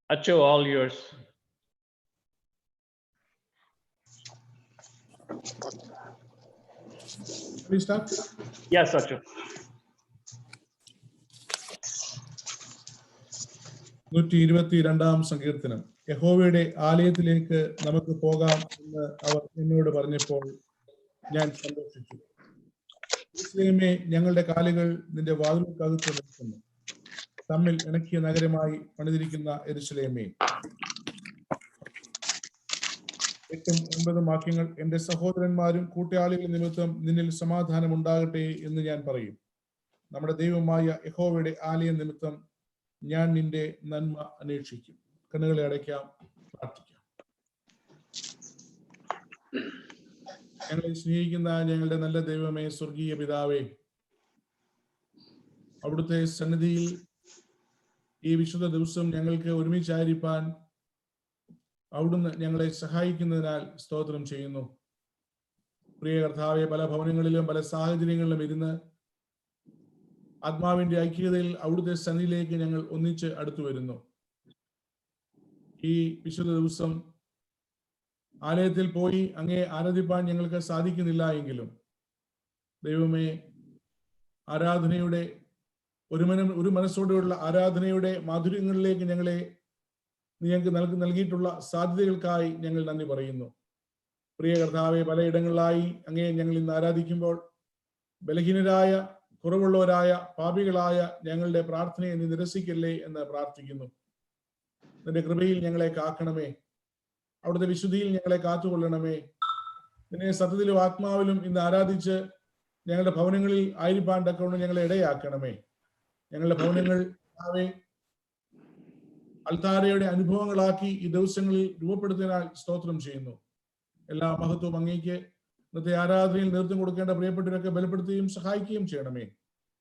Acho, all yours. Shall we start? Yes, Acho. 122 സങ്കീർത്തനം. യഹോവയുടെ ആലയത്തിലേക്ക് നമുക്ക് പോകാം എന്ന് അവർ എന്നോട് പറഞ്ഞപ്പോൾ ഞാൻ സന്തോഷിച്ചു. യെരൂശലേമേ, ഞങ്ങളുടെ കാലുകൾ നിന്റെ വാതിൽക്കകത്ത് നിൽക്കുന്നു. തമ്മിൽ ഇണക്കിയ നഗരമായി പണിതിരിക്കുന്ന യെരൂശലേമേ. 8ഉം 9ഉം വാക്യങ്ങൾ. എന്റെ സഹോദരന്മാരും കൂട്ടാളികൾ നിമിത്തം നിന്നിൽ സമാധാനം ഉണ്ടാകട്ടെ എന്ന് ഞാൻ പറയും. നമ്മുടെ ദൈവമായ യഹോവയുടെ ആലയം നിമിത്തം ഞാൻ നിന്റെ നന്മ അന്വേഷിക്കും. കണ്ണുകളെ അടയ്ക്കാം, പ്രാർത്ഥിക്കാം. ഞങ്ങളെ സ്നേഹിക്കുന്ന ഞങ്ങളുടെ നല്ല ദൈവമേ, സ്വർഗീയ പിതാവേ, അവിടുത്തെ സന്നിധിയിൽ ഈ വിശുദ്ധ ദിവസം ഞങ്ങൾക്ക് ഒരുമിച്ചായിരിക്കാൻ അവിടുന്ന് ഞങ്ങളെ സഹായിക്കുന്നതിനാൽ സ്തോത്രം ചെയ്യുന്നു. പ്രിയ കർത്താവെ, പല ഭവനങ്ങളിലും പല സാഹചര്യങ്ങളിലും ഇരുന്ന് ആത്മാവിന്റെ ഐക്യതയിൽ അവിടുത്തെ സന്നിധിയിലേക്ക് ഞങ്ങൾ ഒന്നിച്ച് അടുത്തു വരുന്നു. ഈ വിശുദ്ധ ദിവസം ആലയത്തിൽ പോയി അങ്ങേ ആരാധിപ്പാൻ ഞങ്ങൾക്ക് സാധിക്കുന്നില്ല എങ്കിലും ദൈവമേ, ആരാധനയുടെ ഒരു മനസ്സോടെയുള്ള ആരാധനയുടെ മാധുര്യങ്ങളിലേക്ക് ഞങ്ങളെ ഞങ്ങൾക്ക് നൽകിയിട്ടുള്ള സാധ്യതകൾക്കായി ഞങ്ങൾ നന്ദി പറയുന്നു. പ്രിയ കർത്താവെ, പലയിടങ്ങളിലായി അങ്ങേ ഞങ്ങൾ ഇന്ന് ആരാധിക്കുമ്പോൾ ബലഹീനരായ, കുറവുള്ളവരായ, പാപികളായ ഞങ്ങളുടെ പ്രാർത്ഥനയെ നീ നിരസിക്കല്ലേ എന്ന് പ്രാർത്ഥിക്കുന്നു. നിന്റെ കൃപയിൽ ഞങ്ങളെ കാക്കണമേ. അവിടുത്തെ വിശുദ്ധിയിൽ ഞങ്ങളെ കാത്തുകൊള്ളണമേ. നിന്നെ സത്യത്തിലും ആത്മാവിലും ഇന്ന് ആരാധിച്ച് ഞങ്ങളുടെ ഭവനങ്ങളിൽ ആയിരിക്കാൻ തക്കവണ്ണം ഞങ്ങളെ ഇടയാക്കണമേ. ഞങ്ങളുടെ ഭവനങ്ങൾ അൽത്താരയുടെ അനുഭവങ്ങളാക്കി ഈ ദിവസങ്ങളിൽ രൂപപ്പെടുത്തിയതിനാൽ സ്തോത്രം ചെയ്യുന്നു. എല്ലാ മഹത്വവും അങ്ങേക്ക്. ഇന്നത്തെ ആരാധനയിൽ നേതൃത്വം കൊടുക്കേണ്ട പ്രിയപ്പെട്ടവരൊക്കെ ബലപ്പെടുത്തുകയും സഹായിക്കുകയും ചെയ്യണമേ.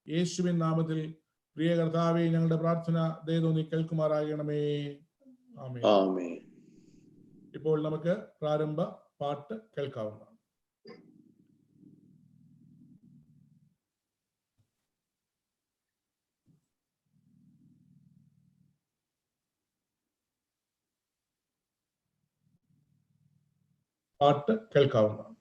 യേശുവിൻ നാമത്തിൽ പ്രിയ കർത്താവേ, ഞങ്ങളുടെ പ്രാർത്ഥന ദയതോന്നി കേൾക്കുമാറാകണമേ. ആമേൻ. ഇപ്പോൾ നമുക്ക് പ്രാരംഭ പാട്ട് കേൾക്കാവുന്നതാണ്. പാട്ട് കേൾക്കാവുന്നതാണ്.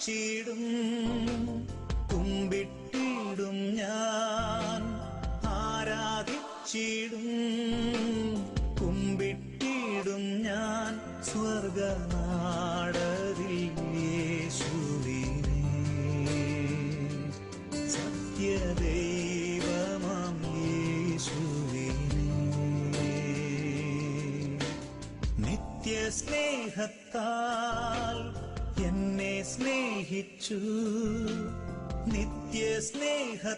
ആരാധിച്ചിടും കുമ്പിട്ടിടും ഞാൻ, ആരാധിച്ചിടും കുമ്പിട്ടിടും ഞാൻ സ്വർഗനാടതിൽ യേശുവിനെ, സത്യദൈവമാം യേശുവിനെ. നിത്യസ്നേഹത്താൽ എന്നെ സ്നേഹിച്ചു, നിത്യസ്നേഹത്താൽ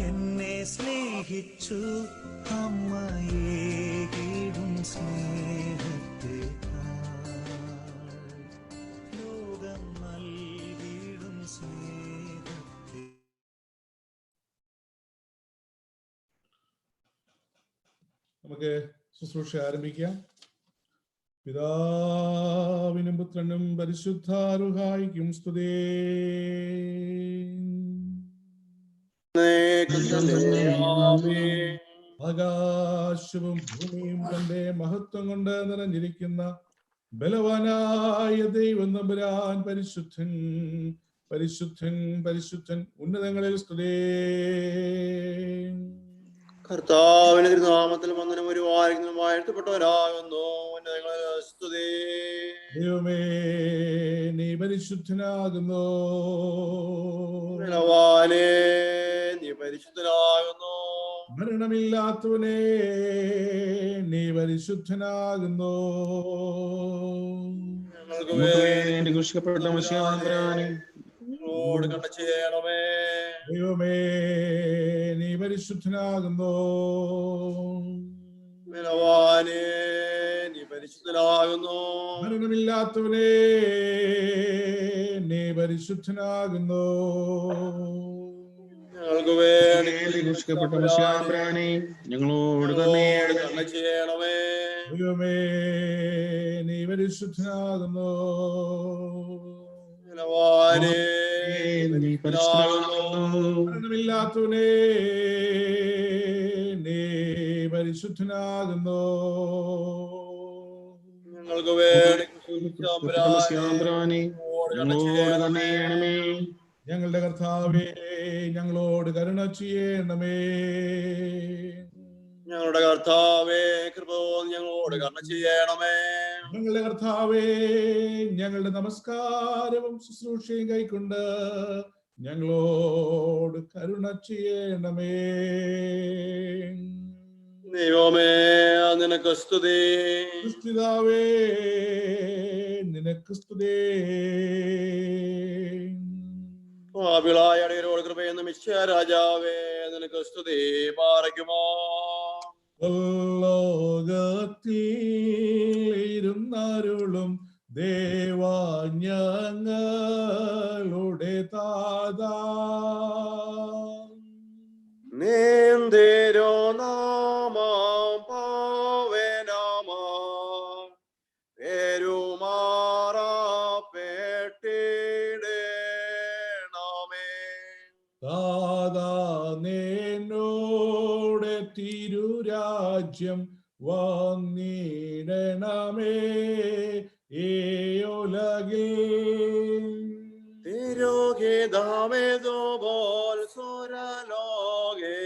എന്നെ സ്നേഹിച്ചു, അമ്മയേകിടും സ്നേഹത്തേക്കാൾ ലോകം നൽകിടും സ്നേഹത്തെ. നമുക്ക് ശുശ്രൂഷ ആരംഭിക്കാം. പിതാവിനും പുത്രനും പരിശുദ്ധാരുഹായിക്കും സ്തുതി. ആകാശവും ഭൂമിയും തന്റെ മഹത്വം കൊണ്ട് നിറഞ്ഞിരിക്കുന്ന ബലവാനായ ദൈവം തമ്പുരാൻ പരിശുദ്ധൻ, പരിശുദ്ധൻ, പരിശുദ്ധൻ. ഉന്നതങ്ങളിൽ സ്തുതി. കർത്താവിന്റെ തിരുനാമത്തിൽ വന്ദനം ഒരു വാരിക്കും വാഴ്ത്തപ്പെട്ടവരാകുന്നു. സ്തുതി. ദൈവമേ, നീ പരിശുദ്ധനാകുന്നു. ബലവാനേ, നീ പരിശുദ്ധനാകുന്നു. മരണമില്ലാത്തവനെ, നീ പരിശുദ്ധനാകുന്നു. ഞങ്ങൾക്ക് വേണ്ടി ക്രൂശിക്കപ്പെട്ട മശിഹാതമ്പുരാനേ, ഞങ്ങളോട് കരുണ ചെയ്യണമേ. ദൈവമേ, നീ പരിശുദ്ധനാകുന്നു. ബലവാനേ, നീ പരിശുദ്ധനാകുന്നു. മരണമില്ലാത്തവനെ, നീ പരിശുദ്ധനാകുന്നു. ഞങ്ങൾക്ക് വേണ്ടി ക്രൂശിക്കപ്പെട്ട മശിഹാതമ്പുരാനേ, ഞങ്ങളോട് കരുണ ചെയ്യണമേ. ദൈവമേ, നീ പരിശുദ്ധനാകുന്നു. ബലവാനേ, നീ പരിശുദ്ധനാകുന്നു. മരണമില്ലാത്തവനെ, നീ പരിശുദ്ധനാകുന്നു. ഞങ്ങൾക്ക് വേണ്ടി മശിഹാതമ്പുരാനേ, ഞങ്ങളോട് തന്നെ ചെയ്യണമേ. ഞങ്ങളുടെ കർത്താവേ, ഞങ്ങളോട് കരുണ ചെയ്യണമേ. ഞങ്ങളുടെ കർത്താവേ, കൃപ ഞങ്ങളോട് കരുണ ചെയ്യണമേ. ഞങ്ങളുടെ കർത്താവേ, ഞങ്ങളുടെ നമസ്കാരവും ശുശ്രൂഷയും കൈക്കൊണ്ട് ഞങ്ങളോട് കരുണ ചെയ്യണമേ. ദൈവമേ, നിനക്ക് സ്തുതി. ക്രിസ്തുവേ, നിനക്ക് സ്തുതി. പാപികളായ അടിയരോട് കൃപയെന്ന് മിശിഹാ രാജാവേ, നിനക്ക് സ്തുതി. പാറയ്ക്കുമോ ലോകത്തിരുന്നരുളും ദേവാ, ഞങ്ങളുടെ താതാ, നീന്തിരോ നാമം പാവനമാ പെരുമാറപ്പെട്ടിടണമേ. താതാ, നിന്നോട് തിരുരാജ്യം വന്നിടണമേ ഈ ഉലകിൽ. തിരുഹിതമേതുപോൽ സുരലോകേ,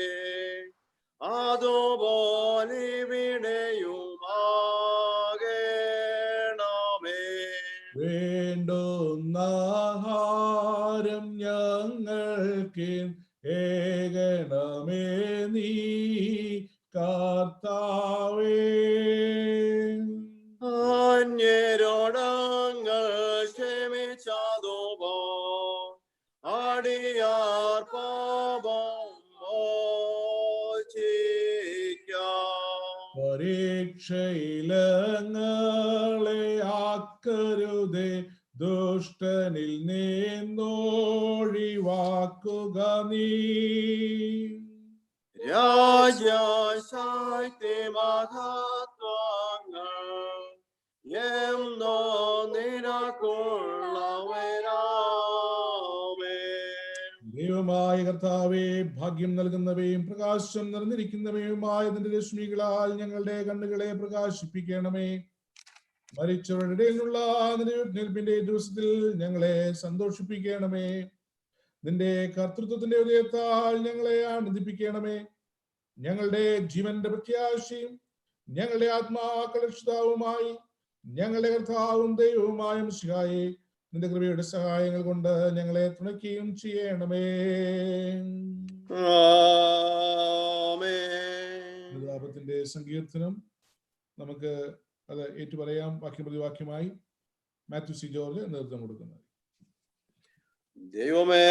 അതുപോലിവിടെയുമാകണമേ. വേണ്ടുന്ന ആഹാരം ഞങ്ങൾക്ക് ഏകണമേ നീ കർത്താവേ. അന്യരോടങ്ങൾ ക്ഷമിച്ചതുപോ അടിയാർ പാപം മോചിക്കാം. പരീക്ഷയിലങ്ങളെ ആക്കരുതേ, ദുഷ്ടനിൽ നിന്നൊഴിവാക്കുക നീ. രാജ്യശക്തി മഹത്വങ്ങൾ എന്നോ നിനക്കുള്ളവരാമേ. ദൈവമായ കർത്താവേ, ഭാഗ്യം നൽകുന്നവയും പ്രകാശം നിറഞ്ഞിരിക്കുന്നവയുമായ നിന്റെ രശ്മികളാൽ ഞങ്ങളുടെ കണ്ണുകളെ പ്രകാശിപ്പിക്കണമേ. മരിച്ചവരുടെ ഇടയിലുള്ള നിന്റെ ഉയർത്തെഴുന്നേൽപ്പിന്റെ ദിവസത്തിൽ ഞങ്ങളെ സന്തോഷിപ്പിക്കണമേ. നിന്റെ കർത്തൃത്വത്തിന്റെ ഉദയത്താൽ ഞങ്ങളെ ആനന്ദിപ്പിക്കണമേ. ഞങ്ങളുടെ ജീവന്റെ പ്രത്യാശയും ഞങ്ങളുടെ ആത്മാക്കളുടെ രക്ഷിതാവുമായി ഞങ്ങളുടെ കർത്താവും ദൈവവുമായ മിശിഹായേ, നിന്റെ കൃപയുടെ സഹായങ്ങൾ കൊണ്ട് ഞങ്ങളെ തുണയ്ക്കുകയും ചെയ്യണമേ. അനുതാപത്തിന്റെ സങ്കീർത്തനം നമുക്ക് അത് ഏറ്റുപറയാം. വാക്യം പ്രതിവാക്യമായി മാത്യു സി ജോർജ് നേതൃത്വം കൊടുക്കുന്നത്. ദൈവമേ,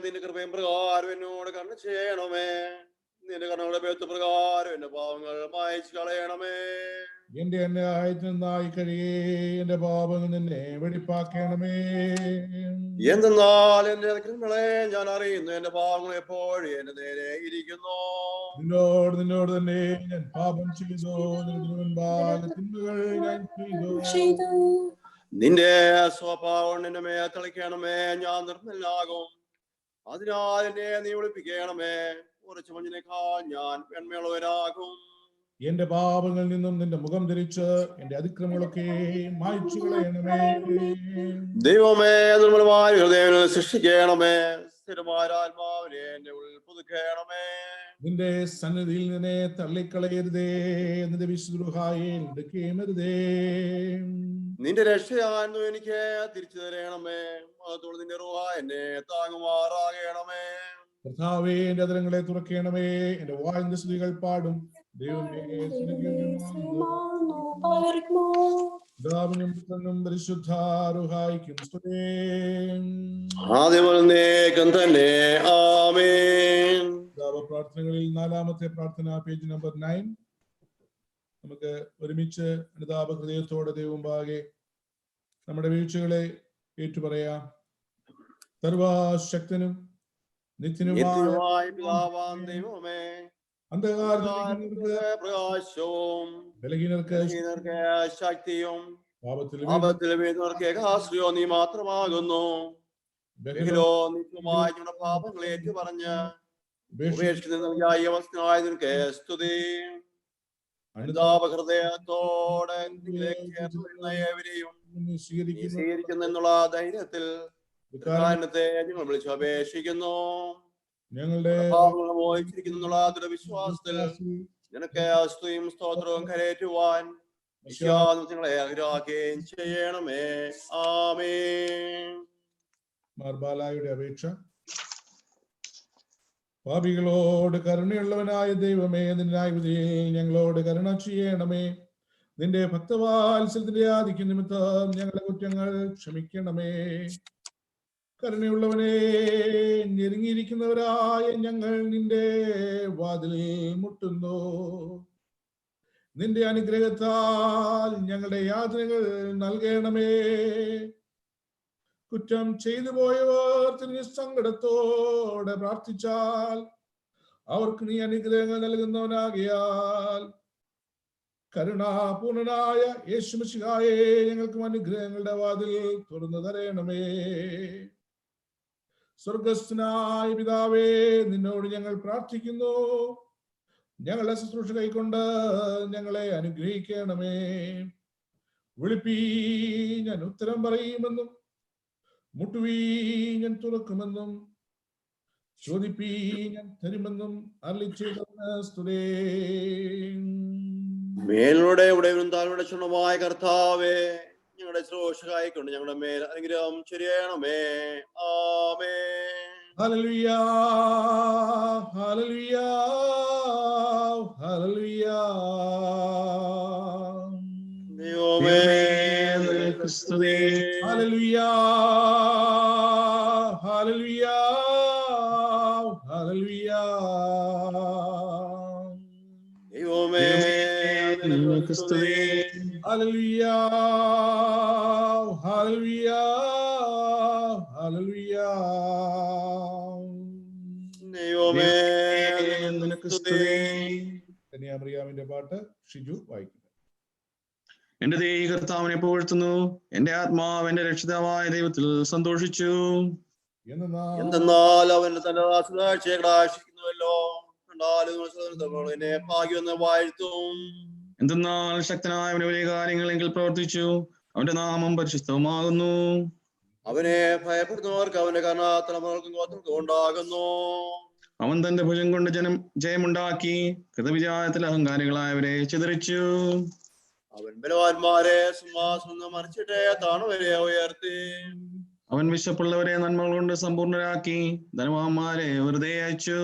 നിന്റെ കൃപയും പ്രകാരം എന്നോട് കരുണ ചെയ്യണമേ. നിന്റെ കരുണയുടെ ബേത്ത് പ്രകാരം എന്റെ പാവങ്ങൾ മായ്ച്ചു കളയണമേ. എന്റെ അന്യായത്തിൽ നിന്നായി കഴിയേ എന്റെ പാപങ്ങൾ നിന്നെ വെടിപ്പാക്കണമേ. എന്തെന്നാൽ എന്റെ അതിക്രമങ്ങളെ ഞാൻ അറിയുന്നു, എന്റെ പാവങ്ങൾ എപ്പോഴും എന്റെ നേരെ ഇരിക്കുന്നു. നിന്നോട് തന്നെ ഞാൻ പാപം ചെയ്തു, തിന്മകൾ ഞാൻ ചെയ്തു. നിന്റെ സ്വഭാവം എന്റെ മേ തളിക്കണമേ. ഞാൻ നിർമ്മലനാകും, അതിനാൽ എന്നെ നീ ഒളിപ്പിക്കണമേ. കുറച്ച് മഞ്ഞിനേക്കാൾ ഞാൻ പെൺമയുള്ളവരാകും. എന്റെ പാപങ്ങളിൽ നിന്നും നിന്റെ മുഖം ധരിച്ച് എന്റെ അതിക്രമങ്ങളൊക്കെ മായ്ച്ചു കളയണമേ. ദൈവമേ, നിർമ്മലമായ ഹൃദയം സൃഷ്ടിക്കണമേ. സ്ഥിരമായ ആത്മാവിനെ എന്റെ ഉള്ളിൽ പുതുക്കണമേ. നിന്റെ സന്നിധിയിൽ നിന്നെ തള്ളിക്കളയരുതേ, നിന്റെ വിശുദ്ധായെ എടുക്കേമരുതേ. നിന്റെ രക്ഷയായിരുന്നു എനിക്ക് തിരിച്ചു തരണമേ. അതോട് നിന്റെ റൂഹ എന്നെ താങ്ങുമാറാകണമേ. കർത്താവേ, എന്റെ അതരങ്ങളെ തുറക്കണമേ. എന്റെ വായിന്റെ സ്തുതികൾ പാടും. ദൈവമേ, പരിശുദ്ധാരുഹായിക്കും സ്തുതി. ആദ്യമേക്കും തന്നെ ആമേൻ. പ്രാർത്ഥനകളിൽ നാലാമത്തെ പ്രാർത്ഥന, പേജ് നമ്പർ 9. നമുക്ക് ഒരുമിച്ച് അനുതാപ ഹൃദയത്തോടെ ദൈവമുമ്പാകെ നമ്മുടെ വീഴ്ചകളെ ഏറ്റുപറയാം. സർവശക്തനും നിത്യനുമായ പിതാവാം ദൈവമേ, പ്രകാശവും ബലഹീനർക്ക് ശക്തിയും പാപത്തിൽ വീഴുന്നവർക്ക് ഏകാശ്രയോ നീ മാത്രമാകുന്നു. നിത്യമായ ഞങ്ങളുടെ പാപങ്ങളെ ഏറ്റുപറഞ്ഞ് ഉപേക്ഷിക്കുന്നതിനായ സ്തുതി. അനുതാപ ഹൃദയത്തോടെ ഏവരെയും സ്വീകരിക്കുന്നുള്ള ധൈര്യത്തിൽ ഞങ്ങൾ വിളിച്ചു അപേക്ഷിക്കുന്നു. ഞങ്ങളുടെ മോഹിച്ചിരിക്കുന്നുള്ള വിശ്വാസത്തിൽ നിനക്ക് സ്തുതിയും സ്തോത്രവും കരയേറ്റുവാൻ ഞങ്ങളെ ആഗ്രഹിക്കുകയും ചെയ്യണമേ. ആമേൻ. മാർബാലായുടെ അപേക്ഷ. പാപികളോട് കരുണയുള്ളവനായ ദൈവമേ, നിന്റെ ഞങ്ങളോട് കരുണ ചെയ്യണമേ. നിന്റെ ഭക്തവാത്സല്യത്തിന്റെ ആധിക്യ നിമിത്തം ഞങ്ങളുടെ കുറ്റങ്ങൾ ക്ഷമിക്കണമേ. കരുണയുള്ളവനെ, ഞെരുങ്ങിയിരിക്കുന്നവരായ ഞങ്ങൾ നിന്റെ വാതിലിൽ മുട്ടുന്നു. നിന്റെ അനുഗ്രഹത്താൽ ഞങ്ങളുടെ യാതനകൾ നൽകണമേ. കുറ്റം ചെയ്തു പോയവർ തിരിഞ്ഞ് സങ്കടത്തോടെ പ്രാർത്ഥിച്ചാൽ അവർക്ക് നീ അനുഗ്രഹങ്ങൾ നൽകുന്നവനാകിയാൽ കരുണാപൂർണനായ യേശുമിശിഹായേ, ഞങ്ങൾക്കും അനുഗ്രഹങ്ങളുടെ വാതിൽ തുറന്നു തരണമേ. സ്വർഗസ്ഥനായ പിതാവേ, നിന്നോട് ഞങ്ങൾ പ്രാർത്ഥിക്കുന്നു. ഞങ്ങളുടെ ശുശ്രൂഷ കൈക്കൊണ്ട് ഞങ്ങളെ അനുഗ്രഹിക്കണമേ. വിളിപ്പീ, ഞാൻ ഉത്തരം പറയുമെന്നും മുട്ടുവീ, ഞാൻ തുറക്കുമെന്നും ചോദിപ്പീ, ഞാൻ തരുമെന്നും അരുളിച്ചെയ്തവന് സ്തുതി. മേലുടെ ഉടയവനും താഴ്വയുടെ ക്ഷണമായ കർത്താവേ, ഞങ്ങളുടെ ശുശ്രൂഷകായിക്കൊണ്ട് ഞങ്ങളുടെ മേൽ അനുഗ്രഹം ചൊരിയണമേ. ആമേൻ. ഹല്ലേലൂയ, ഹല്ലേലൂയ, ഹല്ലേലൂയ. ദൈവമേ, സ്തുതി. ഹല്ലേലൂയ, ഹല്ലേലൂയ, ഹല്ലേലൂയ. ദൈവമേ, സ്തുതി. ഹല്ലേലൂയ, ഹല്ലേലൂയ, ഹല്ലേലൂയ. ദൈവമേ, സ്തുതി. കന്യാമറിയാമിന്റെ പാട്ട് ഷിജു വായിക്കും. എന്റെ ദേഹി കർത്താവിനെ പുകഴ്ത്തുന്നു. എന്റെ ആത്മാവ് എന്റെ രക്ഷിതാവായ ദൈവത്തിൽ സന്തോഷിച്ചു. എന്തെന്നാൽ അവൻ തന്റെ ദാസനെ കടാക്ഷിക്കുന്നുവല്ലോ. കണ്ടാലും ഭാഗ്യമെന്ന് വാഴ്ത്തും. എന്തെന്നാൽ ശക്തനായവന് വലിയ കാര്യങ്ങളെങ്കിൽ പ്രവർത്തിച്ചു. അവന്റെ നാമം പരിശുദ്ധമാകുന്നു. അവനെ ഭയപ്പെടുന്നവർക്ക് അവന്റെ കരുണ തലമുറകൾക്കും ഗോത്രങ്ങൾക്കും ഉണ്ടാകുന്നു. അവൻ തന്റെ ഭുജം കൊണ്ട് ജയമുണ്ടാക്കി. കൃതവിചാരത്തിൽ അഹങ്കാരികളായവരെ ചിതറിച്ചു. അവൻ ബലവാന്മാരെ സിംഹാസനം നിന്ന് മറിച്ചിട്ട് താണുവരെ ഉയർത്തി. അവൻ വിശപ്പുള്ളവരെ നന്മകൾ കൊണ്ട് സമ്പൂർണരാക്കി. ധനവാന്മാരെ വെറുതെ അയച്ചു.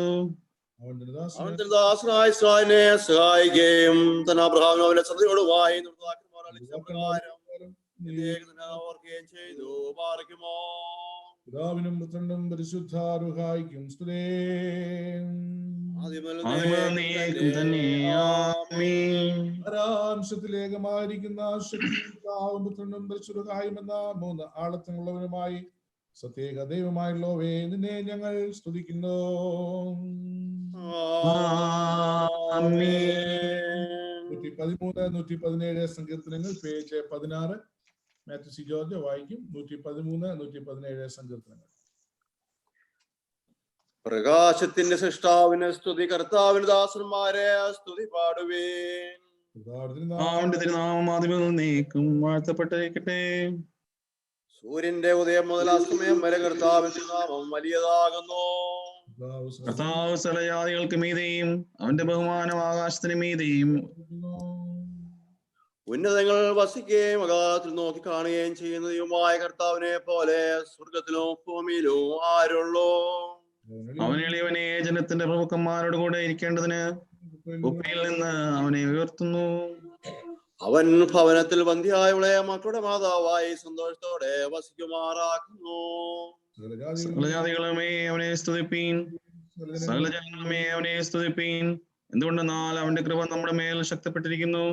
അവൻ അവൻ തന്റെ ദാസനായ ഇസ്രായേലിനെ സഹായിക്കുകയും തന്നെ അബ്രഹാമിനെ അവന്റെ സന്തതിയോടുമായി പ്രകാരം ഓർക്കുകയും ചെയ്തു. പാർക്കുമോ പിതാവിനും പുത്രനും പരിശുദ്ധാരുഹായിക്കും സ്തുതേ. പരാംശത്തിലേകമായിരിക്കുന്ന പിതാവും പുത്രനും പരിശുദ്ധായും എന്ന മൂന്ന് ആളത്തിനുള്ളവരുമായി സത്യേക ദൈവമായുള്ളവേ, നിന്നെ ഞങ്ങൾ സ്തുതിക്കുന്നു. 113, 117 സങ്കീർത്തനങ്ങൾ, പേജ് 16. മാത്യു സി ജോർജ് വായിക്കും. 113, 117 സങ്കീർത്തനങ്ങൾ. പ്രകാശത്തിന്റെ സൃഷ്ടാവിന് സ്തുതി, കർത്താവിന് ദാസന്മാരെ സ്തുതി പാടുവേൻ. വാഴ്ത്തപ്പെട്ടിരിക്കട്ടെ. സൂര്യന്റെ ഉദയം മുതൽ അസ്തമയം വരെ കർത്താവിന്റെ നാമം വലിയതാകുന്നു. കർത്താവ് സകലജാതികൾക്ക് മീതെയും അവന്റെ ബഹുമാനം ആകാശത്തിന് മീതെയും. ഉന്നതങ്ങൾ വസിക്കുകയും അകാലത്തിൽ നോക്കി കാണുകയും ചെയ്യുന്ന ദൈവമായ കർത്താവിനെ പോലെ സ്വർഗത്തിലും ഭൂമിയിലും ആരുള്ളൂ? അവൻ എളിയവനെ ജനത്തിന്റെ പ്രഭുക്കന്മാരോട് കൂടെ ഇരിക്കേണ്ടതിന് കുപ്പിയിൽ നിന്ന് അവനെ ഉയർത്തുന്നു. അവൻ ഭവനത്തിൽ ബന്ധിയായവളെ മക്കളുടെ മാതാവായി സന്തോഷത്തോടെ വസിക്കുമാറാക്കുന്നു. സകല ജാതികളുമേ അവനെ സ്തുതിപ്പീൻ. സകല ജനങ്ങളുമേ അവനെ സ്തുതിപ്പീൻ. എന്തുകൊണ്ടെന്നാൽ അവന്റെ കൃപ നമ്മുടെ മേൽ ശക്തിപ്പെട്ടിരിക്കുന്നു.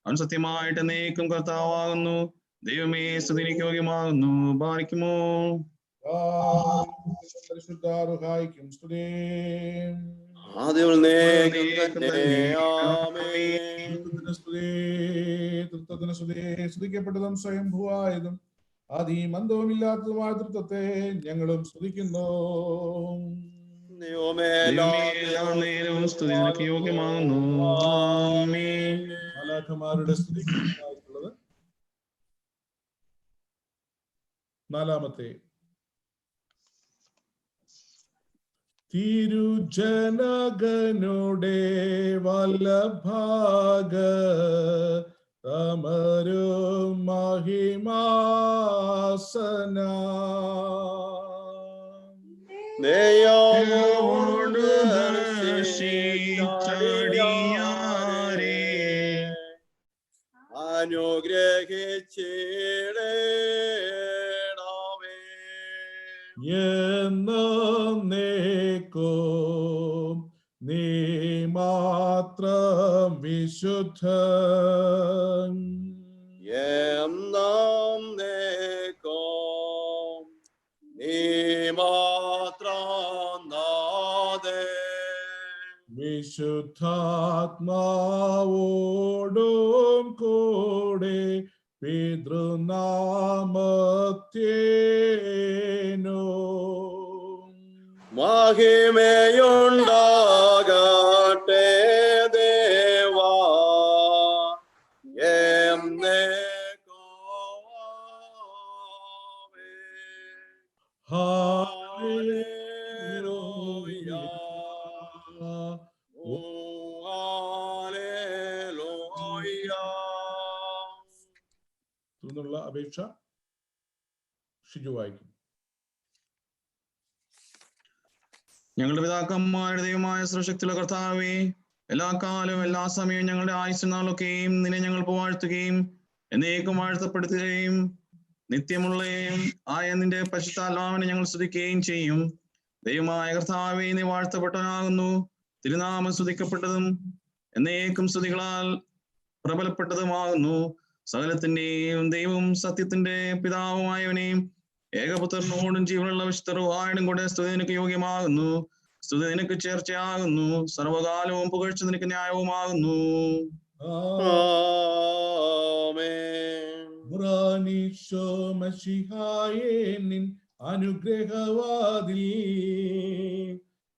അവൻ സത്യമായിട്ട് എന്നേക്കും കർത്താവാകുന്നു. ദൈവമേ സ്തുതിക്ക് യോഗ്യമാകുന്നു. പാലിക്കുമോ പരിശുദ്ധാരുഹായിക്കും സ്തുതേ. സ്തുതിക്കപ്പെട്ടതും സ്വയംഭൂവായതും ആദിയും അന്തവുമില്ലാത്തതുമായ തൃത്വത്തെ ഞങ്ങളും സ്തുതിക്കുന്നു. സ്തുതിക്ക് യോഗ്യമാകുന്നു. മാലാഖമാരുടെ സ്തുതിക്കുള്ളത്. നാലാമത്തെ തിരുജനകനുടെ വല്ലഭാഗ തമരും മഹിമാസന അനുഗ്രഹിച്ചിടണമേ. എന്നേക്കും നീ മാത്രം വിശുദ്ധൻ. എന്നേക്കും നീ മാത്രം നാഥൻ. വിശുദ്ധാത്മാവോടും കൂടെ പിതൃനാമത്തേനോ മഹിമയുണ്ടാകട്ടെ ദേവാ എന്നേക്കും. ഹല്ലേലൂയ. തുടർന്നുള്ള അപേക്ഷ ഷിജു വായിക്കും. ഞങ്ങളുടെ പിതാക്കന്മാരുടെ ദൈവമായ സർവശക്തിയുള്ള കർത്താവേ, എല്ലാ കാലവും എല്ലാ സമയവും ഞങ്ങളുടെ ആയുസ്സുനാളൊക്കെയും നിന്നെ ഞങ്ങൾ വാഴ്ത്തുകയും എന്നേക്കും വാഴ്ത്തപ്പെടുത്തുകയും നിത്യമുള്ളയും ആയ നിന്റെ പരിശുദ്ധാത്മാവിനെ ഞങ്ങൾ സ്തുതിക്കുകയും ചെയ്യും. ദൈവമായ കർത്താവേ, നീ വാഴ്ത്തപ്പെട്ടവനാകുന്നു. തിരുനാമം സ്തുതിക്കപ്പെട്ടതും എന്നേക്കും സ്തുതികളാൽ പ്രബലപ്പെട്ടതുമാകുന്നു. സകലത്തിന്റെയും ദൈവവും സത്യത്തിന്റെ പിതാവുമായവനെയും ഏകപുത്രനോടും ജീവനുള്ള വിശുദ്ധരുമായും കൂടെ സ്തുതി നിനക്ക് യോഗ്യമാകുന്നു. സ്തുതി നിനക്ക് ചേർച്ചയാകുന്നു. സർവകാലവും പുകഴ്ച നിനക്ക് ന്യായവുമാകുന്നു. നിൻ അനുഗ്രഹവാതിൽ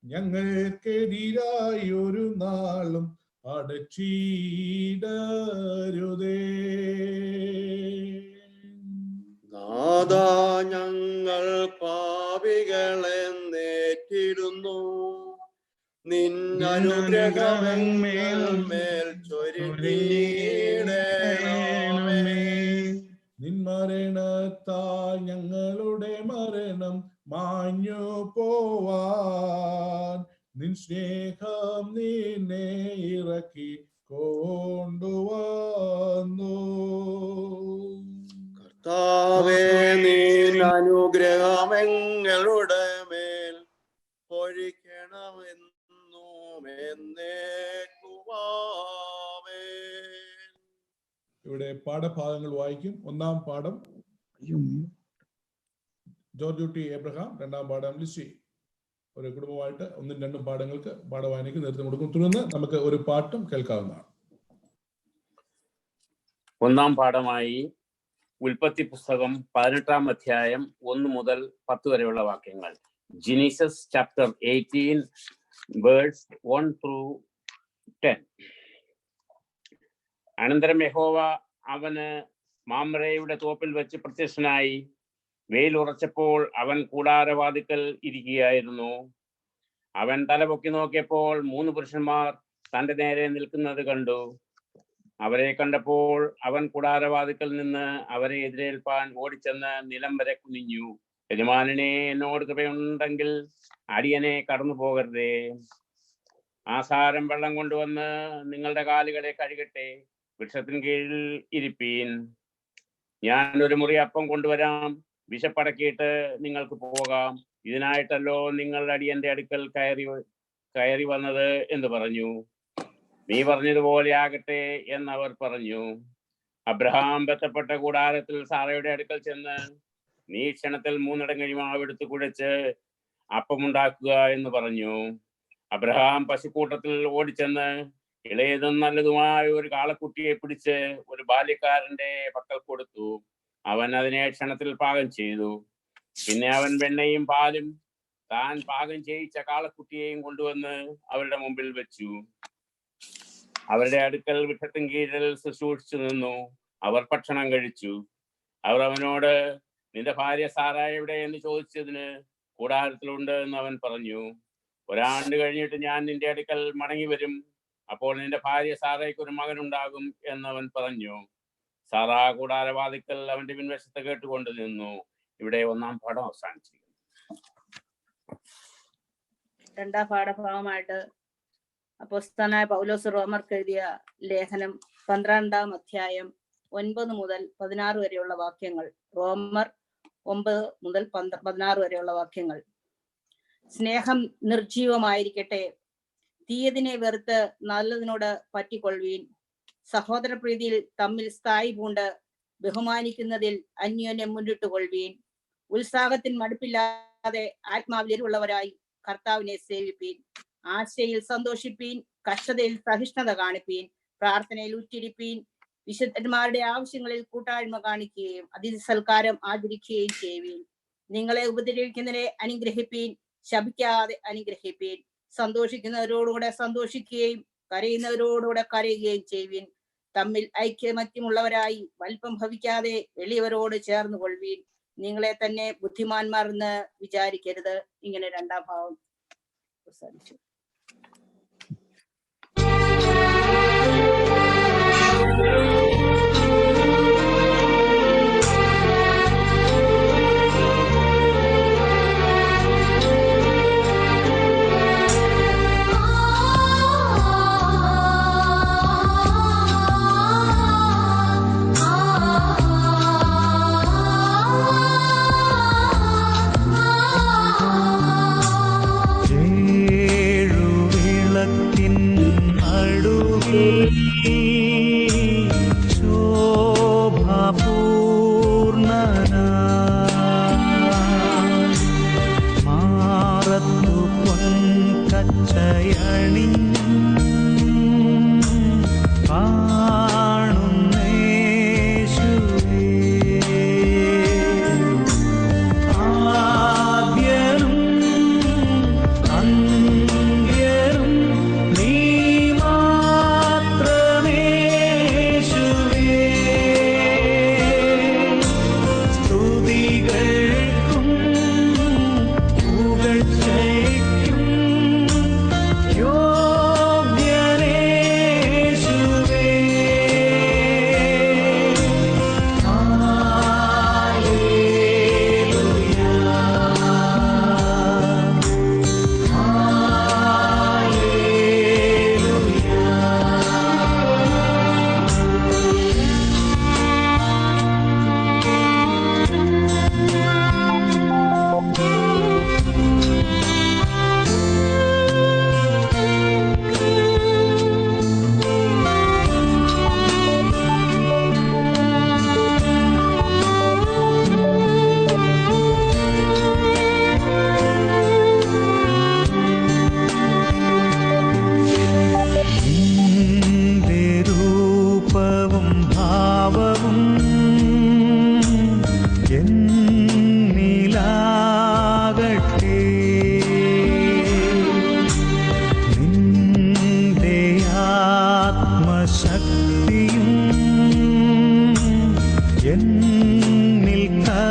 ഞങ്ങൾക്കെതിരായി ഒരു നാളും അടച്ചിടരുതേ. നാഥാ, ഞങ്ങൾ പാപികളെ നേറ്റിടുന്നു, നിന്നനുഗ്രഹമെന്മേൽ മേൽ ചൊരിഞ്ഞിടണമേ. നിൻ മരണത്താൽ ഞങ്ങളുടെ മരണം മാഞ്ഞു പോവാൻ നിൻ സ്നേഹം നിന്നെ ഇറക്കി കൊണ്ടുവന്നു. കർത്താവേ, നിൻ അനുഗ്രഹമെങ്ങളുടെ മേൽ പൊഴിക്കണമെന്നും എന്നേക്കുമാമേൻ. ഇവിടെ പാഠഭാഗങ്ങൾ വായിക്കും. ഒന്നാം പാഠം ജോർജ് ടി എബ്രഹാം, രണ്ടാം പാഠം ലിസി. ഒരു കുടുംബമായിട്ട് ഒന്നും രണ്ടും പാഠങ്ങൾക്ക് പാഠവായനയ്ക്ക് നേതൃത്വം കൊടുക്കും. തുടർന്ന് നമുക്ക് ഒരു പാട്ടും കേൾക്കാവുന്നതാണ്. ഒന്നാം പാഠമായി ഉൽപ്പത്തി പുസ്തകം 18-ാം അധ്യായം 1 മുതൽ 10 വരെയുള്ള വാക്യങ്ങൾ. Genesis chapter 18 verse 1 through 10. അനന്തരം യഹോവ അവന് മാമ്രയുടെ തോപ്പിൽ വെച്ച് പ്രത്യക്ഷനായി. വെയിൽ ഉറച്ചപ്പോൾ അവൻ കൂടാരവാതിക്കൽ ഇരിക്കുകയായിരുന്നു. അവൻ തലപൊക്കി നോക്കിയപ്പോൾ 3 പുരുഷന്മാർ തന്റെ നേരെ നിൽക്കുന്നത് കണ്ടു. അവരെ കണ്ടപ്പോൾ അവൻ കൂടാരവാതിക്കൽ നിന്ന് അവരെ എതിരേൽപ്പാൻ ഓടിച്ചെന്ന് നിലം വരെ കുനിഞ്ഞു. യജമാനനെ, എന്നോട് കൃപയുണ്ടെങ്കിൽ അടിയനെ കടന്നു പോകരുതേ. ആസാരം വെള്ളം കൊണ്ടുവന്ന് നിങ്ങളുടെ കാലുകളെ കഴുകട്ടെ. വൃക്ഷത്തിന് കീഴിൽ ഇരിപ്പീൻ. ഞാൻ ഒരു മുറി അപ്പം കൊണ്ടുവരാം. വിശപ്പടക്കിയിട്ട് നിങ്ങൾക്ക് പോകാം. ഇതിനായിട്ടല്ലോ നിങ്ങൾ അടിയന്റെ അടുക്കൽ കയറി വന്നത് എന്ന് പറഞ്ഞു. നീ പറഞ്ഞതുപോലെ ആകട്ടെ എന്നവർ പറഞ്ഞു. അബ്രഹാം ബന്ധപ്പെട്ട കൂടാരത്തിൽ സാറയുടെ അടുക്കൽ ചെന്ന്, നീ ക്ഷണത്തിൽ 3 ഇടങ്ങഴി മാവെടുത്ത് കുഴച്ച് അപ്പമുണ്ടാക്കുക എന്ന് പറഞ്ഞു. അബ്രഹാം പശുക്കൂട്ടത്തിൽ ഓടിച്ചെന്ന് ഇളയതും നല്ലതുമായ ഒരു കാളക്കുട്ടിയെ പിടിച്ച് ഒരു ബാല്യക്കാരന്റെ പക്കൽ കൊടുത്തു. അവൻ അതിനെ ക്ഷണത്തിൽ പാകം ചെയ്തു. പിന്നെ അവൻ വെണ്ണയും പാലും താൻ പാകം ചെയ്യിച്ച കാളക്കുട്ടിയെയും കൊണ്ടുവന്ന് അവരുടെ മുമ്പിൽ വെച്ചു. അവരുടെ അടുക്കൽ വൃക്ഷത്തിൻ കീഴിൽ ശുശ്രൂഷിച്ചു നിന്നു. അവർ ഭക്ഷണം കഴിച്ചു. അവർ അവനോട്, നിന്റെ ഭാര്യ സാറ എവിടെ എന്ന് ചോദിച്ചതിന്, കൂടാരത്തിലുണ്ട് എന്ന് അവൻ പറഞ്ഞു. 1 ആണ്ട് കഴിഞ്ഞിട്ട് ഞാൻ നിന്റെ അടുക്കൽ മടങ്ങി വരും. അപ്പോൾ നിന്റെ ഭാര്യ സാറയ്ക്ക് ഒരു മകനുണ്ടാകും എന്നവൻ പറഞ്ഞു. സാറ കൂടാരവാതിക്കൽ അവന്റെ പിൻവശത്ത് കേട്ടുകൊണ്ട് നിന്നു. ഇവിടെ ഒന്നാം പാഠം അവസാനിച്ചിരിക്കുന്നു. രണ്ടാം പാഠഭാഗമായിട്ട് അപ്പോസ്തലനായ പൗലോസ് റോമർക്ക് എഴുതിയ ലേഖനം 12-ാം അധ്യായം 9 മുതൽ 16 വരെയുള്ള വാക്യങ്ങൾ. റോമർ 9 മുതൽ 16 വരെയുള്ള വാക്യങ്ങൾ. സ്നേഹം നിർജീവമായിരിക്കട്ടെ. തീയതിനെ വെറുത്ത് നല്ലതിനോട് പറ്റിക്കൊള്ളുവീൻ. സഹോദര പ്രീതിയിൽ തമ്മിൽ സ്ഥായി പൂണ്ട് ബഹുമാനിക്കുന്നതിൽ അന്യോന്യം മുന്നിട്ട് കൊള്ളുവീൻ. ഉത്സാഹത്തിൽ മടുപ്പില്ലാതെ ആത്മാവിലുള്ളവരായി കർത്താവിനെ സേവിപ്പീൻ. ആശയിൽ സന്തോഷിപ്പീൻ. കഷ്ടതയിൽ സഹിഷ്ണുത കാണിപ്പീൻ. പ്രാർത്ഥനയിൽ ഉറ്റിരിപ്പീൻ. വിശുദ്ധന്മാരുടെ ആവശ്യങ്ങളിൽ കൂട്ടായ്മ കാണിക്കുകയും അതിഥി സൽക്കാരം ആചരിക്കുകയും ചെയ്യുവീൻ. നിങ്ങളെ ഉപദ്രവിക്കുന്നതിനെ അനുഗ്രഹിപ്പീൻ. ശപിക്കാതെ അനുഗ്രഹിപ്പീൻ. സന്തോഷിക്കുന്നവരോടുകൂടെ സന്തോഷിക്കുകയും കരയുന്നവരോടുകൂടെ കരയുകയും ചെയ്യുവീൻ. തമ്മിൽ ഐക്യമത്യമുള്ളവരായി വലിപ്പം ഭവിക്കാതെ എളിയവരോട് ചേർന്ന് കൊള്ളുവീൻ. നിങ്ങളെ തന്നെ ബുദ്ധിമാന്മാർ എന്ന് വിചാരിക്കരുത്. ഇങ്ങനെ രണ്ടാം ഭാഗം അവസാനിച്ചു. വിളക്കിൻ നടുവിൽ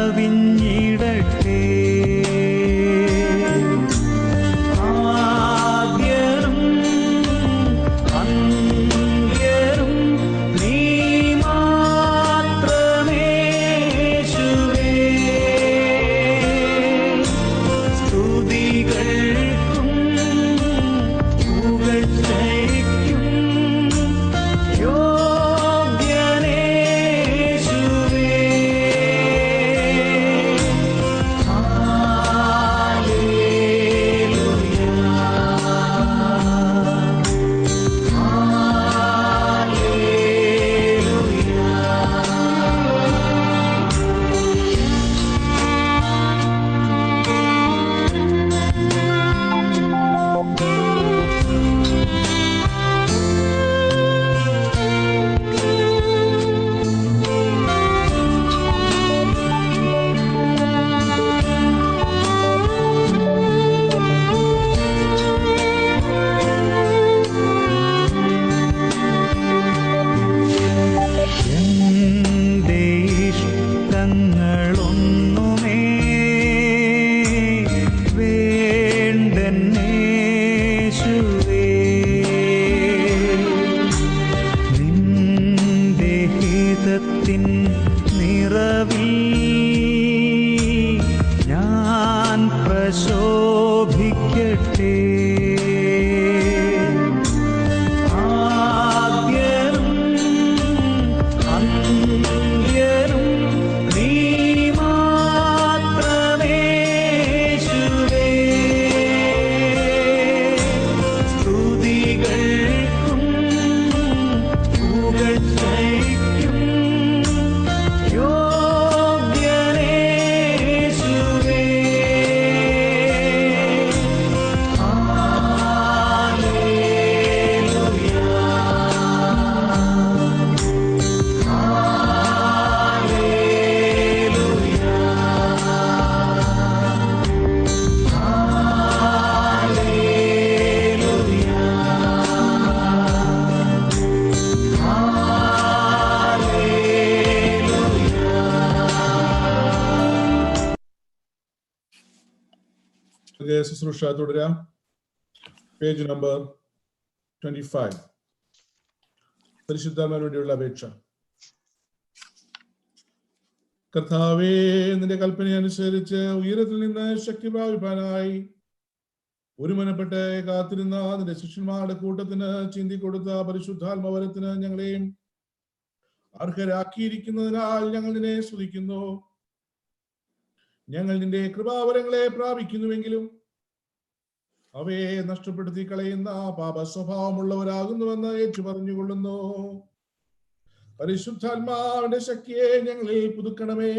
കവിഞ്ഞിടട്ടെ. ആദ്യനും അന്ത്യനും നീ മാത്രമേ യേശുവേ. സ്തുതികൾക്കും പുകഴ്ചയ്ക്കും യോഗ്യനേ യേശുവേ. എന്റെ ഇഷ്ടങ്ങളൊന്നുമേ വേണ്ടെന്നേശുവേ. നിന്റെ ഹിതത്തിൻ നിറവിൽ ഞാൻ പ്രശോഭിക്കട്ടെ. ആദ്യനും അന്ത്യനും നീ മാത്രമേ യേശുവേ. സ്തുതികൾക്കും പുകഴ്ചയ്ക്കും യോഗ്യനേ യേശുവേ. ശുശ്രൂഷ തുടരാം. Page number 25. പരിശുദ്ധാത്മാവിന് വേണ്ടിയുള്ള അപേക്ഷ. കർത്താവേ, നിന്റെ കൽപ്പനയനുസരിച്ച് ഉയരത്തിൽ നിന്ന് ശക്തി പ്രാപിപ്പാനായി ഒരുമനപ്പെട്ട് കാത്തിരുന്ന നിന്റെ ശിഷ്യന്മാരുടെ കൂട്ടത്തിന് ചിന്തിക്കൊടുത്ത പരിശുദ്ധാത്മവരത്തിന് ഞങ്ങളെയും അർഹരാക്കിയിരിക്കുന്നതിനാൽ ഞങ്ങൾ നിന്നെ സ്തുതിക്കുന്നു. ഞങ്ങൾ നിന്റെ കൃപാവരങ്ങളെ പ്രാപിക്കുന്നുവെങ്കിലും അവയെ നഷ്ടപ്പെടുത്തി കളയുന്ന പാപ സ്വഭാവമുള്ളവരാകുന്നുവെന്ന് ഏറ്റു പറഞ്ഞുകൊള്ളുന്നു. പരിശുദ്ധാത്മാവിന്റെ ശക്തിയെ ഞങ്ങളിൽ പുതുക്കണമേ.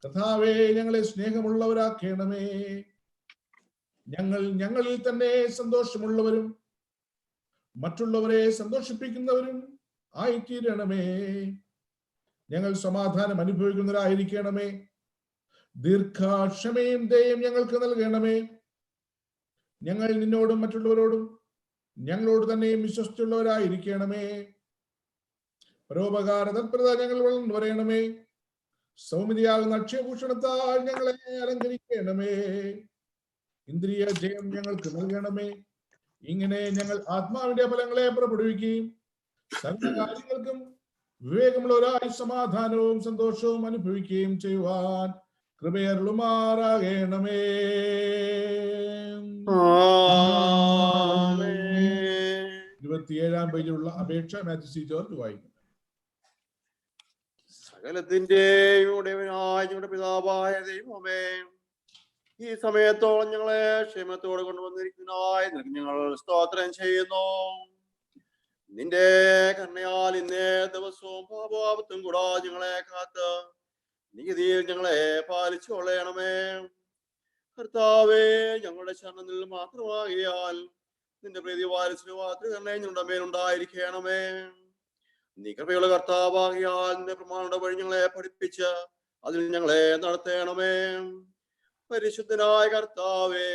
കർത്താവേ, ഞങ്ങളെ സ്നേഹമുള്ളവരാക്കണമേ. ഞങ്ങളിൽ തന്നെ സന്തോഷമുള്ളവരും മറ്റുള്ളവരെ സന്തോഷിപ്പിക്കുന്നവരും ആയിത്തീരണമേ. ഞങ്ങൾ സമാധാനം അനുഭവിക്കുന്നവരായിരിക്കണമേ. ദീർഘക്ഷമയും ദയയും ഞങ്ങൾക്ക് നൽകണമേ. ഞങ്ങൾ നിന്നോടും മറ്റുള്ളവരോടും ഞങ്ങളോട് തന്നെയും വിശ്വസ്തയുള്ളവരായിരിക്കണമേ. പരോപകാര തത്പരത ഞങ്ങൾ വളർന്നു പറയണമേ. സൗമ്യതയാകുന്ന അക്ഷയഭൂഷണത്താൽ ഞങ്ങളെ അലങ്കരിക്കണമേ. ഇന്ദ്രിയ ജയം ഞങ്ങൾക്ക് നൽകണമേ. ഇങ്ങനെ ഞങ്ങൾ ആത്മാവിന്റെ ഫലങ്ങളെ പുറപ്പെടുവിക്കുകയും സകല കാര്യങ്ങൾക്കും വിവേകമുള്ളവരായി സമാധാനവും സന്തോഷവും അനുഭവിക്കുകയും ചെയ്യുവാൻ കൃപയരുളുമാറാകണമേ. 27-ാം പേജിലുള്ള അപേക്ഷ മാത്യു സി ജോർജ് വായിക്കുന്നു. സകലത്തിന്റെയും ഉടയവനായ ഞങ്ങളുടെ പിതാവായ ദൈവമേ, ഈ സമയത്തോളം ഞങ്ങളെ ക്ഷേമത്തോടെ കൊണ്ടുവന്നിരിക്കുന്നതിനായി നിനക്ക് ഞങ്ങൾ സ്തോത്രം ചെയ്യുന്നു. നിന്റെ കരുണയാൽ ഇന്നേ ദിവസവും പാപാപത്തും കൂടാതെ ഞങ്ങളെ കാത്ത് നീതിയിൽ ഞങ്ങളെ പാലിച്ചു കൊള്ളണമേ. കർത്താവേ, ഞങ്ങളുടെ ശരണത്തിൽ മാത്രമാകിയാൽ നിന്റെ പ്രീതി വാത്സല്യവാത്രികരണേ ഞങ്ങളുടെ മേലുണ്ടായിരിക്കണമേ. നീ കൃപയുള്ള കർത്താവാകിയാൽ നിന്റെ പ്രമാണയുടെ വഴി ഞങ്ങളെ പഠിപ്പിച്ച് അതിൽ ഞങ്ങളെ നടത്തണമേ. പരിശുദ്ധനായ കർത്താവേ,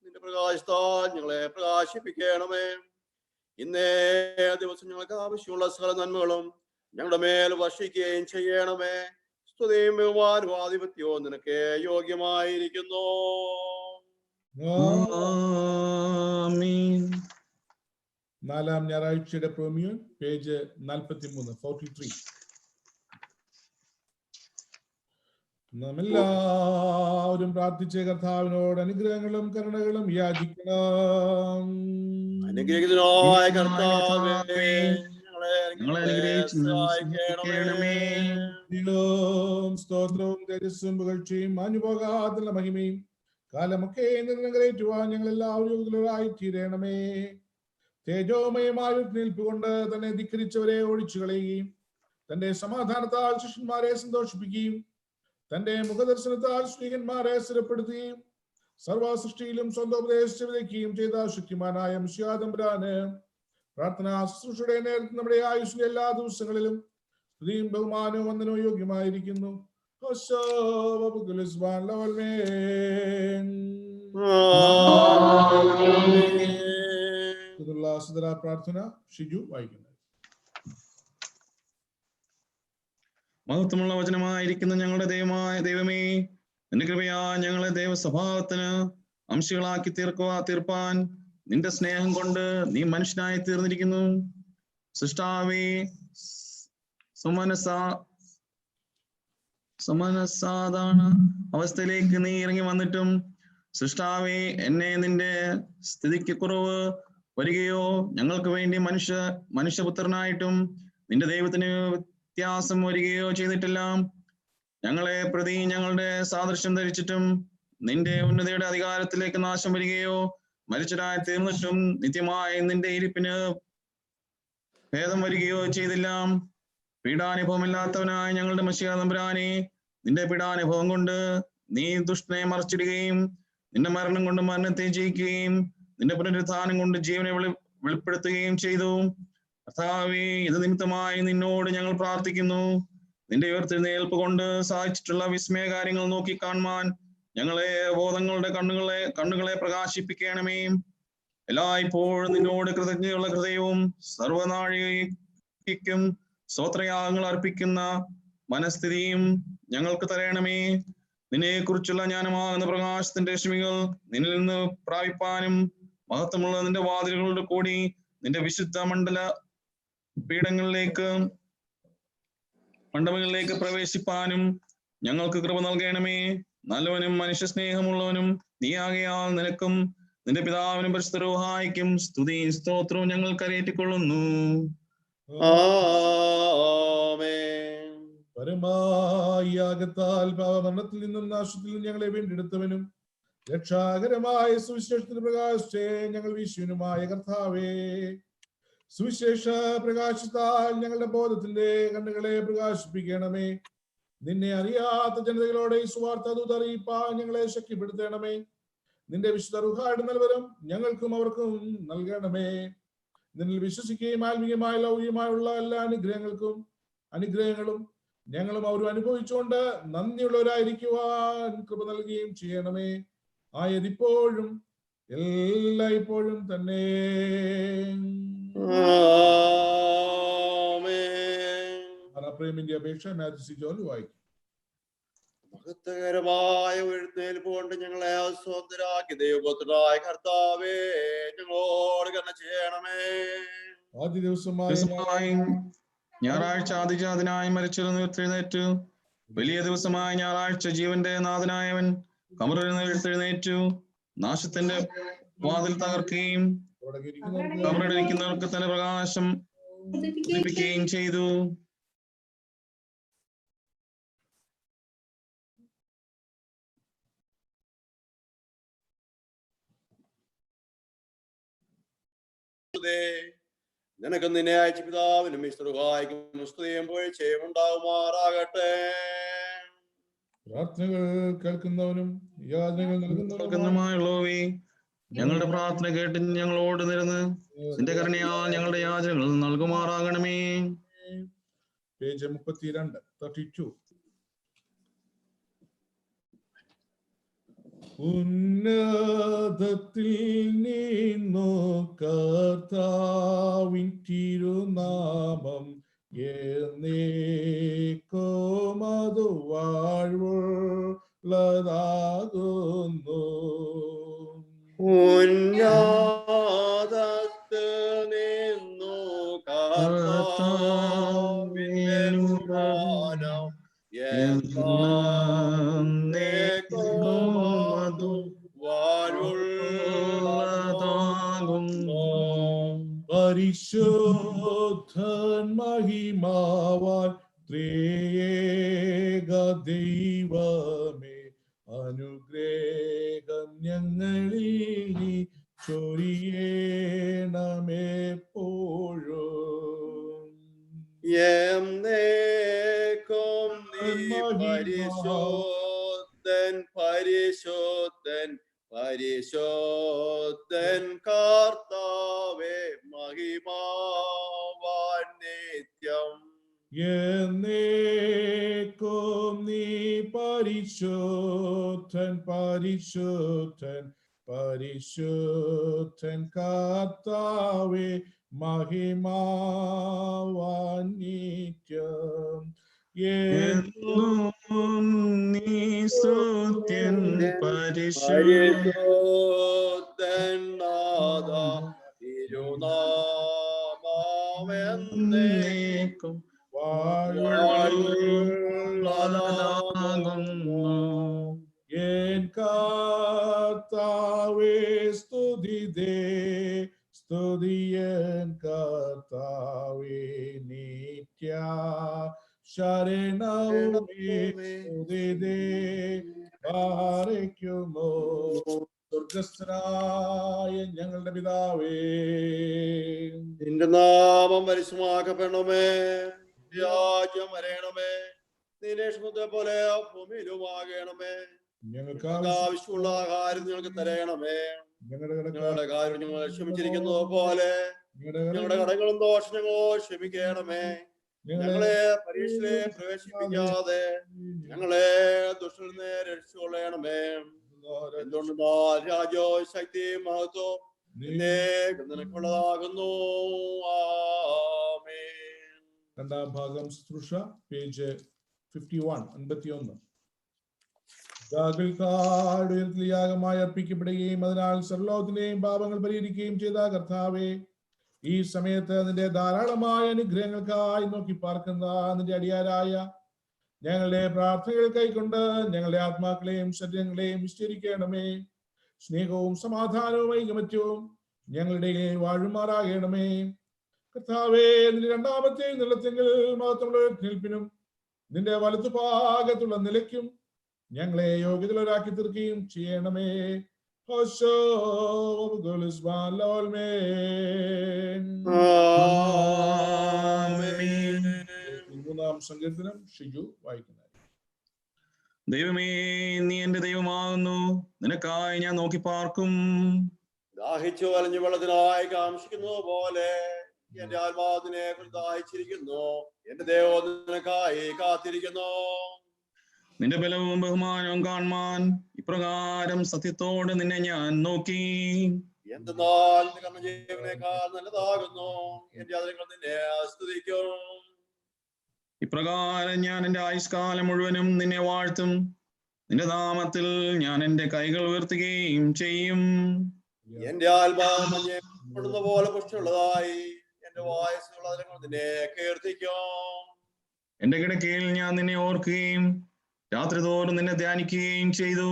നിന്റെ പ്രകാശത്താൽ ഞങ്ങളെ പ്രകാശിപ്പിക്കണമേ. ഇന്നേ ദിവസം ഞങ്ങൾക്ക് ആവശ്യമുള്ള സകല നന്മകളും ഞങ്ങളുടെ മേൽ വർഷിക്കുകയും ചെയ്യണമേ. സ്തുതിയും ബഹുമാനവും ആധിപത്യവും നിനക്ക് യോഗ്യമായിരിക്കുന്നു. ആമീൻ. നാലാം ഞായറാഴ്ചയുടെ പ്രോമിയോൻ പേജ് 43. നാം എല്ലാവരും പ്രാർത്ഥിച്ച കർത്താവിനോട് അനുഗ്രഹങ്ങളും കരുണകളും യാചിക്കണം. അനുഗ്രഹിതനായ കർത്താവേ, ഞങ്ങളെ അനുഗ്രഹിച്ച് സഹായിക്കണമേ. സ്തോത്രവും തേജസ്സും പുകഴ്ചയും മാഞ്ഞുപോകാതുള്ള മഹിമയും കാലമൊക്കെ നിറവേറ്റുവാൻ ഞങ്ങൾ എല്ലാവരും തീരണമേ. തേജോമയമായ നിൽപ്പുകൊണ്ട് തന്നെ ധിക്കരിച്ചവരെ ഓടിച്ചു കളയുകയും തന്റെ സമാധാനത്താൽ ശിഷ്യന്മാരെ സന്തോഷിപ്പിക്കുകയും തന്റെ മുഖദർശനത്താൽ സ്ത്രീകന്മാരെ സ്ഥിരപ്പെടുത്തുകയും സർവസൃഷ്ടിയിലും സ്വന്തം ഉപദേശിച്ച് വിതയ്ക്കുകയും ചെയ്ത ശക്തിമാനായ മിശിഹാതമ്പുരാന് പ്രാർത്ഥനാ ശുശ്രൂഷയുടെ നേരത്തെ നമ്മുടെ ആയുഷിന്റെ എല്ലാ ദിവസങ്ങളിലും സ്തുതിയും ബഹുമാനവും വന്ദനവും യോഗ്യമായിരിക്കുന്നു. പ്രാർത്ഥന ഷിജു വായിക്കുന്നത്. മഹത്വമുള്ള വചനമായിരിക്കുന്ന ഞങ്ങളുടെ ദൈവമേ, നിന്റെ കൃപയാ ഞങ്ങളെ ദൈവസ്വഭാവത്തിന് അംശികളാക്കി തീർപ്പാൻ നിന്റെ സ്നേഹം കൊണ്ട് നീ മനുഷ്യനായി തീർന്നിരിക്കുന്നു. സൃഷ്ടാവേ, സമനസാധാരണ അവസ്ഥയിലേക്ക് നീ ഇറങ്ങി വന്നിട്ടും സൃഷ്ടാവേ, എന്നെ നിന്റെ സ്ഥിതിക്ക് കുറവ് വരികയോ ഞങ്ങൾക്ക് വേണ്ടി മനുഷ്യപുത്രനായിട്ടും നിന്റെ ദൈവത്തിന് വ്യത്യാസം വരികയോ ചെയ്തിട്ടില്ല. ഞങ്ങളെ പ്രതി ഞങ്ങളുടെ സാദൃശ്യം ധരിച്ചിട്ടും നിന്റെ ഉന്നതയുടെ അധികാരത്തിലേക്ക് നാശം വരികയോ മരിച്ചവരായി തീർന്നിട്ടും നിത്യമായി നിന്റെ ഇരിപ്പിന് ഭേദം വരികയോ ചെയ്തില്ല. പീഡാനുഭവമില്ലാത്തവനായ ഞങ്ങളുടെ മിശിഹാതമ്പുരാനെ, നിന്റെ പീഡാനുഭവം കൊണ്ട് നീ ദുഷ്ടനെ മറച്ചിടുകയും നിന്റെ മരണം കൊണ്ട് മരണത്തെ ജയിക്കുകയും നിന്റെ പുനരുത്ഥാനം കൊണ്ട് ജീവനെ വെളിപ്പെടുത്തുകയും ചെയ്തു. കർത്താവേ, ഇത് നിമിത്തമായി നിന്നോട് ഞങ്ങൾ പ്രാർത്ഥിക്കുന്നു. നിന്റെ ഉയർത്തെഴുന്നേൽപ്പ് കൊണ്ട് സാധിച്ചിട്ടുള്ള വിസ്മയ കാര്യങ്ങൾ നോക്കി കാണുവാൻ ഞങ്ങളെ ബോധങ്ങളുടെ കണ്ണുകളെ പ്രകാശിപ്പിക്കണമേ. എല്ലായ്പ്പോഴും നിന്നോട് കൃതജ്ഞതയുള്ള ഹൃദയവും സർവനാഴികയ്ക്കും സ്തോത്രയാഗങ്ങൾ അർപ്പിക്കുന്ന മനസ്ഥിതിയും ഞങ്ങൾക്ക് തരണമേ. നിന്നെ കുറിച്ചുള്ള ജ്ഞാനമാകുന്ന പ്രകാശത്തിന്റെ രശ്മികൾ നിന്നിൽ നിന്ന് പ്രാപിപ്പാനും മഹത്വമുള്ള നിന്റെ വാതിലുകളോട് കൂടി നിന്റെ വിശുദ്ധ മണ്ഡപങ്ങളിലേക്ക് പ്രവേശിപ്പാനും ഞങ്ങൾക്ക് കൃപ നൽകണമേ. നല്ലവനും മനുഷ്യ സ്നേഹമുള്ളവനും നീയാകയാൽ നിനക്കും നിന്റെ പിതാവിനും പരിശുദ്ധ റൂഹായിക്കും സ്തുതിയും സ്തോത്രവും ഞങ്ങൾ കരയേറ്റിക്കൊള്ളുന്നു. പരമായാഗത്താൽ പാപമരണത്തിൽ നിന്നും നാശത്തിൽ നിന്നും ഞങ്ങളെ വീണ്ടെടുത്തവനും രക്ഷാകരമായ സുവിശേഷത്തിന്റെ പ്രകാശത്തെ ഞങ്ങൾ വീശുവിനുമായ കർത്താവേ, സുവിശേഷ പ്രകാശത്താൽ ഞങ്ങളുടെ ബോധത്തിന്റെ കണ്ണുകളെ പ്രകാശിപ്പിക്കണമേ. നിന്നെ അറിയാത്ത ജനതകളോടെ ഈ സുവാർത്ത ദൂത് അറിയിപ്പാൻ ഞങ്ങളെ ശക്തിപ്പെടുത്തണമേ. നിന്റെ വിശുദ്ധ റൂഹായുടെ നൽവരം ഞങ്ങൾക്കും അവർക്കും നൽകണമേ. നിന്നിൽ വിശ്വസിക്കുകയും ആത്മീയമായ ലൗകികമായുള്ള എല്ലാ അനുഗ്രഹങ്ങളും ഞങ്ങളും അവരും അനുഭവിച്ചുകൊണ്ട് നന്ദിയുള്ളവരായിരിക്കുവാൻ കൃപ നൽകുകയും ചെയ്യണമേ. ആയതിപ്പോഴും എല്ലായ്പ്പോഴും തന്നെ. പ്രേമിന്റെ അപേക്ഷ മാത്യു ജോൺ വായിക്കും. മഹത്വകരമായ എഴുന്നേൽപ്പ് കൊണ്ട് ഞങ്ങളെ സ്വതന്ത്രരാക്കി ദൈവപുത്രനായ കർത്താവേ, ഞങ്ങളോട് കരുണ ചെയ്യണമേ. ആദ്യ ദിവസമായി ഞായറാഴ്ച ആദിജാതനായി മരിച്ചവർ ഉയർത്തെഴുന്നേറ്റു. വലിയ ദിവസമായ ഞായറാഴ്ച ജീവന്റെ നാഥനായവൻ കബറിൽ നിന്ന് ഉയർത്തെഴുന്നേറ്റു. നാശത്തിന്റെ വാതിൽ തകർക്കുകയും കബറിലിരിക്കുന്നവർക്ക് തന്റെ പ്രകാശം ഉദിപ്പിക്കുകയും ചെയ്തു. നിനക്ക് നിന്നെ അയച്ച പിതാവിനും മിസ്തുഹായിക്കും സ്തുതിയും പുകഴ്ചയും ഉണ്ടാകുമാറാകട്ടെ. പ്രാർത്ഥനകൾ കേൾക്കുന്നവനും യാതനകൾ നൽകുന്നവനുമായുള്ളവേ, ഞങ്ങളുടെ പ്രാർത്ഥന കേട്ട് ഞങ്ങളോട് നിരന്ന് നിന്റെ കരുണയാൽ ഞങ്ങളുടെ യാചനകൾ നൽകുമാറാകണമേ. പേജ് 32. ഉന്നതത്തിൽ നിന്നു കർത്താവിൻ തിരുനാമം എന്നേക്കും അത് വാഴ്വുള്ളതാകുന്നു. ഉന്നതത്ത് നിന്നു കർത്താവിന്റെ മാനം എന്നേക്കും അതു വാഴുള്ളതാകുന്നു. പരിശുദ്ധൻ മഹിമാവാൻ ത്രിയേക ദൈവമേ, അനുഗ്രഹം ഞങ്ങളിൽ നീ ചൊരിയണമെപ്പോഴും. എന്നേക്കും നീ പരിശുദ്ധൻ പരിശുദ്ധൻ പരിശുദ്ധൻ കർത്താവേ, മഹിമാവാൻ നിത്യം. എന്നേക്കും നീ പരിശുദ്ധൻ പരിശുദ്ധൻ പരിശുദ്ധൻ കർത്താവേ, മഹിമാവാൻ നിത്യം. എന്നും നീ സ്തുത്യൻ പരിശുദ്ധൻ നാഥ, തിരുനാമമെന്നേ എന്നേക്കും വാഴുള്ളതാകുന്നു. എൻ കർത്താവേ സ്തുതിതേ, സ്തുതിയൻ കർത്താവേ നിത്യ ശരണവുമേ സ്തുതിതേ. പാറയ്ക്കുമോ സ്വർഗസ്ഥനായ ഞങ്ങളുടെ പിതാവേ, നിന്റെ നാമം പരിശുദ്ധമാക്കപ്പെടണമേ, രാജ്യം വരയണമേ, നിന്റെ ഇഷ്ടത്തെ പോലെ ഭൂമിയിലുമാകണമേ. ഞങ്ങൾക്ക് ആവശ്യമുള്ള ആഹാരം ഞങ്ങൾക്ക് തരയണമേ. ഞങ്ങളുടെ ഞങ്ങളുടെ കാര്യം ഞങ്ങൾ ക്ഷമിച്ചിരിക്കുന്നത് പോലെ ഞങ്ങളുടെ കടങ്ങളും ദോഷങ്ങളോ ക്ഷമിക്കണമേ. ഞങ്ങളെ പരീക്ഷയിലെ പ്രവേശിപ്പിക്കാതെ ഞങ്ങളെ ദുഷ്ടനിൽ നിന്ന് രക്ഷിച്ചുകൊള്ളണമേ. എന്തുകൊണ്ടെന്നാൽ രാജ്യവും ശക്തിയും മഹത്വവും നിനക്കുള്ളതാകുന്നു. ആമേൻ. രണ്ടാം ഭാഗം ശുശ്രൂഷ, പേജ് 51, 51. യാഗമായി അർപ്പിക്കപ്പെടുകയും അതിനാൽ സർലോകത്തിന്റെയും പാപങ്ങൾ പരിഹരിക്കുകയും ചെയ്ത കർത്താവേ, ഈ സമയത്ത് നിന്റെ ധാരാളമായ അനുഗ്രഹങ്ങൾക്കായി നോക്കി പാർക്കുന്ന നിന്റെ അടിയാരായ ഞങ്ങളുടെ പ്രാർത്ഥനകൾ കൈക്കൊണ്ട് ഞങ്ങളുടെ ആത്മാക്കളെയും ശരീരങ്ങളെയും വിസ്തരിക്കണമേ. സ്നേഹവും സമാധാനവും ഐകമത്യവും ഞങ്ങളുടെ വാഴുമാറാകണമേ. കർത്താവേ, നിന്റെ രണ്ടാമത്തെ നിലത്തെങ്കിൽ മഹത്വമുള്ള കേൾപ്പിനും നിന്റെ വലത്തുഭാഗത്തുള്ള നിലയ്ക്കും ഞങ്ങളെ യോഗ്യതരാക്കി തീർക്കുകയും ചെയ്യണമേ. മൂന്നാം സങ്കീർത്തനം ഷിജു വായിക്കുന്നത്. ദൈവമേ, നീ എന്റെ ദൈവമാകുന്നു, നിനക്കായി ഞാൻ നോക്കി പാർക്കും. ദാഹിച്ചു വലഞ്ഞു വെള്ളത്തിനായി കാംക്ഷിക്കുന്നത് പോലെ എന്റെ ആത്മാവിനെ ദാഹിച്ചിരിക്കുന്നു. എന്റെ ദൈവം നിനക്കായി കാത്തിരിക്കുന്നു. നിന്റെ ബലവും ബഹുമാനവും കാണുവാൻ ഇപ്രകാരം സത്യത്തോടെ നിന്നെ ഞാൻ നോക്കി. എന്തെന്നാൽ ജീവനേക്കാൾ നല്ലതാകുന്നു. എന്റെ അതിരങ്ങൾ നിന്നെ സ്തുതിക്കും. ഇപ്രകാരം ഞാൻ എന്റെ ആയുഷ്കാലം മുഴുവനും നിന്നെ വാഴ്ത്തും. നിന്റെ നാമത്തിൽ ഞാൻ എന്റെ കൈകൾ ഉയർത്തുകയും ചെയ്യും. എന്റെ ആത്മാവ് മഞ്ഞ പോലെ പുഷ്ടിയുള്ളതായി എന്റെ വായസ്സുള്ള അതിരങ്ങൾ നിന്നെ കീർത്തിക്കും. എന്റെ കിടക്കയിൽ ഞാൻ നിന്നെ ഓർക്കുകയും രാത്രി തോറും നിന്നെ ധ്യാനിക്കുകയും ചെയ്തു.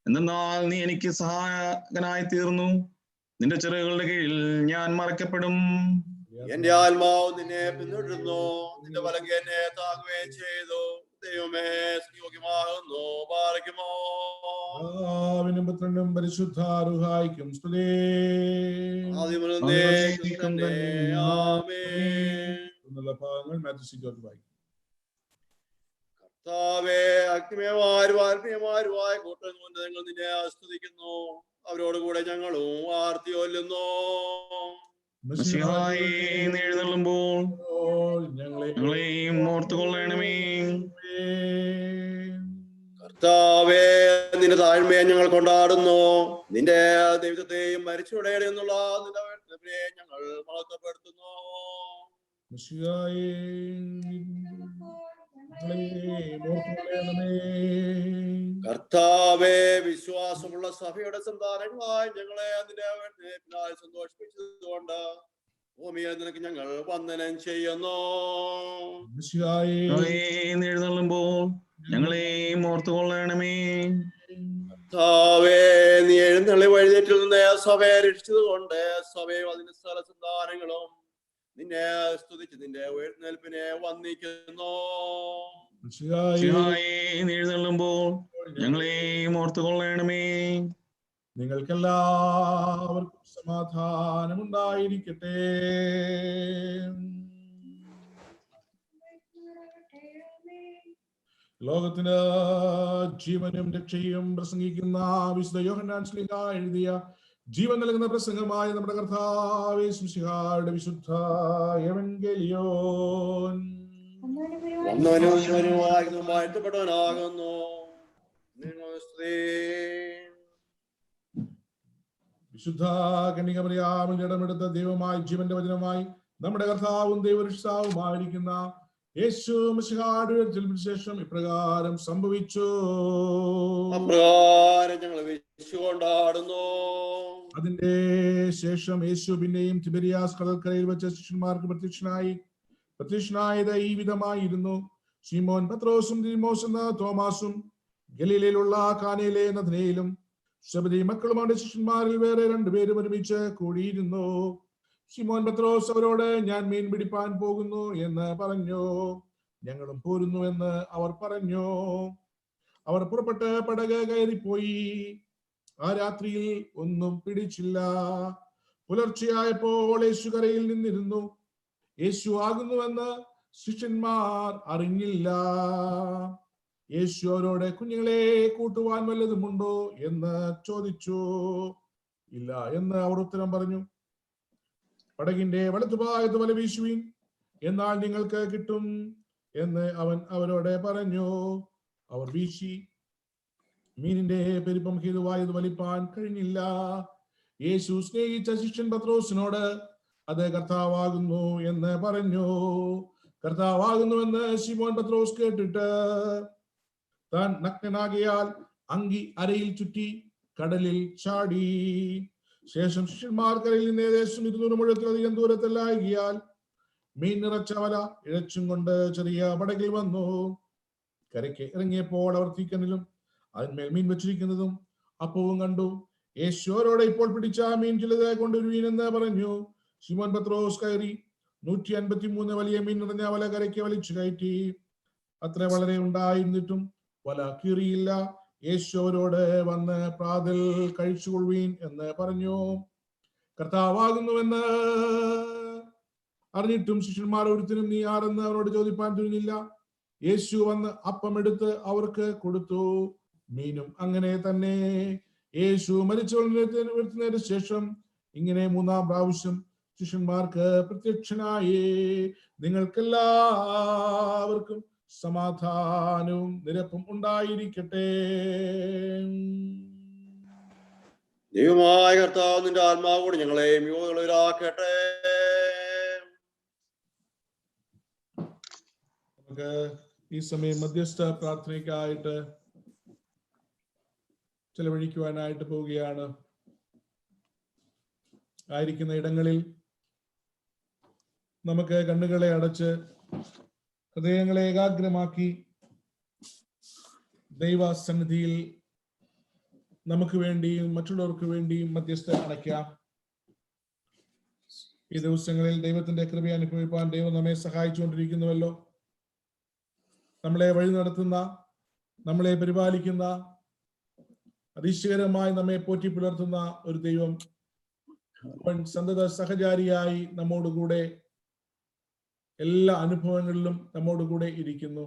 എന്നാൽ നീ എനിക്ക് സഹായകനായി തീർന്നു. നിന്റെ ചിറകുകളുടെ കീഴിൽ ഞാൻ മറയ്ക്കപ്പെടും. എന്റെ ആത്മാവ് നിന്നെ പിന്തുടരുന്നു. നിന്റെ വലങ്കി എന്നെ താങ്ങുകയും ചെയ്തു. ദൈവമേ, യോഗ്യമാകുന്നു. പാലിക്കുമോ പുത്രനും പരിശുദ്ധ റുഹായിക്കും സ്തുതി. ഭാഗങ്ങൾ വായിക്കും. കർത്താവേ, അഗ്നിമയമാരും ആത്മീയമാരുമായ കൂട്ടം കൊണ്ട് ഞങ്ങൾ നിന്നെ ആസ്വദിക്കുന്നു. അവരോടുകൂടെ ഞങ്ങളും ആർത്തി കൊല്ലുന്നു. എഴുന്നള്ളുമ്പോൾ ഞങ്ങളെയും ഓർത്തുകൊള്ളണമേ. കർത്താവേ, നിന്റെ താഴ്മയെ ഞങ്ങൾ കൊണ്ടാടുന്നു. നിന്റെ ദൈവത്തെയും മരിച്ചുടയുടെ എന്നുള്ള നിന്റെ ഞങ്ങൾ മഹത്വപ്പെടുത്തുന്നു. മിശിഹായേ, ഞങ്ങളെ ഓർത്തുകൊള്ളണമേ. കർത്താവേ, വിശ്വാസമുള്ള സഭയുടെ സന്താനങ്ങളായി ഞങ്ങളെ അതിന്റെ പിന്നാലെ സന്തോഷിപ്പിച്ചതുകൊണ്ട് ഭൂമിയിൽ നിനക്ക് ഞങ്ങൾ വന്ദനം ചെയ്യുന്നു. മിശിഹായേ, എഴുന്നള്ളുമ്പോൾ ഞങ്ങളെയും ഓർത്തുകൊള്ളണമേ. കർത്താവേ, നീ എഴുന്നള്ളി വഴിതെറ്റിൽ നിന്ന് സഭയെ രക്ഷിച്ചത് കൊണ്ട് സഭയും അതിന്റെ സ്ഥല സന്താനങ്ങളും നിന്നെ സ്തുതിച്ച് നിന്റെ ഉയർന്നേൽപ്പിനെ വന്ദിക്കുന്നു. മിശിഹായേ, എഴുന്നള്ളുമ്പോൾ ഞങ്ങളെയും ഓർത്തുകൊള്ളണമേ. നിങ്ങൾക്കെല്ലാവർക്കും സമാധാനമുണ്ടായിരിക്കട്ടെ. ലോകത്തിന് ജീവനും രക്ഷയും പ്രസംഗിക്കുന്ന വിശുദ്ധ യോഹന്നാൻ ശ്ലീഹ എഴുതിയ ജീവൻ നൽകുന്ന പ്രസംഗമായ നമ്മുടെ കർത്താവേ മിശിഹായുടെ വിശുദ്ധ എവങ്കേലിയോൻ. വന്നവനും വാഴ്ത്തപ്പെട്ടവനാകുന്നു. വിശുദ്ധ കന്യകമറിയാമിൽ ഇടമെടുത്ത ദൈവമായി ജീവന്റെ വചനമായി നമ്മുടെ കർത്താവും ദൈവരക്ഷിതാവുമായിരിക്കുന്ന യേശു മിശിഹായുടെ ഉയർത്തലിന് ശേഷം ഇപ്രകാരം സംഭവിച്ചു. അപ്രകാരം ഞങ്ങൾ കൊണ്ടാടുന്നു. അതിന്റെ ശേഷം യേശു പിന്നെയും തിബരിയാസ് കടൽക്കരയിൽ വെച്ച ശിഷ്യന്മാർക്ക് പ്രത്യക്ഷനായത് ഈ വിധമായിരുന്നു. ശിമോൻ പത്രോസും ദിദിമോസ് എന്ന തോമാസും ഗലീലയിലുള്ള കാനയിലെ നഥനയേലും ശബദി മക്കളും അവന്റെ ശിഷ്യന്മാരിൽ വേറെ രണ്ടുപേരും ഒരുമിച്ച് കൂടിയിരുന്നു. ശിമോൻ പത്രോസ് അവരോട്, ഞാൻ മീൻ പിടിപ്പാൻ പോകുന്നു എന്ന് പറഞ്ഞു. ഞങ്ങളും പോരുന്നു എന്ന് അവർ പറഞ്ഞു. അവർ പുറപ്പെട്ട് പടക് കയറിപ്പോയി. ആ രാത്രിയിൽ ഒന്നും പിടിച്ചില്ല. പുലർച്ചെയായപ്പോൾ യേശു കരയിൽ നിന്നിരുന്നു. യേശു ആകുന്നുവെന്ന് ശിഷ്യന്മാർ അറിഞ്ഞില്ല. യേശു അവരോട്, കുഞ്ഞുങ്ങളെ കൂട്ടുവാൻ വല്ലതുമുണ്ടോ എന്ന് ചോദിച്ചു. ഇല്ല എന്ന് അവർ ഉത്തരം പറഞ്ഞു. പടകിന്റെ വലത്തുഭാഗത്ത് വല വീശുവിൻ, എന്നാൽ നിങ്ങൾക്ക് കിട്ടും എന്ന് അവൻ അവരോട് പറഞ്ഞു. അവർ വീശി. മീനിന്റെ പെരുപ്പം ഹേതുവായത് വലിപ്പാൻ കഴിഞ്ഞില്ല. യേശു സ്നേഹിച്ച ശിഷ്യൻ പത്രോസിനോട്, അത് കർത്താവാകുന്നു എന്ന് പറഞ്ഞു. കർത്താവാകുന്നുവെന്ന് ശിമോൻ പത്രോസ് കേട്ടിട്ട് താൻ നഗ്നനാകിയാൽ അങ്കി അരയിൽ ചുറ്റി കടലിൽ ചാടി. ശേഷം ശിഷ്യന്മാർ കരയിൽ നിന്ന് ഏകദേശം 200 മുഴത്തിലധികം ദൂരത്തിലാകിയാൽ മീൻ നിറച്ച വല ഇഴച്ചും കൊണ്ട് ചെറിയ പടകിൽ വന്നു. കരയ്ക്ക് ഇറങ്ങിയപ്പോൾ അവർ തീക്കനലും അതിന്മേൽ മീൻ വെച്ചിരിക്കുന്നതും അപ്പവും കണ്ടു. യേശു അവരോട്, ഇപ്പോൾ പിടിച്ച മീൻ ചിലത് കൊണ്ടുവരുവീൻ എന്ന് പറഞ്ഞു. ശിമോൻ പത്രോസ് കയറി 153 വലിയ മീൻ നിറഞ്ഞ വല കരയ്ക്ക് വലിച്ചു കയറ്റി. അത്ര വളരെ ഉണ്ടായിരുന്നിട്ടും വല കീറിയില്ല. യേശു അവരോട്, വന്ന് പ്രാതൽ കഴിച്ചുകൊള്ളുവീൻ എന്ന് പറഞ്ഞു. കർത്താവാകുന്നുവെന്ന് അറിഞ്ഞിട്ടും ശിഷ്യന്മാർ ഒരുത്തിനും നീ ആരെന്ന് അവരോട് ചോദിപ്പാൻ തുനിഞ്ഞില്ല. യേശു വന്ന് അപ്പം എടുത്ത് അവർക്ക് കൊടുത്തു. മീനും അങ്ങനെ തന്നെ. യേശു മരിച്ചതിന് ശേഷം ഇങ്ങനെ 3-ാം പ്രാവശ്യം ശിഷ്യന്മാർക്ക് പ്രത്യക്ഷനായി. നിങ്ങൾക്കെല്ലാവർക്കും സമാധാനവും നിരപ്പും ഉണ്ടായിരിക്കട്ടെ. ദൈവമായ കർത്താവ് നിന്റെ ആത്മാവോട് ഞങ്ങളെയും യോഗ്യരാക്കട്ടെ. നമുക്ക് ഈ സമയം മധ്യസ്ഥ പ്രാർത്ഥനയ്ക്കായിട്ട് ചെലവഴിക്കുവാനായിട്ട് പോവുകയാണ്. ആയിരിക്കുന്ന ഇടങ്ങളിൽ നമുക്ക് കണ്ണുകളെ അടച്ച് ഹൃദയങ്ങളെ ഏകാഗ്രമാക്കി ദൈവസന്നിധിയിൽ നമുക്ക് വേണ്ടിയും മറ്റുള്ളവർക്ക് വേണ്ടിയും മധ്യസ്ഥ അടയ്ക്കാം. ഈ ദിവസങ്ങളിൽ ദൈവത്തിന്റെ കൃപ അനുഭവിപ്പാൻ ദൈവം നമ്മെ സഹായിച്ചുകൊണ്ടിരിക്കുന്നുവല്ലോ. നമ്മളെ വഴി നടത്തുന്ന, നമ്മളെ പരിപാലിക്കുന്ന, അതിശയകരമായി നമ്മെ പോറ്റി പുലർത്തുന്ന ഒരു ദൈവം അവൻ സന്തത സഹചാരിയായി നമ്മോടുകൂടെ എല്ലാ അനുഭവങ്ങളിലും നമ്മോടുകൂടെ ഇരിക്കുന്നു.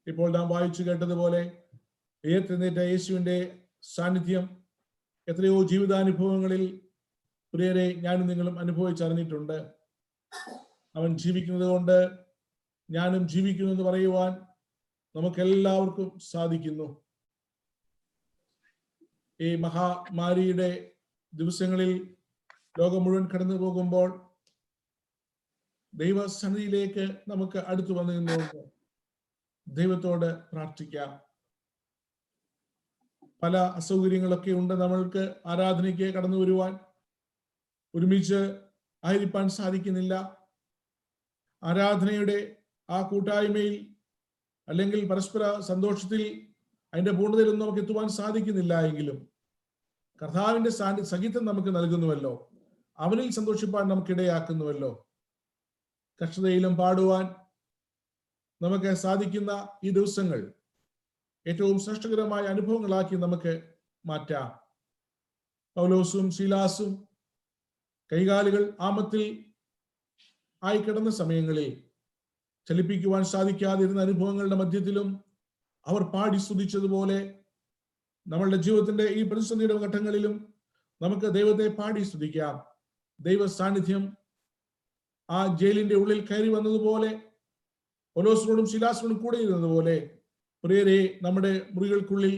ഇപ്പോൾ നാം വായിച്ചു കേട്ടതുപോലെ ഉയർത്തെഴുന്നേറ്റ യേശുവിന്റെ സാന്നിധ്യം എത്രയോ ജീവിതാനുഭവങ്ങളിൽ പ്രിയരെ ഞാനും നിങ്ങളും അനുഭവിച്ചറിഞ്ഞിട്ടുണ്ട്. അവൻ ജീവിക്കുന്നത് കൊണ്ട് ഞാനും ജീവിക്കുന്നു എന്ന് പറയുവാൻ നമുക്കെല്ലാവർക്കും സാധിക്കുന്നു. ഈ മഹാമാരിയുടെ ദിവസങ്ങളിൽ ലോകം മുഴുവൻ കടന്നു പോകുമ്പോൾ ദൈവസന്നിധിയിലേക്ക് നമുക്ക് അടുത്തു വന്നു നിന്നുകൊണ്ട് ദൈവത്തോട് പ്രാർത്ഥിക്കാം. പല അസൗകര്യങ്ങളൊക്കെ ഉണ്ട്. നമ്മൾക്ക് ആരാധനയ്ക്ക് കടന്നു വരുവാൻ, ഒരുമിച്ച് ആയിരിക്കാൻ സാധിക്കുന്നില്ല. ആരാധനയുടെ ആ കൂട്ടായ്മയിൽ അല്ലെങ്കിൽ പരസ്പര സന്തോഷത്തിൽ അതിന്റെ പൂർണ്ണതയിലൊന്നും നമുക്ക് എത്തുവാൻ സാധിക്കുന്നില്ല എങ്കിലും കർത്താവിന്റെ സഹിതം നമുക്ക് നൽകുന്നുവല്ലോ, അവനിൽ സന്തോഷിപ്പാൻ നമുക്കിടയാക്കുന്നുവല്ലോ. കഷ്ടതയിലും പാടുവാൻ നമുക്ക് സാധിക്കുന്ന ഈ ദിവസങ്ങൾ ഏറ്റവും ശ്രേഷ്ഠകരമായ അനുഭവങ്ങളാക്കി നമുക്ക് മാറ്റാം. പൗലോസും ശീലാസും കൈകാലുകൾ ആമത്തിൽ ആയി കിടന്ന സമയങ്ങളിൽ ചലിപ്പിക്കുവാൻ സാധിക്കാതിരുന്ന അനുഭവങ്ങളുടെ മധ്യത്തിലും അവർ പാടി സ്തുതിച്ചതുപോലെ നമ്മളുടെ ജീവിതത്തിന്റെ ഈ പ്രതിസന്ധിയുടെ ഘട്ടങ്ങളിലും നമുക്ക് ദൈവത്തെ പാടി സ്തുതിക്കാം. ദൈവ സാന്നിധ്യം ആ ജയിലിന്റെ ഉള്ളിൽ കയറി വന്നതുപോലെ, പൗലോസിനോടും ശീലാസിനോടും കൂടെ ഇരുന്നതുപോലെ പ്രിയരെ നമ്മുടെ മുറികൾക്കുള്ളിൽ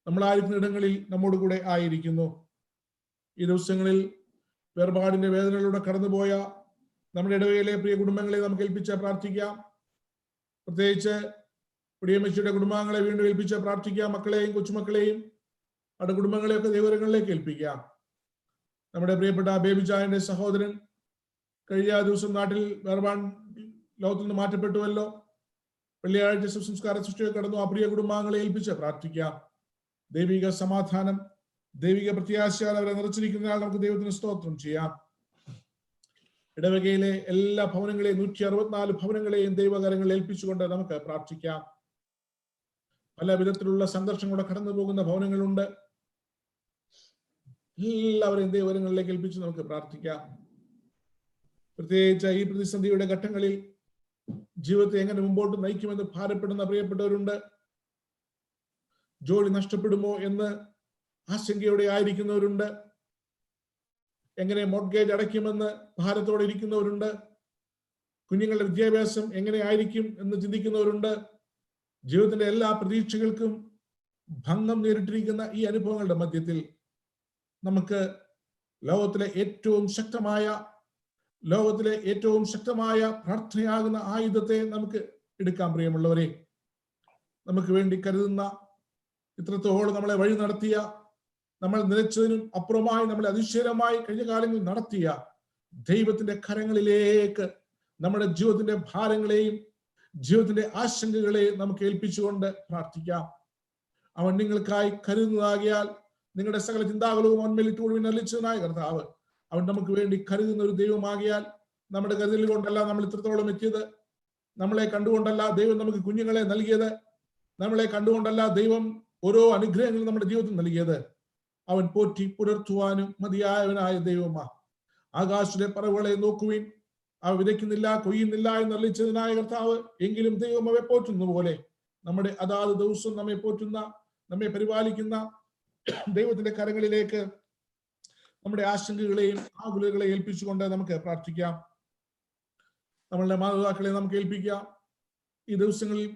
നമ്മളായിരിക്കുന്ന ഇടങ്ങളിൽ നമ്മോട് കൂടെ ആയിരിക്കുന്നു. ഈ ദിവസങ്ങളിൽ വേർപാടിന്റെ വേദനകളിലൂടെ കടന്നുപോയ നമ്മുടെ ഇടവയിലെ പ്രിയ കുടുംബങ്ങളെ നമുക്ക് ഏൽപ്പിച്ച് പ്രാർത്ഥിക്കാം. പ്രത്യേകിച്ച് പ്രിയമ്മച്ചിയുടെ കുടുംബാംഗങ്ങളെ വീണ്ടും ഏൽപ്പിച്ച് പ്രാർത്ഥിക്കാം. മക്കളെയും കൊച്ചുമക്കളെയും അവരുടെ കുടുംബങ്ങളെയൊക്കെ ദൈവകരങ്ങളിലേക്ക് ഏൽപ്പിക്കാം. നമ്മുടെ പ്രിയപ്പെട്ട ബേബിജായന്റെ സഹോദരൻ കഴിഞ്ഞ ദിവസം നാട്ടിൽ വേർപാൻ ലോകത്തിൽ നിന്ന് മാറ്റപ്പെട്ടുവല്ലോ. വെള്ളിയാഴ്ച സംസ്കാര സൃഷ്ടിയെ കടന്നു. ആ പ്രിയ കുടുംബാംഗങ്ങളെ ഏൽപ്പിച്ച് പ്രാർത്ഥിക്കാം. ദൈവിക സമാധാനം, ദൈവിക പ്രത്യാശയാൽ അവരെ നിറച്ചിരിക്കുന്നതിനാൽ നമുക്ക് ദൈവത്തിന് സ്തോത്രം ചെയ്യാം. ഇടവകയിലെ എല്ലാ ഭവനങ്ങളെയും 164 ഭവനങ്ങളെയും ദൈവകരങ്ങളിൽ ഏൽപ്പിച്ചുകൊണ്ട് നമുക്ക് പ്രാർത്ഥിക്കാം. പല വിധത്തിലുള്ള സംഘർഷങ്ങളോടെ കടന്നു പോകുന്ന ഭവനങ്ങളുണ്ട്. എല്ലാവരെയും ദൈവകരങ്ങളിലേക്ക് ഏൽപ്പിച്ച് നമുക്ക് പ്രാർത്ഥിക്കാം. പ്രത്യേകിച്ച് ഈ പ്രതിസന്ധിയുടെ ഘട്ടങ്ങളിൽ ജീവിതത്തെ എങ്ങനെ മുമ്പോട്ട് നയിക്കുമെന്ന് ഭാരപ്പെടുന്ന പ്രിയപ്പെട്ടവരുണ്ട്. ജോലി നഷ്ടപ്പെടുമോ എന്ന് ആശങ്കയോടെ ആയിരിക്കുന്നവരുണ്ട്. എങ്ങനെ മോർഗേജ് അടയ്ക്കുമെന്ന് ഭാരത്തോടെ ഇരിക്കുന്നവരുണ്ട്. കുഞ്ഞുങ്ങളുടെ വിദ്യാഭ്യാസം എങ്ങനെ ആയിരിക്കും എന്ന് ചിന്തിക്കുന്നവരുണ്ട്. ജീവിതത്തിന്റെ എല്ലാ പ്രതീക്ഷകൾക്കും ഭംഗം നേരിട്ടിരിക്കുന്ന ഈ അനുഭവങ്ങളുടെ മധ്യത്തിൽ നമുക്ക് ലോകത്തിലെ ഏറ്റവും ശക്തമായ പ്രാർത്ഥനയാകുന്ന ആയുധത്തെ നമുക്ക് എടുക്കാം. പ്രിയമുള്ളവരെ, നമുക്ക് വേണ്ടി കരുതുന്ന, ഇത്രത്തോളം നമ്മളെ വഴി നടത്തിയ, നമ്മൾ നിലച്ചതിനും അപ്പുറമായി നമ്മളെ അതിശയമായി കഴിഞ്ഞ കാലങ്ങളിൽ നടത്തിയ ദൈവത്തിന്റെ കരങ്ങളിലേക്ക് നമ്മുടെ ജീവിതത്തിന്റെ ഭാരങ്ങളെയും ജീവിതത്തിന്റെ ആശങ്കകളെയും നമുക്ക് ഏൽപ്പിച്ചുകൊണ്ട് പ്രാർത്ഥിക്കാം. അവൻ നിങ്ങൾക്കായി കരുതുന്നതാകിയാൽ നിങ്ങളുടെ സകല ചിന്താകുലവും അവന്മേലിട്ടുകൊടുവിൻ അലിച്ചതിനായ കർത്താവ് അവൻ നമുക്ക് വേണ്ടി കരുതുന്ന ഒരു ദൈവമാകിയാൽ നമ്മുടെ കരുതൽ കൊണ്ടല്ല നമ്മൾ ഇത്രത്തോളം എത്തിയത്. നമ്മളെ കണ്ടുകൊണ്ടല്ല ദൈവം നമുക്ക് കുഞ്ഞുങ്ങളെ നൽകിയത്. നമ്മളെ കണ്ടുകൊണ്ടല്ല ദൈവം ഓരോ അനുഗ്രഹങ്ങളും നമ്മുടെ ജീവിതത്തിൽ നൽകിയത്. അവൻ പോറ്റി പുലർത്തുവാനും മതിയായവനായ ദൈവമാ. ആകാശത്തിലെ പറവുകളെ നോക്കുവിൻ, അവ വിതയ്ക്കുന്നില്ല, കൊയ്യുന്നില്ല എന്ന് അറിയിച്ചതിനായ കർത്താവ്, എങ്കിലും ദൈവം അവയെ പോറ്റുന്ന പോലെ നമ്മുടെ അതാത് ദിവസം നമ്മെ പോറ്റുന്ന, നമ്മെ പരിപാലിക്കുന്ന ദൈവത്തിന്റെ കരങ്ങളിലേക്ക് നമ്മുടെ ആശങ്കകളെയും ആകുലകളെയും ഏൽപ്പിച്ചുകൊണ്ട് നമുക്ക് പ്രാർത്ഥിക്കാം. നമ്മളുടെ മാതാപിതാക്കളെ നമുക്ക് ഏൽപ്പിക്കാം. ഈ ദിവസങ്ങളിൽ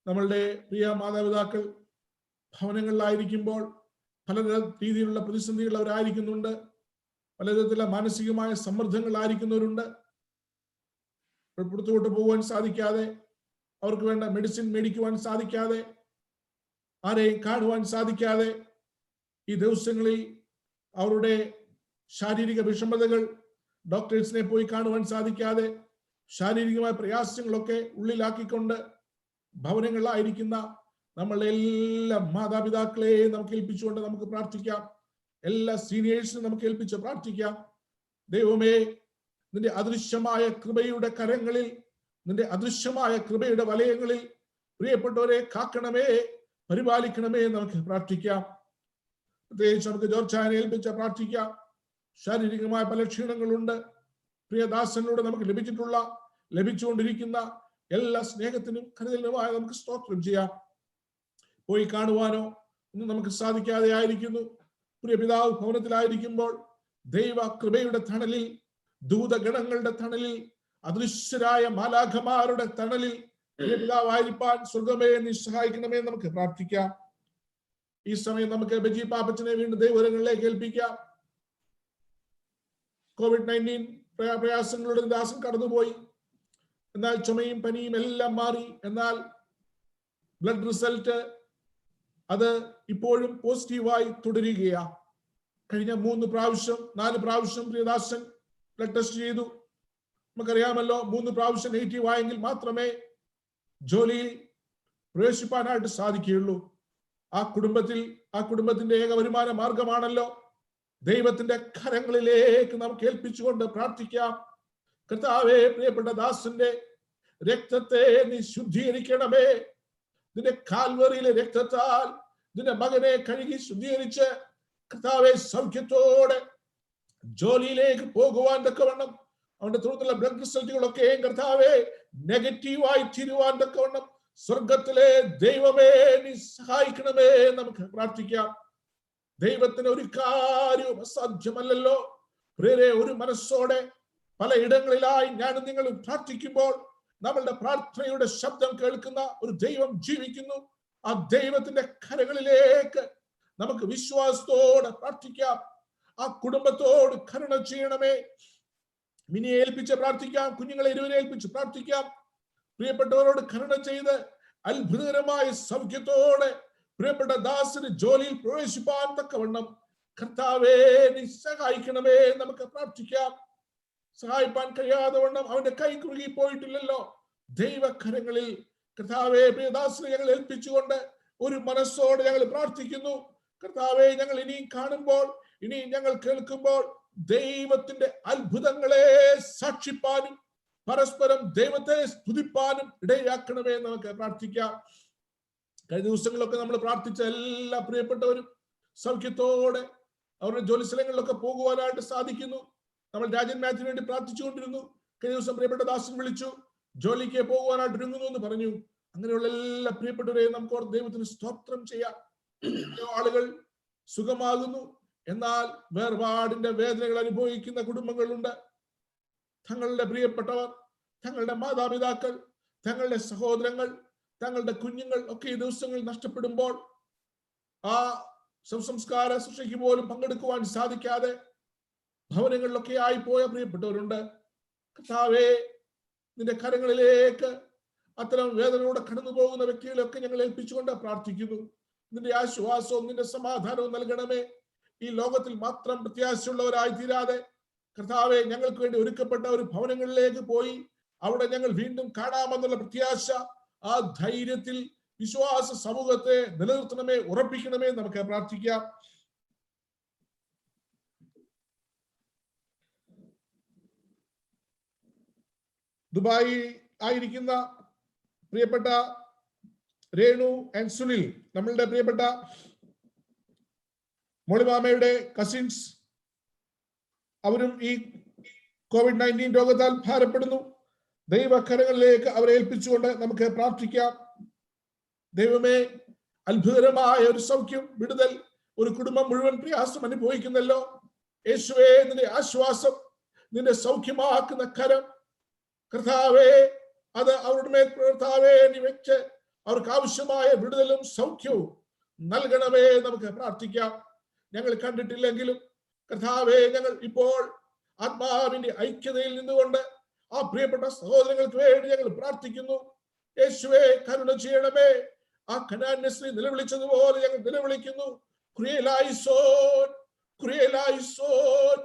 നമ്മളുടെ പ്രിയ മാതാപിതാക്കൾ ഭവനങ്ങളിലായിരിക്കുമ്പോൾ പല രീതിയിലുള്ള പ്രതിസന്ധികൾ അവരായിരിക്കുന്നുണ്ട്. പലതരത്തിലുള്ള മാനസികമായ സമ്മർദ്ദങ്ങളായിരിക്കുന്നവരുണ്ട്. പുറത്തോട്ട് പോകാൻ സാധിക്കാതെ, അവർക്ക് വേണ്ട മെഡിസിൻ മേടിക്കുവാൻ സാധിക്കാതെ, ആരെയും കാണുവാൻ സാധിക്കാതെ, ഈ ദിവസങ്ങളിൽ അവരുടെ ശാരീരിക വിഷമതകൾ, ഡോക്ടേഴ്സിനെ പോയി കാണുവാൻ സാധിക്കാതെ, ശാരീരികമായ പ്രയാസങ്ങളൊക്കെ ഉള്ളിലാക്കിക്കൊണ്ട് ഭവനങ്ങളിലായിരിക്കുന്ന നമ്മളെ എല്ലാ മാതാപിതാക്കളെയും നമുക്ക് ഏൽപ്പിച്ചുകൊണ്ട് നമുക്ക് പ്രാർത്ഥിക്കാം. എല്ലാ സീനിയേഴ്സിനും നമുക്ക് ഏൽപ്പിച്ച് പ്രാർത്ഥിക്കാം. ദൈവമേ, നിന്റെ അദൃശ്യമായ കൃപയുടെ കരങ്ങളിൽ, നിന്റെ അദൃശ്യമായ കൃപയുടെ വലയങ്ങളിൽ പ്രിയപ്പെട്ടവരെ കാക്കണമേ, പരിപാലിക്കണമേ നമുക്ക് പ്രാർത്ഥിക്കാം. പ്രത്യേകിച്ച് നമുക്ക് ജോർജാനെ ഏൽപ്പിച്ച് പ്രാർത്ഥിക്കാം. ശാരീരികമായ പല ക്ഷീണങ്ങളുണ്ട്. പ്രിയദാസനിലൂടെ നമുക്ക് ലഭിച്ചുകൊണ്ടിരിക്കുന്ന എല്ലാ സ്നേഹത്തിനും കരുതലിനുമായി നമുക്ക് സ്തോത്രം ചെയ്യാം. പോയി കാണുവാനോ ഒന്നും നമുക്ക് സാധിക്കാതെ ആയിരിക്കുന്നു. പ്രിയ പിതാവ് ഭവനത്തിലായിരിക്കുമ്പോൾ ദൈവ കൃപയുടെ തണലിൽ, ദൂതഗണങ്ങളുടെ തണലിൽ, അദൃശ്യരായ മാലാഖമാരുടെ തണലിൽ പ്രിയ പിതാവായിരിക്കാൻ സ്വർഗമേ നീ സഹായിക്കണമേ നമുക്ക് പ്രാർത്ഥിക്കാം. ഈ സമയം നമുക്ക് ബെജി പാപ്പച്ചനെ വീണ്ടും ദൈവകരങ്ങളിലേക്ക് ഏൽപ്പിക്കാം. COVID-19 പ്രയാസങ്ങളുടെ ദാസൻ കടന്നുപോയി. എന്നാൽ ചുമയും പനിയും എല്ലാം മാറി. എന്നാൽ ബ്ലഡ് റിസൾട്ട് അത് ഇപ്പോഴും പോസിറ്റീവായി തുടരുകയാണ്. കഴിഞ്ഞ 4 പ്രാവശ്യം പ്രിയദാസൻ ബ്ലഡ് ടെസ്റ്റ് ചെയ്തു. നമുക്കറിയാമല്ലോ, 3 പ്രാവശ്യം നെഗറ്റീവ് ആയെങ്കിൽ മാത്രമേ ജോലിയിൽ പ്രവേശിപ്പാനായിട്ട് സാധിക്കുകയുള്ളൂ. ആ കുടുംബത്തിന്റെ ഏക വരുമാന മാർഗമാണല്ലോ. ദൈവത്തിന്റെ കരങ്ങളിലേക്ക് നമുക്ക് ഏൽപ്പിച്ചുകൊണ്ട് പ്രാർത്ഥിക്കാം. കർത്താവേ, പ്രിയപ്പെട്ട ദാസന്റെ രക്തത്തെ നീ ശുദ്ധീകരിക്കണമേ. നിന്റെ കാൽവറിയിലെ രക്തത്താൽ നിന്റെ മകനെ കഴുകി ശുദ്ധീകരിച്ച് കർത്താവെ സൗഖ്യത്തോടെ ജോലിയിലേക്ക് പോകുവാൻ തക്കവണ്ണം അവന്റെ തുടർന്നുള്ള ബ്ലഡ് റിസൾട്ടുകളൊക്കെ കർത്താവെ നെഗറ്റീവായി തീരുവാൻ തക്കവണ്ണം സ്വർഗത്തിലെ ദൈവമേ നീ സഹായിക്കണമേ. നമുക്ക് പ്രാർത്ഥിക്കാം. ദൈവത്തിന് ഒരു കാര്യവും അസാധ്യമല്ലല്ലോ. പ്രിയരെ, ഒരു മനസ്സോടെ പലയിടങ്ങളിലായി ഞാനും നിങ്ങളും പ്രാർത്ഥിക്കുമ്പോൾ നമ്മളുടെ പ്രാർത്ഥനയുടെ ശബ്ദം കേൾക്കുന്ന ഒരു ദൈവം ജീവിക്കുന്നു. ആ ദൈവത്തിന്റെ കരങ്ങളിലേക്ക് നമുക്ക് വിശ്വാസത്തോടെ പ്രാർത്ഥിക്കാം. ആ കുടുംബത്തോട് കരുണ ചെയ്യണമേ. മിനിയെ ഏൽപ്പിച്ച് പ്രാർത്ഥിക്കാം. കുഞ്ഞുങ്ങളെ ഇരുവരെ ഏൽപ്പിച്ച് പ്രാർത്ഥിക്കാം. പ്രിയപ്പെട്ടവരോട് കരുണ ചെയ്ത് അത്ഭുതകരമായ സൗഖ്യത്തോടെ പ്രിയപ്പെട്ട ദാസന് ജോലിയിൽ പ്രവേശിപ്പാൻ തക്കവണ്ണം കർത്താവേ നീ സഹായിക്കണമേ. നമുക്ക് പ്രാർത്ഥിക്കാം. സഹായിപ്പാൻ കഴിയാതെ വണ്ണം അവന്റെ കൈ കുറുകി പോയിട്ടില്ലല്ലോ. ദൈവകരങ്ങളിൽ കർത്താവേ പ്രിയദാസനെ ഞങ്ങൾ ഏൽപ്പിച്ചുകൊണ്ട് ഒരു മനസ്സോടെ ഞങ്ങൾ പ്രാർത്ഥിക്കുന്നു. കർത്താവെ, ഞങ്ങൾ ഇനിയും കാണുമ്പോൾ, ഇനിയും ഞങ്ങൾ കേൾക്കുമ്പോൾ ദൈവത്തിന്റെ അത്ഭുതങ്ങളെ സാക്ഷിപ്പാനും പരസ്പരം ദൈവത്തെ സ്തുതിപ്പാനും ഇടയാക്കണമേ. നമുക്ക് പ്രാർത്ഥിക്കാം. കഴിഞ്ഞ ദിവസങ്ങളിലൊക്കെ നമ്മൾ പ്രാർത്ഥിച്ച എല്ലാ പ്രിയപ്പെട്ടവരും സൗഖ്യത്തോടെ അവരുടെ ജോലി സ്ഥലങ്ങളിലൊക്കെ പോകുവാനായിട്ട് സാധിക്കുന്നു. നമ്മൾ രാജൻ മാത്യുവിന് വേണ്ടി പ്രാർത്ഥിച്ചുകൊണ്ടിരുന്നു. കഴിഞ്ഞ ദിവസം പ്രിയപ്പെട്ട ദാസൻ വിളിച്ചു, ജോലിക്ക് പോകുവാനായിട്ട് ഒരുങ്ങുന്നു എന്ന് പറഞ്ഞു. അങ്ങനെയുള്ള എല്ലാ പ്രിയപ്പെട്ടവരെയും നമുക്ക് ദൈവത്തിന് സ്തോത്രം ചെയ്യാം. ആളുകൾ സുഖമാകുന്നു, എന്നാൽ വേർപാടിന്റെ വേദനകൾ അനുഭവിക്കുന്ന കുടുംബങ്ങളുണ്ട്. തങ്ങളുടെ പ്രിയപ്പെട്ടവർ, തങ്ങളുടെ മാതാപിതാക്കൾ, തങ്ങളുടെ സഹോദരങ്ങൾ, തങ്ങളുടെ കുഞ്ഞുങ്ങൾ ഒക്കെ ഈ ദിവസങ്ങളിൽ നഷ്ടപ്പെടുമ്പോൾ ആ സംസ്കാര ശുശ്രൂഷയ്ക്ക് പോലും പങ്കെടുക്കുവാൻ സാധിക്കാതെ ഭവനങ്ങളിലൊക്കെ ആയിപ്പോയ പ്രിയപ്പെട്ടവരുണ്ട്. കർത്താവേ, നിന്റെ കരങ്ങളിലേക്ക് അത്തരം വേദനയോടെ കടന്നു പോകുന്ന വ്യക്തികളെയൊക്കെ ഞങ്ങൾ ഏൽപ്പിച്ചുകൊണ്ട് പ്രാർത്ഥിക്കുന്നു. നിന്റെ ആശ്വാസവും നിന്റെ സമാധാനവും നൽകണമേ. ഈ ലോകത്തിൽ മാത്രം പ്രത്യാശയുള്ളവരായി തീരാതെ കർത്താവെ, ഞങ്ങൾക്ക് വേണ്ടി ഒരുക്കപ്പെട്ട ഒരു ഭവനങ്ങളിലേക്ക് പോയി അവിടെ ഞങ്ങൾ വീണ്ടും കാണാമെന്നുള്ള പ്രത്യാശ, ആ ധൈര്യത്തിൽ വിശ്വാസ സമൂഹത്തെ നിലനിർത്തണമേ, ഉറപ്പിക്കണമേ. നമുക്ക് പ്രാർത്ഥിക്കാം. ദുബായി ആയിരിക്കുന്ന പ്രിയപ്പെട്ട രേണു ആൻഡ് സുനിൽ, നമ്മളുടെ പ്രിയപ്പെട്ട മോളിമാമയുടെ കസിൻസ്, അവരും ഈ COVID-19 രോഗത്താൽ ഭാരപ്പെടുന്നു. ദൈവകരങ്ങളിലേക്ക് അവരെ ഏൽപ്പിച്ചുകൊണ്ട് നമുക്ക് പ്രാർത്ഥിക്കാം. ദൈവമേ, അത്ഭുതകരമായ ഒരു സൗഖ്യം, വിടുതൽ ഒരു കുടുംബം മുഴുവൻ പ്രയാസം അനുഭവിക്കുന്നല്ലോ. യേശുവേ, നിന്റെ ആശ്വാസം, നിന്റെ സൗഖ്യമാക്കുന്ന കരം കർത്താവേ, അത് അവരുടെ മേൽ കർത്താവേ നീ വെച്ച് അവർക്ക് ആവശ്യമായ വിടുതലും സൗഖ്യവും നൽകണമേ. നമുക്ക് പ്രാർത്ഥിക്കാം. ഞങ്ങൾ കണ്ടിട്ടില്ലെങ്കിലും കർത്താവേ, ഞങ്ങൾ ഇപ്പോൾ ആത്മാവിന്റെ ഐക്യതയിൽ നിന്നുകൊണ്ട് ആ പ്രിയപ്പെട്ട സഹോദരങ്ങൾക്ക് വേണ്ടി ഞങ്ങൾ പ്രാർത്ഥിക്കുന്നു. യേശുവേ, കരുണ ചെയ്യണമേ. ആ കനാന്യ സ്ത്രീ നിലവിളിച്ചതുപോലെ ഞങ്ങൾ നിലവിളിക്കുന്നു. കുരിയലായിസോൻ, കുരിയലായിസോൻ,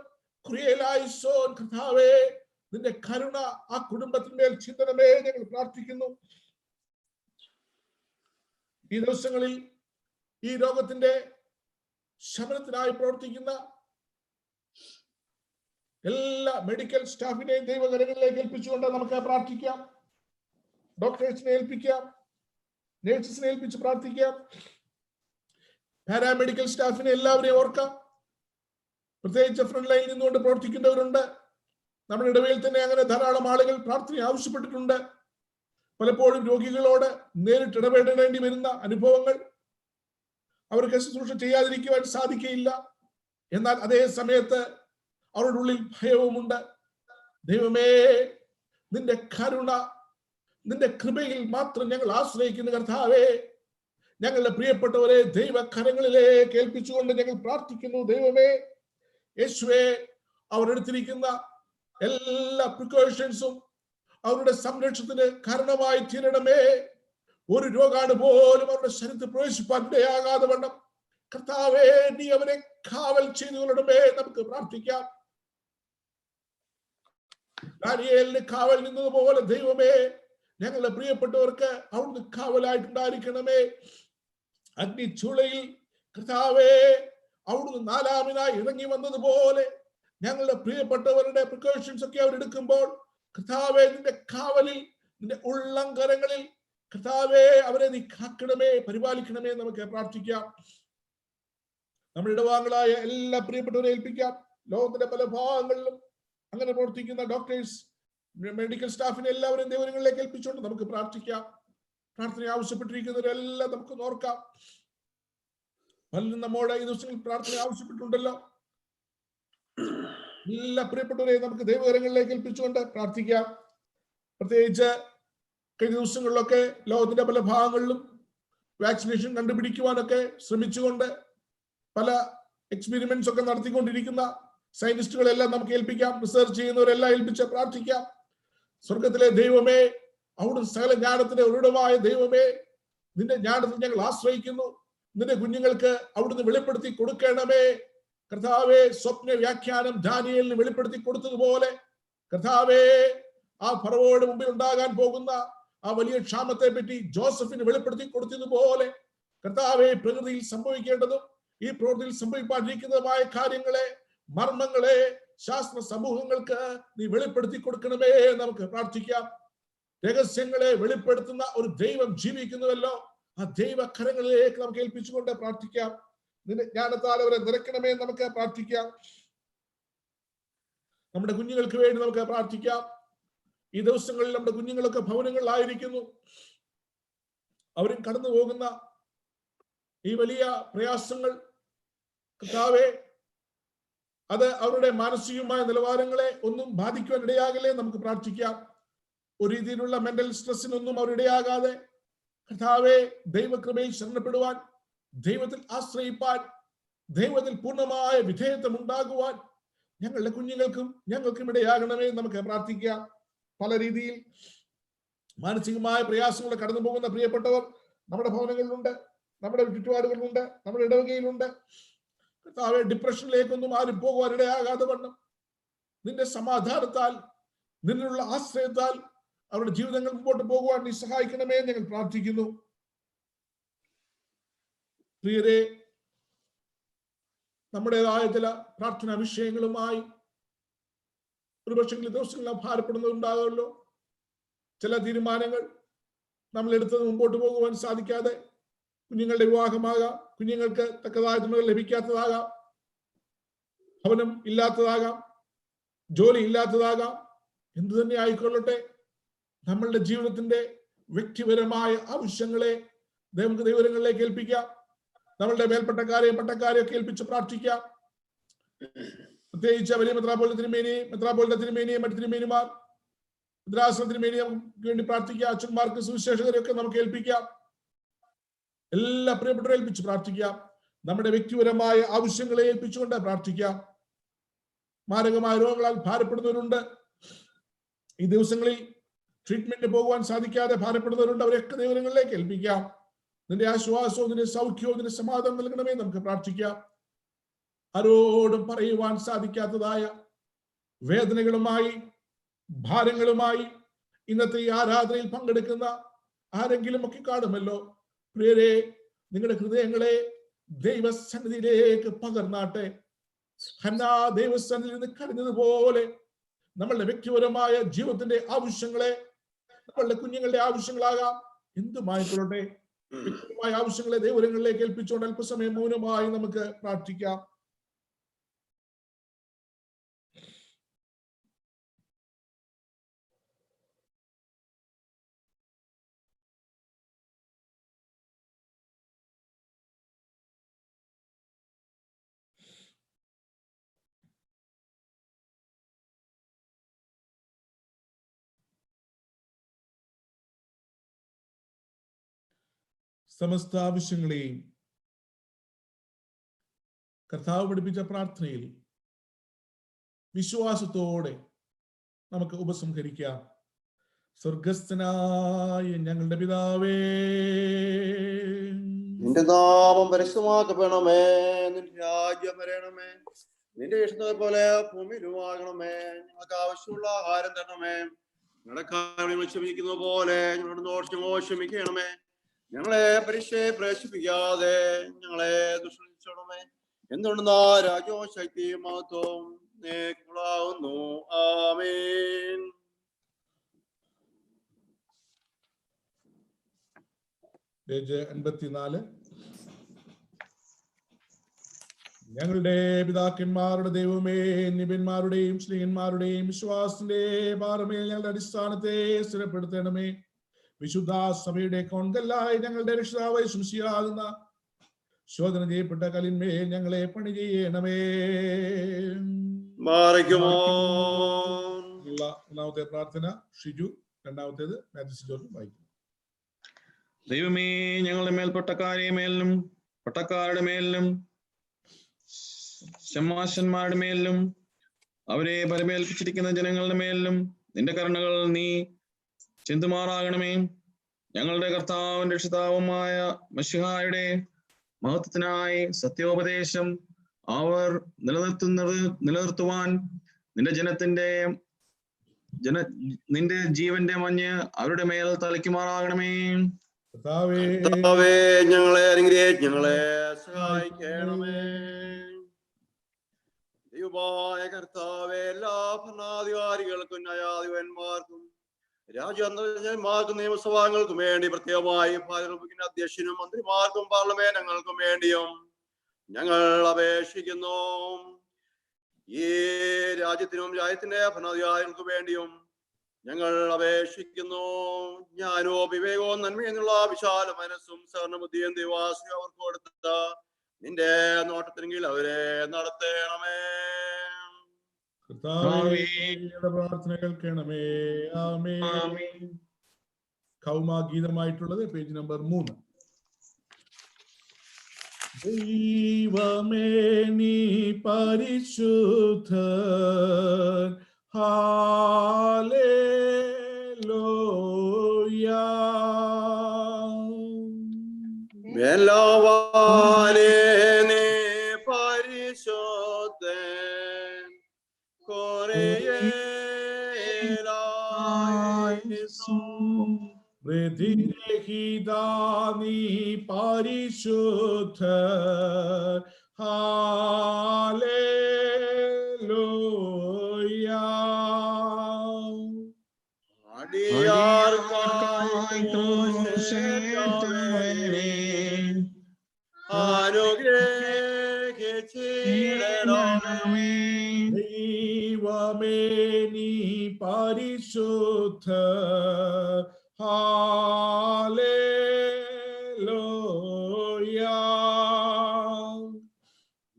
കുരിയലായിസോൻ. കർത്താവേ, നിന്റെ കരുണ ആ കുടുംബത്തിന്മേൽ ചിന്തനമേ. ഞങ്ങൾ പ്രാർത്ഥിക്കുന്നു. ഈ ദിവസങ്ങളിൽ ഈ രോഗത്തിന്റെ ശമനത്തിനായി പ്രവർത്തിക്കുന്ന എല്ലാ മെഡിക്കൽ സ്റ്റാഫിനെയും ദൈവകരങ്ങളിലേക്ക് ഏൽപ്പിച്ചുകൊണ്ട് നമുക്ക് പ്രാർത്ഥിക്കാം. ഡോക്ടേഴ്സിനെ ഏൽപ്പിക്കാം, നേഴ്സസിനെ ഏൽപ്പിച്ച് പ്രാർത്ഥിക്കാം, പാരാമെഡിക്കൽ സ്റ്റാഫിനെ എല്ലാവരെയും ഓർക്കാം. പ്രത്യേകിച്ച് ഫ്രണ്ട് ലൈനിൽ നിന്നുകൊണ്ട് പ്രവർത്തിക്കേണ്ടവരുണ്ട്. നമ്മുടെ ഇടവയിൽ തന്നെ അങ്ങനെ ധാരാളം ആളുകൾ പ്രാർത്ഥന ആവശ്യപ്പെട്ടിട്ടുണ്ട്. പലപ്പോഴും രോഗികളോട് നേരിട്ട് ഇടപെടേണ്ടി വരുന്ന അനുഭവങ്ങൾ അവർക്ക് ശുശ്രൂഷ ചെയ്യാതിരിക്കുവാൻ സാധിക്കുകയില്ല. എന്നാൽ അതേ സമയത്ത് അവരുടെ ഉള്ളിൽ ഭയവുമുണ്ട്. ദൈവമേ, നിന്റെ കരുണ, നിന്റെ കൃപയിൽ മാത്രം ഞങ്ങൾ ആശ്രയിക്കുന്ന കർത്താവേ, ഞങ്ങളുടെ പ്രിയപ്പെട്ടവരെ ദൈവകരങ്ങളിലേക്ക് ഏൽപ്പിച്ചുകൊണ്ട് ഞങ്ങൾ പ്രാർത്ഥിക്കുന്നു. ദൈവമേ, യേശുവേ, അവർ എടുത്തിരിക്കുന്ന എല്ലാ പ്രിക്കോഷൻസും അവരുടെ സംരക്ഷണത്തിന് കാരണമായി തീരണമേ. ഒരു രോഗാണു പോലും അവരുടെ ശരീരത്തിൽ പ്രവേശിപ്പാൻ ഇടയാകാതെ വണ്ണം കർത്താവേ നീ അവരെ കാവൽ ചെയ്തുകൊള്ളണമേ. നമുക്ക് പ്രാർത്ഥിക്കാം. ദാനിയേലിന് കാവൽ നിന്നതുപോലെ ദൈവമേ ഞങ്ങളുടെ പ്രിയപ്പെട്ടവർക്ക് അവിടുന്ന് കാവലായിട്ടുണ്ടായിരിക്കണമേ. അഗ്നിച്ചൂളയിൽ കർത്താവേ അവിടുന്ന് നാലാമിനായി ഇറങ്ങി വന്നതുപോലെ ഞങ്ങളുടെ പ്രിയപ്പെട്ടവരുടെ പ്രിക്കോഷൻസ് ഒക്കെ അവരെടുക്കുമ്പോൾ കർത്താവേ നിന്റെ കാവലിൽ, നിന്റെ ഉള്ളംകരങ്ങളിൽ കർത്താവേ അവരെ നീ കാക്കണമേ, പരിപാലിക്കണമേ. നമുക്ക് പ്രാർത്ഥിക്കാം. നമ്മുടെ ഇടവാങ്ങളായ എല്ലാ പ്രിയപ്പെട്ടവരെ ഏൽപ്പിക്കാം. ലോകത്തിന്റെ പല ഭാഗങ്ങളിലും അങ്ങനെ പ്രവർത്തിക്കുന്ന ഡോക്ടേഴ്സ്, മെഡിക്കൽ സ്റ്റാഫിനെ എല്ലാവരും ദൈവങ്ങളിലേക്ക് ഏൽപ്പിച്ചുകൊണ്ട് നമുക്ക് പ്രാർത്ഥിക്കാം. പ്രാർത്ഥന ആവശ്യപ്പെട്ടിരിക്കുന്നവരെല്ലാം നമുക്ക് നോക്കാം. പലരും നമ്മോട് ഈ ദിവസങ്ങളിൽ പ്രാർത്ഥന ആവശ്യപ്പെട്ടുണ്ടല്ലോ. എല്ലാ പ്രിയപ്പെട്ടവരെ നമുക്ക് ദൈവകരങ്ങളിലേക്ക് ഏൽപ്പിച്ചുകൊണ്ട് പ്രാർത്ഥിക്കാം. പ്രത്യേകിച്ച് കഴിഞ്ഞ ദിവസങ്ങളിലൊക്കെ ലോകത്തിന്റെ പല ഭാഗങ്ങളിലും വാക്സിനേഷൻ കണ്ടുപിടിക്കുവാനൊക്കെ ശ്രമിച്ചുകൊണ്ട് പല എക്സ്പെരിമെന്റ്സ് ഒക്കെ നടത്തിക്കൊണ്ടിരിക്കുന്ന സയന്റിസ്റ്റുകളെല്ലാം നമുക്ക് ഏൽപ്പിക്കാം. റിസർച്ച് ചെയ്യുന്നവരെല്ലാം ഏൽപ്പിച്ച് പ്രാർത്ഥിക്കാം. സ്വർഗത്തിലെ ദൈവമേ, അവിടുന്ന് സകല ജ്ഞാനത്തിന്റെ ഉറവിടമായ ദൈവമേ, നിന്റെ ജ്ഞാനത്തിൽ ഞങ്ങൾ ആശ്രയിക്കുന്നു. നിന്റെ കുഞ്ഞുങ്ങൾക്ക് അവിടുന്ന് വെളിപ്പെടുത്തി കൊടുക്കണമേ. കർത്താവേ, സ്വപ്ന വ്യാഖ്യാനം ദാനിയേലിന് വെളിപ്പെടുത്തി കൊടുത്തതുപോലെ കർത്താവേ ആ ഫറവോയുടെ മുമ്പിൽ ഉണ്ടാകാൻ പോകുന്ന ആ വലിയ ക്ഷാമത്തെ പറ്റി ജോസഫിന് വെളിപ്പെടുത്തി കൊടുത്തതുപോലെ കർത്താവേ പ്രകൃതിയിൽ സംഭവിക്കേണ്ടതും ഈ പ്രകൃതിയിൽ സംഭവിക്കാതിരിക്കുന്നതുമായ കാര്യങ്ങളെ, മർമ്മങ്ങളെ ശാസ്ത്ര സമൂഹങ്ങൾക്ക് നീ വെളിപ്പെടുത്തി കൊടുക്കണമേ. നമുക്ക് പ്രാർത്ഥിക്കാം. രഹസ്യങ്ങളെ വെളിപ്പെടുത്തുന്ന ഒരു ദൈവം ജീവിക്കുന്നുവല്ലോ. ആ ദൈവകരങ്ങളിലേക്ക് നമുക്ക് ഏൽപ്പിച്ചുകൊണ്ട് പ്രാർത്ഥിക്കാം. നിന്റെ ജ്ഞാനത്താൽ അവരെ നിറയ്ക്കണമേ. നമുക്ക് പ്രാർത്ഥിക്കാം. നമ്മുടെ കുഞ്ഞുങ്ങൾക്ക് വേണ്ടി നമുക്ക് പ്രാർത്ഥിക്കാം. ഈ ദിവസങ്ങളിൽ നമ്മുടെ കുഞ്ഞുങ്ങളൊക്കെ ഭവനങ്ങളിലായിരിക്കുന്നു. അവരും കടന്നു പോകുന്ന ഈ വലിയ പ്രയാസങ്ങൾ കർത്താവേ അത് അവരുടെ മാനസികമായ നിലവാരങ്ങളെ ഒന്നും ബാധിക്കുവാൻ ഇടയാകലേ. നമുക്ക് പ്രാർത്ഥിക്കാം. ഒരു രീതിയിലുള്ള മെന്റൽ സ്ട്രെസ്സിനൊന്നും അവർ ഇടയാകാതെ കർത്താവേ ദൈവകൃപയിൽ ശരണപ്പെടുവാൻ, ദൈവത്തിൽ ആശ്രയിപ്പാൻ, ദൈവത്തിൽ പൂർണ്ണമായ വിധേയത്വം ഉണ്ടാകുവാൻ ഞങ്ങളുടെ കുഞ്ഞുങ്ങൾക്കും ഞങ്ങൾക്കും ഇടയാകണമേ. നമുക്ക് പ്രാർത്ഥിക്കാം. പല രീതിയിൽ മാനസികമായ പ്രയാസങ്ങൾ കടന്നു പോകുന്ന പ്രിയപ്പെട്ടവർ നമ്മുടെ ഭവനങ്ങളിലുണ്ട്, നമ്മുടെ ചുറ്റുപാടുകളിലുണ്ട്, നമ്മുടെ ഇടവകയിലുണ്ട്. കർത്താവേ ഡിപ്രഷനിലേക്കൊന്നും ആരും പോകുവാൻ ഇടയാകാതെ വണ്ണം നിന്റെ സമാധാനത്താൽ, നിന്നുള്ള ആശ്രയത്താൽ അവരുടെ ജീവിതങ്ങൾ മുമ്പോട്ട് പോകുവാൻ നീ സഹായിക്കണമേ. ഞങ്ങൾ പ്രാർത്ഥിക്കുന്നു. പ്രിയരെ, നമ്മുടേതായ ചില പ്രാർത്ഥനാ വിഷയങ്ങളുമായി ഒരുപക്ഷെ ദിവസങ്ങളിൽ ഭാരപ്പെടുന്നുണ്ടാകുമല്ലോ. ചില തീരുമാനങ്ങൾ നമ്മൾ എടുത്തത് മുമ്പോട്ട് പോകുവാൻ സാധിക്കാതെ കുഞ്ഞുങ്ങളുടെ വിവാഹമാകാം, കുഞ്ഞുങ്ങൾക്ക് തക്കതായ തുണകൾ ലഭിക്കാത്തതാകാം, ഭവനം ഇല്ലാത്തതാകാം, ജോലി ഇല്ലാത്തതാകാം. എന്തു തന്നെ ആയിക്കൊള്ളട്ടെ, നമ്മളുടെ ജീവിതത്തിന്റെ വ്യക്തിപരമായ ആവശ്യങ്ങളെ നമുക്ക് ദൈവങ്ങളിലേക്ക് ഏൽപ്പിക്കാം. നമ്മളുടെ മേൽപ്പട്ടക്കാരെയും പട്ടക്കാരെയും ഒക്കെ ഏൽപ്പിച്ച് പ്രാർത്ഥിക്കാം. പ്രത്യേകിച്ച് വലിയ മെത്രാപ്പോലിത്ത തിരുമേനിയും മറ്റു തിരുമേനിമാർ, മദ്രാസ തിരുമേനിയും വേണ്ടി പ്രാർത്ഥിക്കാം. അച്ഛന്മാർക്ക്, സുവിശേഷകരെയൊക്കെ നമുക്ക് ഏൽപ്പിക്കാം. എല്ലാ പ്രിയപ്പെട്ടവരെ ഏൽപ്പിച്ച് പ്രാർത്ഥിക്കാം. നമ്മുടെ വ്യക്തിപരമായ ആവശ്യങ്ങളെ ഏൽപ്പിച്ചുകൊണ്ട് പ്രാർത്ഥിക്കാം. മാരകമായ രോഗങ്ങളാൽ ഭാരപ്പെടുന്നവരുണ്ട്. ഈ ദിവസങ്ങളിൽ ട്രീറ്റ്മെന്റിന് പോകുവാൻ സാധിക്കാതെ ഭാരപ്പെടുന്നവരുണ്ട്. അവരെയൊക്കെ ദൈവങ്ങളിലേക്ക് ഏൽപ്പിക്കാം. നിന്റെ ആശ്വാസവും നിന്റെ സൗഖ്യവും നിന്റെ സമാധാനം നൽകണമേ. നമുക്ക് പ്രാർത്ഥിക്കാം. ആരോടും പറയുവാൻ സാധിക്കാത്തതായ വേദനകളുമായി, ഭാരങ്ങളുമായി ഇന്നത്തെ ഈ ആരാധനയിൽ പങ്കെടുക്കുന്ന ആരെങ്കിലും ഒക്കെ കാണുമല്ലോ. പ്രിയരെ, നിങ്ങളുടെ ഹൃദയങ്ങളെ ദൈവസന്നിധിയിലേക്ക് പകർന്നാട്ടെ. ഹന്നാ ദൈവസന്നിധിയിൽ നിന്ന് കരഞ്ഞതുപോലെ നമ്മളുടെ വ്യക്തിപരമായ ജീവിതത്തിന്റെ ആവശ്യങ്ങളെ, നമ്മളുടെ കുഞ്ഞുങ്ങളുടെ ആവശ്യങ്ങളാകാം, എന്തുമായിക്കൊള്ളട്ടെ, വ്യക്തിപരമായ ആവശ്യങ്ങളെ ദൈവങ്ങളിലേക്ക് ഏൽപ്പിച്ചുകൊണ്ട് അല്പസമയം മൗനമായി നമുക്ക് പ്രാർത്ഥിക്കാം. സമസ്ത ആവശ്യങ്ങളെയും കർത്താവ് പഠിപ്പിച്ച പ്രാർത്ഥനയിൽ വിശ്വാസത്തോടെ നമുക്ക് ഉപസംഹരിക്കാം. സ്വർഗസ്ഥനായ ഞങ്ങളുടെ പിതാവേ, നിന്റെ നാമം പരിശുദ്ധമാക്കപ്പെടണമേ, നിന്റെ രാജ്യം വരണമേ, നിന്റെ ഇഷ്ടത്തെ പോലെ ഭൂമിയിലുമാകണമേ. ഞങ്ങൾക്ക് ആവശ്യമുള്ള ആഹാരം തരണമേ, ഞങ്ങളുടെ കാര്യം ക്ഷമിക്കുന്ന പോലെ ഞങ്ങളുടെ ദോഷമോ ക്ഷമിക്കണമേ. ഞങ്ങളെ പരീക്ഷയെ പ്രവേശിപ്പിക്കാതെ ഞങ്ങളെ ദുഷിച്ചോണമേ. എന്തുകൊണ്ടെന്നാ രാജ്യവും ശക്തിയും മഹത്വവും നീക്കുള്ളാവുന്നു. ആമേൻ. പേജ് 54. ഞങ്ങളുടെ പിതാക്കന്മാരുടെ ദൈവമേ, നിബിന്മാരുടെയും സ്ത്രീയന്മാരുടെയും വിശ്വാസത്തിന്റെ പാറമേൽ ഞങ്ങളുടെ അടിസ്ഥാനത്തെ സ്ഥിരപ്പെടുത്തണമേ. വിശുദ്ധ സഭയുടെ കോൺകല്ലായി ഞങ്ങളുടെ രക്ഷിതാവായ ശംസിയാകുന്ന ശോധന ചെയ്യപ്പെട്ട കലിന്മേൽ ഞങ്ങളെ പണി ചെയ്യണമേ. ഒന്നാമത്തെ പ്രാർത്ഥന ഷിജു, രണ്ടാമത്തേത് മാത്യു ജോർജ് വായിക്കും. ദൈവമേ, ഞങ്ങളുടെ മേൽ പട്ടക്കാരുടെ മേലിലും ശമാശന്മാരുടെ മേലിലും അവരെ പരിമേൽപ്പിച്ചിരിക്കുന്ന ജനങ്ങളുടെ മേലിലും നിന്റെ കരുണകൾ നീ ചിന്തുമാറാകണമേ. ഞങ്ങളുടെ കർത്താവും രക്ഷിതാവുമായ മശിഹായുടെ മഹത്വത്തിനായി സത്യോപദേശം അവർ നിലനിർത്തുവാൻ നിന്റെ ജീവന്റെ മഞ്ഞ് അവരുടെ മേൽ തളിക്കുമാറാകണമേ. കർത്താവേ, ഞങ്ങളെ അനുഗ്രഹിച്ച് ഞങ്ങളെ സഹായിക്കണമേ. ദൈവമായ കർത്താവേ, എല്ലാ ഭരണാധികാരികൾക്കും ന്യായാധിപന്മാർക്കും രാജ്യാന്തരന്മാർക്കും നിയമസഭാംഗങ്ങൾക്കും വേണ്ടി പ്രത്യേകമായി അധ്യക്ഷനും മന്ത്രിമാർക്കും പാർലമെന്റുകൾക്കും വേണ്ടിയും ഞങ്ങൾ അപേക്ഷിക്കുന്നു. ഈ രാജ്യത്തിനും രാജ്യത്തിന്റെ ഭരണാധികാരികൾക്കു വേണ്ടിയും ഞങ്ങൾ അപേക്ഷിക്കുന്നു. ജ്ഞാനവും വിവേകവും നന്മയെന്നുള്ള വിശാല മനസ്സും സഹനബുദ്ധിയും ദൈവാശ്രീ അവർക്ക് കൊടുത്ത നിന്റെ നോട്ടത്തിനെങ്കിൽ അവരെ നടത്തണമേ. പ്രാർത്ഥന കേൾക്കണമേ. ആമേൻ. കൗമാഗീതമായിട്ടുള്ളത് പേജ് നമ്പർ 3. ദൈവമേ, നീ പരിശുദ്ധൻ, ഹല്ലേലൂയ. ബലവാനേ, നീ പരിശുദ്ധൻ, വൃദ്ധിരഹിതാ നീ പരിശുദ്ധൻ, ഹല്ലേലൂയ. അടിയാർക്കായി അനുഗ്രഹിച്ചിടണമേ. ദൈവമേ, നീ പരിശുദ്ധൻ, ഹല്ലേലൂയ.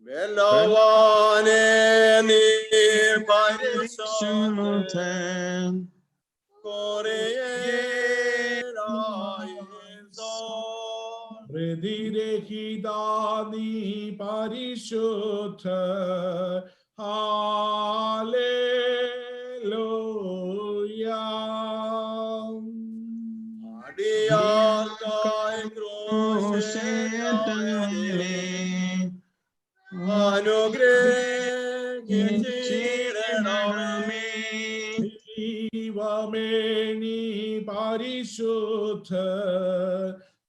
ബലവാനേ, നീ പരിശുദ്ധൻ, വൃദ്ധിരഹിതാ നീ പരിശുദ്ധൻ, ഹല്ലേലൂയ. അടിയാർക്കായി അനുഗ്രഹിച്ചിടണമേ. ദൈവമേ, നീ പരിശുദ്ധൻ,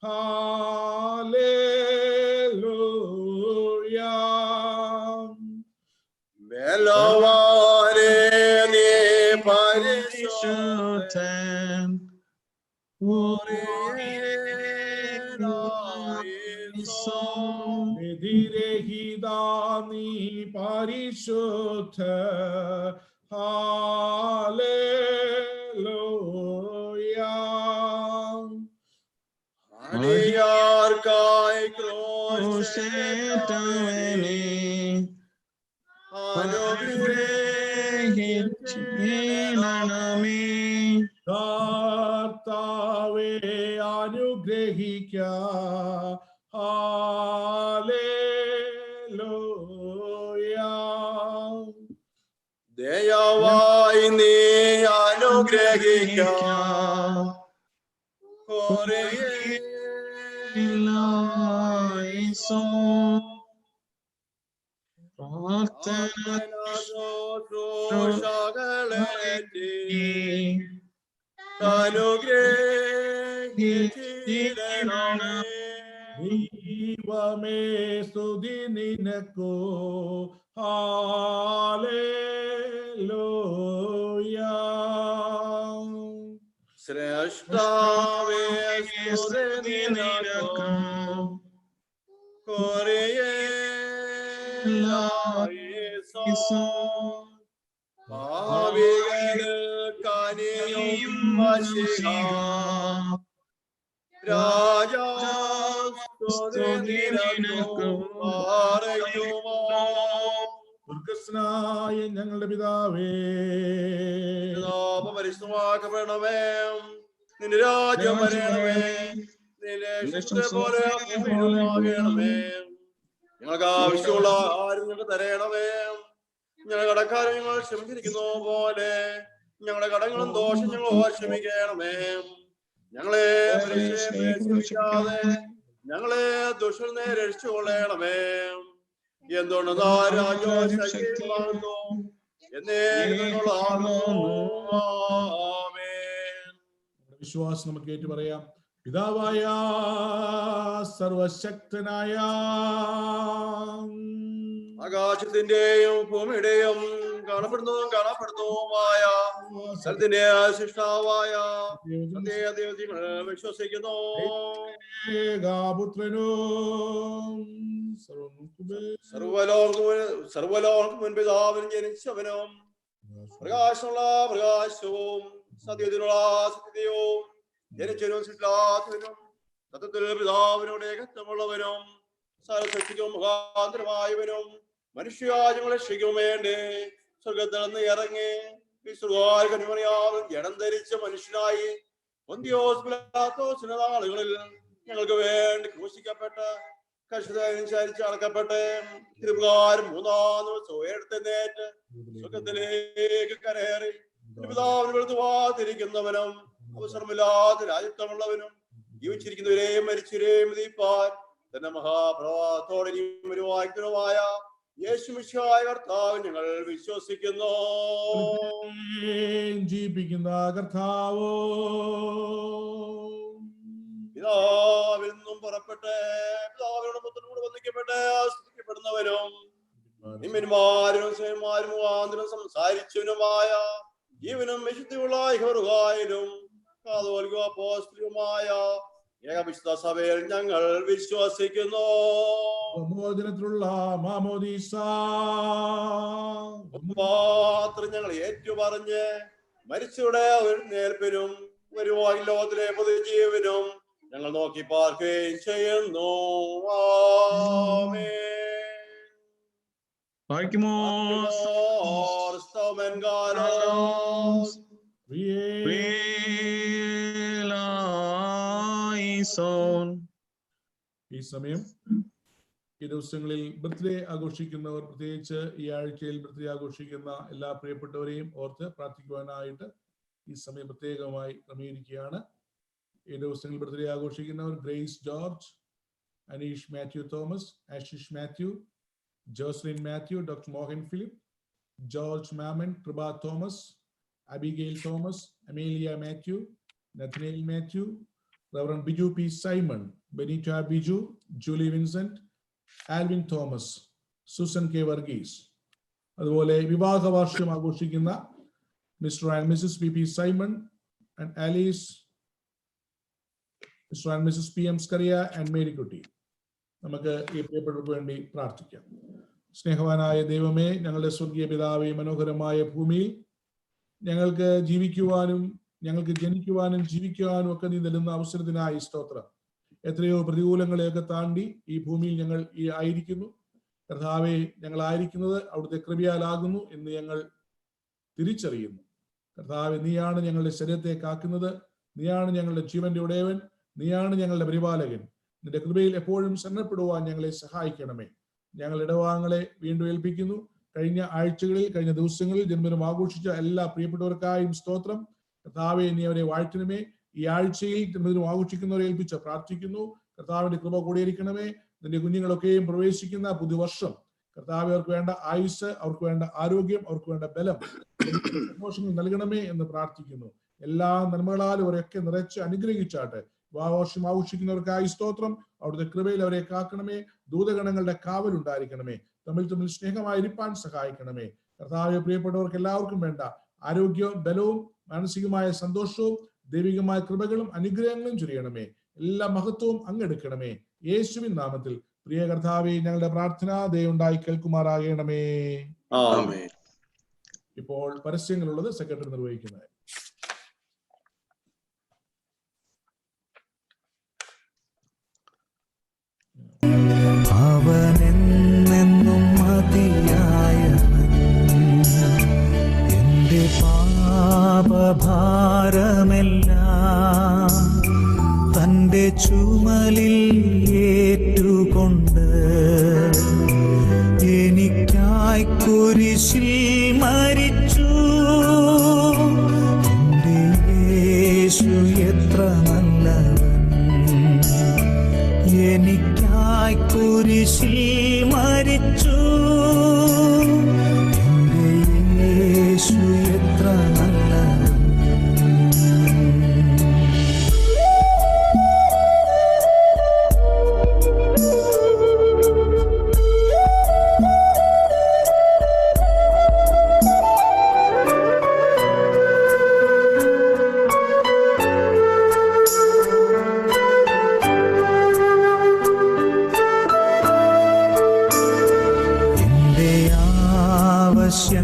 ഹല്ലേലൂയ. ബലവാനേ, നീ പരിശുദ്ധൻ, വിധിരഹിതാ നീ പരിശുദ്ധൻ, ഹല്ലേലൂയ. അടിയാർക്കായി അനുഗ്രഹിച്ചിടണമേ. കർത്താവേ, അനുഗ്രഹിക്ക, ഹല്ലേലൂയ. അനുഗ്രഹിക്കാം. ദൈവമേ സ്തുതി നിനക്കോ ഹല്ലേലൂയ. ശ്രേഷ്ഠാവേ സ്തുതി നിനക്കോ ഭാവികൾക്കനിയും വശിക രാജാ സ്തുതി നിനക്കോ പറയുമോ. സ്വർഗ്ഗസ്ഥനായ ഞങ്ങളുടെ പിതാവേ, പരിശുദ്ധമാക്കപ്പെടണമേ, നിന്റെ രാജ്യം വരണമേ, നിന്റെ ഇഷ്ടത്തെ പോലെ ഭൂമിയിലുമാകണമേ. ഞങ്ങൾക്ക് ആവശ്യമുള്ള ആരും ഞങ്ങൾക്ക് തരണമേ. ഞങ്ങളുടെ കടക്കാരെ ഞങ്ങൾ ക്ഷമിച്ചിരിക്കുന്നു പോലെ ഞങ്ങളുടെ കടങ്ങളും ദോഷം ഞങ്ങൾ ക്ഷമിക്കണമേ. ഞങ്ങളെ ക്ഷമിക്കാതെ ഞങ്ങളെ ദുഷ്ടനെ രക്ഷിച്ചുകൊള്ളണമേ. എന്തുകൊണ്ടെന്നാ രാജശക്തിയാകുന്നു വിശ്വാസം നമുക്ക് ഏറ്റു പറയാം. പിതാവായ സർവശക്തനായ ആകാശത്തിന്റെയും ഭൂമിയുടെയും കാണപ്പെടുന്നതും കാണപ്പെടുന്നതുമായ സ്ഥലത്തിന്റെ സൃഷ്ടാവായ വിശ്വസിക്കുന്നു. സർവലോകത്തിനും മുൻപിതാവിനും ജനിച്ചവനും പ്രകാശമുള്ള പ്രകാശവും സത്യത്തിനുള്ള സത്യവും ജനിച്ചവനും സൃഷ്ടാത്മനും സത്യത്തിൽ പിതാവിനോട് ഏകത്വമുള്ളവനും സർവശക്തിക്കും മുഖാന്തരമായവനും മനുഷ്യരാജ്യങ്ങളെ രക്ഷിക്കും വേണ്ടി സ്വർഗത്തിൽ നിന്ന് ഇറങ്ങി വിശ്വാസമറിയാതെ ജഡം ധരിച്ച മനുഷ്യനായി പൊന്തിയോസ് പിലാത്തോസിന്റെ നാളുകളിൽ ഞങ്ങൾക്ക് വേണ്ടി ക്രൂശിക്കപ്പെട്ട് കഷ്ടതയനുസരിച്ച് അടക്കപ്പെട്ട് തിരുപ്രകാരം 3-ാം ദിവസം ഉയർത്തെഴുന്നേറ്റ് സ്വർഗത്തിലേക്ക് കരയേറി പിതാവിന് വെളുത്തുവാതിരിക്കുന്നവനും അവസരമില്ലാത്ത രാജ്യത്വമുള്ളവനും ജീവിച്ചിരിക്കുന്നവരെയും മരിച്ചവരെയും വിധിപ്പാൻ തന്റെ മഹാപ്രഭാവത്തോടെ വരുവായ യേശുമിശിഹായ കർത്താവ് ഞങ്ങൾ വിശ്വസിക്കുന്നു. ജീവിക്കുന്ന കർത്താവോ, പിതാവിൽ നിന്നും പുറപ്പെട്ട് പിതാവിനോട് പുത്രനോട് വന്ദിക്കപ്പെട്ട് ആസ്വദിക്കപ്പെടുന്നവനും നിമ്മന്മാരും സ്വയന്മാരും മുഖാന്തരം സംസാരിച്ചവനുമായ ജീവനും വിശുദ്ധിയുള്ള ഇഹറുകായിലും അപ്പോസ്തലനുമായ ഏകവിശുദ്ധ സഭയിൽ ഞങ്ങൾ വിശ്വസിക്കുന്നു. മോചനത്തിലുള്ള മാമോദീസ മാത്രം ഞങ്ങൾ ഏറ്റുപറഞ്ഞ് മരിച്ചവരുടെ എഴുന്നേൽപ്പിനും വരുവാൻ ലോകത്തിലെ പൊതുജീവനും ഞങ്ങൾ നോക്കി പാർക്കുകയും ചെയ്യുന്നു. ഈ സമയം ഈ ദിവസങ്ങളിൽ ബർത്ത്ഡേ ആഘോഷിക്കുന്നവർ, പ്രത്യേകിച്ച് ഈ ആഴ്ചയിൽ ബർത്ത്ഡേ ആഘോഷിക്കുന്ന എല്ലാ പ്രിയപ്പെട്ടവരെയും ഓർത്ത് പ്രാർത്ഥിക്കുവാനായിട്ട് ഈ സമയം പ്രത്യേകമായി ക്രമീകരിക്കുകയാണ്. ഈ ദിവസങ്ങളിൽ ബർത്ത്ഡേ ആഘോഷിക്കുന്നവർ Grace George, Aneesh Mathew Thomas, Ashish Mathew, Joslin Mathew, doctor Mohan Philip, George Mammen, Kripa Thomas, Abigail Thomas, Amelia Mathew, Nathaniel Mathew, reverend Biju P Simon, Benita Biju, Julie Vincent, Alvin Thomas, Susan K Varghese. അതുപോലെ വിവാഹ വാർഷികം ആഘോഷിക്കുന്ന mister and missus P P Simon and Alice, mister and missus P M Scaria and Marykutty. നമുക്ക് ഈ പ്രിയപ്പെട്ടവർക്ക് വേണ്ടി പ്രാർത്ഥിക്കാം. സ്നേഹവാനായ ദൈവമേ, ഞങ്ങളുടെ സ്വർഗീയ പിതാവേ, മനോഹരമായ ഭൂമിയിൽ ഞങ്ങൾക്ക് ജീവിക്കുവാനും ഞങ്ങൾക്ക് ജനിക്കുവാനും ജീവിക്കുവാനും ഒക്കെ നീ നൽകുന്ന അവസരത്തിനായി സ്തോത്രം. എത്രയോ പ്രതികൂലങ്ങളെയൊക്കെ താണ്ടി ഈ ഭൂമിയിൽ ഞങ്ങൾ ആയിരിക്കുന്നു. കർത്താവെ, ഞങ്ങളായിരിക്കുന്നത് അവിടുത്തെ കൃപയാലാകുന്നു എന്ന് ഞങ്ങൾ തിരിച്ചറിയുന്നു. കർത്താവെ, നീയാണ് ഞങ്ങളുടെ ശരീരത്തെ കാക്കുന്നത്, നീയാണ് ഞങ്ങളുടെ ജീവന്റെ ഉടയവൻ, നീയാണ് ഞങ്ങളുടെ പരിപാലകൻ. നിന്റെ കൃപയിൽ എപ്പോഴും ശരണപ്പെടുവാൻ ഞങ്ങളെ സഹായിക്കണമേ. ഞങ്ങൾ ഇടവാങ്ങളെ വീണ്ടും ഏൽപ്പിക്കുന്നു. കഴിഞ്ഞ ആഴ്ചകളിൽ, കഴിഞ്ഞ ദിവസങ്ങളിൽ ജന്മദിനം ആഘോഷിച്ച എല്ലാ പ്രിയപ്പെട്ടവർക്കായും സ്തോത്രം. കർത്താവെ, നീ അവരെ വാഴ്ത്തണമേ. ഈ ആഴ്ചയിൽ തിരുമതിനും ആഘോഷിക്കുന്നവരെ ഏൽപ്പിച്ച് പ്രാർത്ഥിക്കുന്നു. കർത്താവിന്റെ കൃപ കൂടിയിരിക്കണമേ. നിന്റെ കുഞ്ഞുങ്ങളൊക്കെയും പ്രവേശിക്കുന്ന പുതുവർഷം കർത്താവ് അവർക്ക് വേണ്ട ആയുസ്, അവർക്ക് വേണ്ട ആരോഗ്യം, അവർക്ക് വേണ്ട ബലം, സന്തോഷങ്ങൾ നൽകണമേ എന്ന് പ്രാർത്ഥിക്കുന്നു. എല്ലാ നന്മകളാലും അവരെയൊക്കെ നിറച്ച് അനുഗ്രഹിച്ചാട്ടെ. വിവാഹവർഷം ആഘോഷിക്കുന്നവർക്കായി സ്തോത്രം. അവിടുത്തെ കൃപയിൽ അവരെ കാക്കണമേ. ദൂതഗണങ്ങളുടെ കാവലുണ്ടായിരിക്കണമേ. തമ്മിൽ സ്നേഹമായിരിക്കാൻ സഹായിക്കണമേ. കർത്താവെ, പ്രിയപ്പെട്ടവർക്ക് എല്ലാവർക്കും വേണ്ട ആരോഗ്യവും ബലവും മാനസികമായ സന്തോഷവും ദൈവികമായ കൃപകളും അനുഗ്രഹങ്ങളും ചൊരിയണമേ. എല്ലാ മഹത്വവും അങ്ങെടുക്കണമേ. യേശുവിൻ നാമത്തിൽ പ്രിയ കർത്താവെ, ഞങ്ങളുടെ പ്രാർത്ഥന ദയവുണ്ടായി കേൾക്കുമാറാകണമേ. ആമേൻ. ഇപ്പോൾ പരസ്യങ്ങളുള്ളത് സെക്രട്ടറി നിർവഹിക്കുന്നത്. അവനെന്നും മതിയായവൻ, എന്റെ പാപഭാരമെല്ലാം തന്റെ ചുമലിൽ ഏറ്റുകൊണ്ട് എനിക്കായി കുരിശിൽ മരിച്ചു. എന്റെ യേശു എത്ര നല്ലവൻ, എനിക്കായി കുരിശിൽ മരിച്ചു. എന്റെ യേശു എത്ര നല്ലവൻ.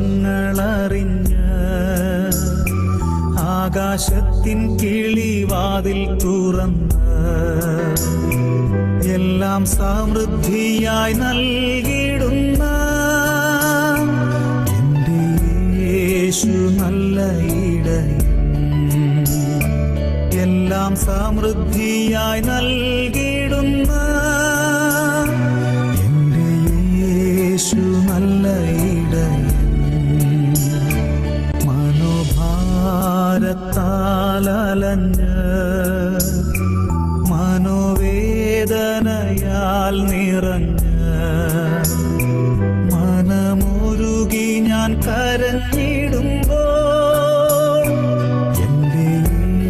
ആവശ്യങ്ങളറിഞ്ഞ് ആകാശത്തിൻ കിളിവാതിൽ തുറന്ന് എല്ലാം സമൃദ്ധിയായി നൽകിടുന്ന എന്റെ യേശു നല്ല ഇടയൻ, എല്ലാം സമൃദ്ധിയായി നൽകിടുന്ന എന്റെ യേശു നല്ല ഇടയൻ. മനോഭാരത്താലഞ്ഞ് മനോവേദനയാൽ നിറഞ്ഞ് മനമൊരുകി ഞാൻ കരഞ്ഞിടുമ്പോൾ എന്റെ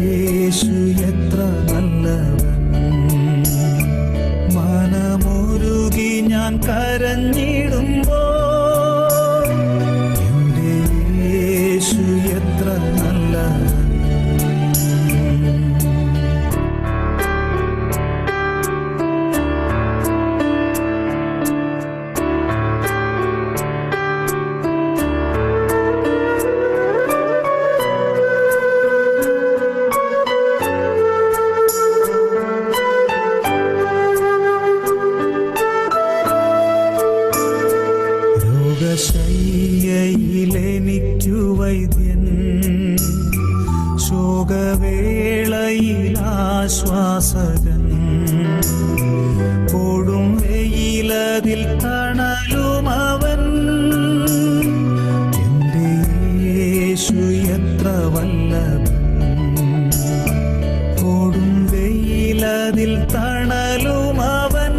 യേശു എത്ര നല്ലവൻ. മനമൊരുകി ഞാൻ കരഞ്ഞിടുമ്പോൾ എന്റെ യേശു എത്ര നല്ലവൻ. രോഗശയ്യയിലെനിക്കു വൈദ്യൻ, ശോകവേളയിൽ ആശ്വാസകൻ, കൊടും വെയിലതിൽ തണലുമവൻ. എന്റെ യേശു എത്ര വല്ലഭൻ, കൊടും വെയിലതിൽ തണലുമവൻ.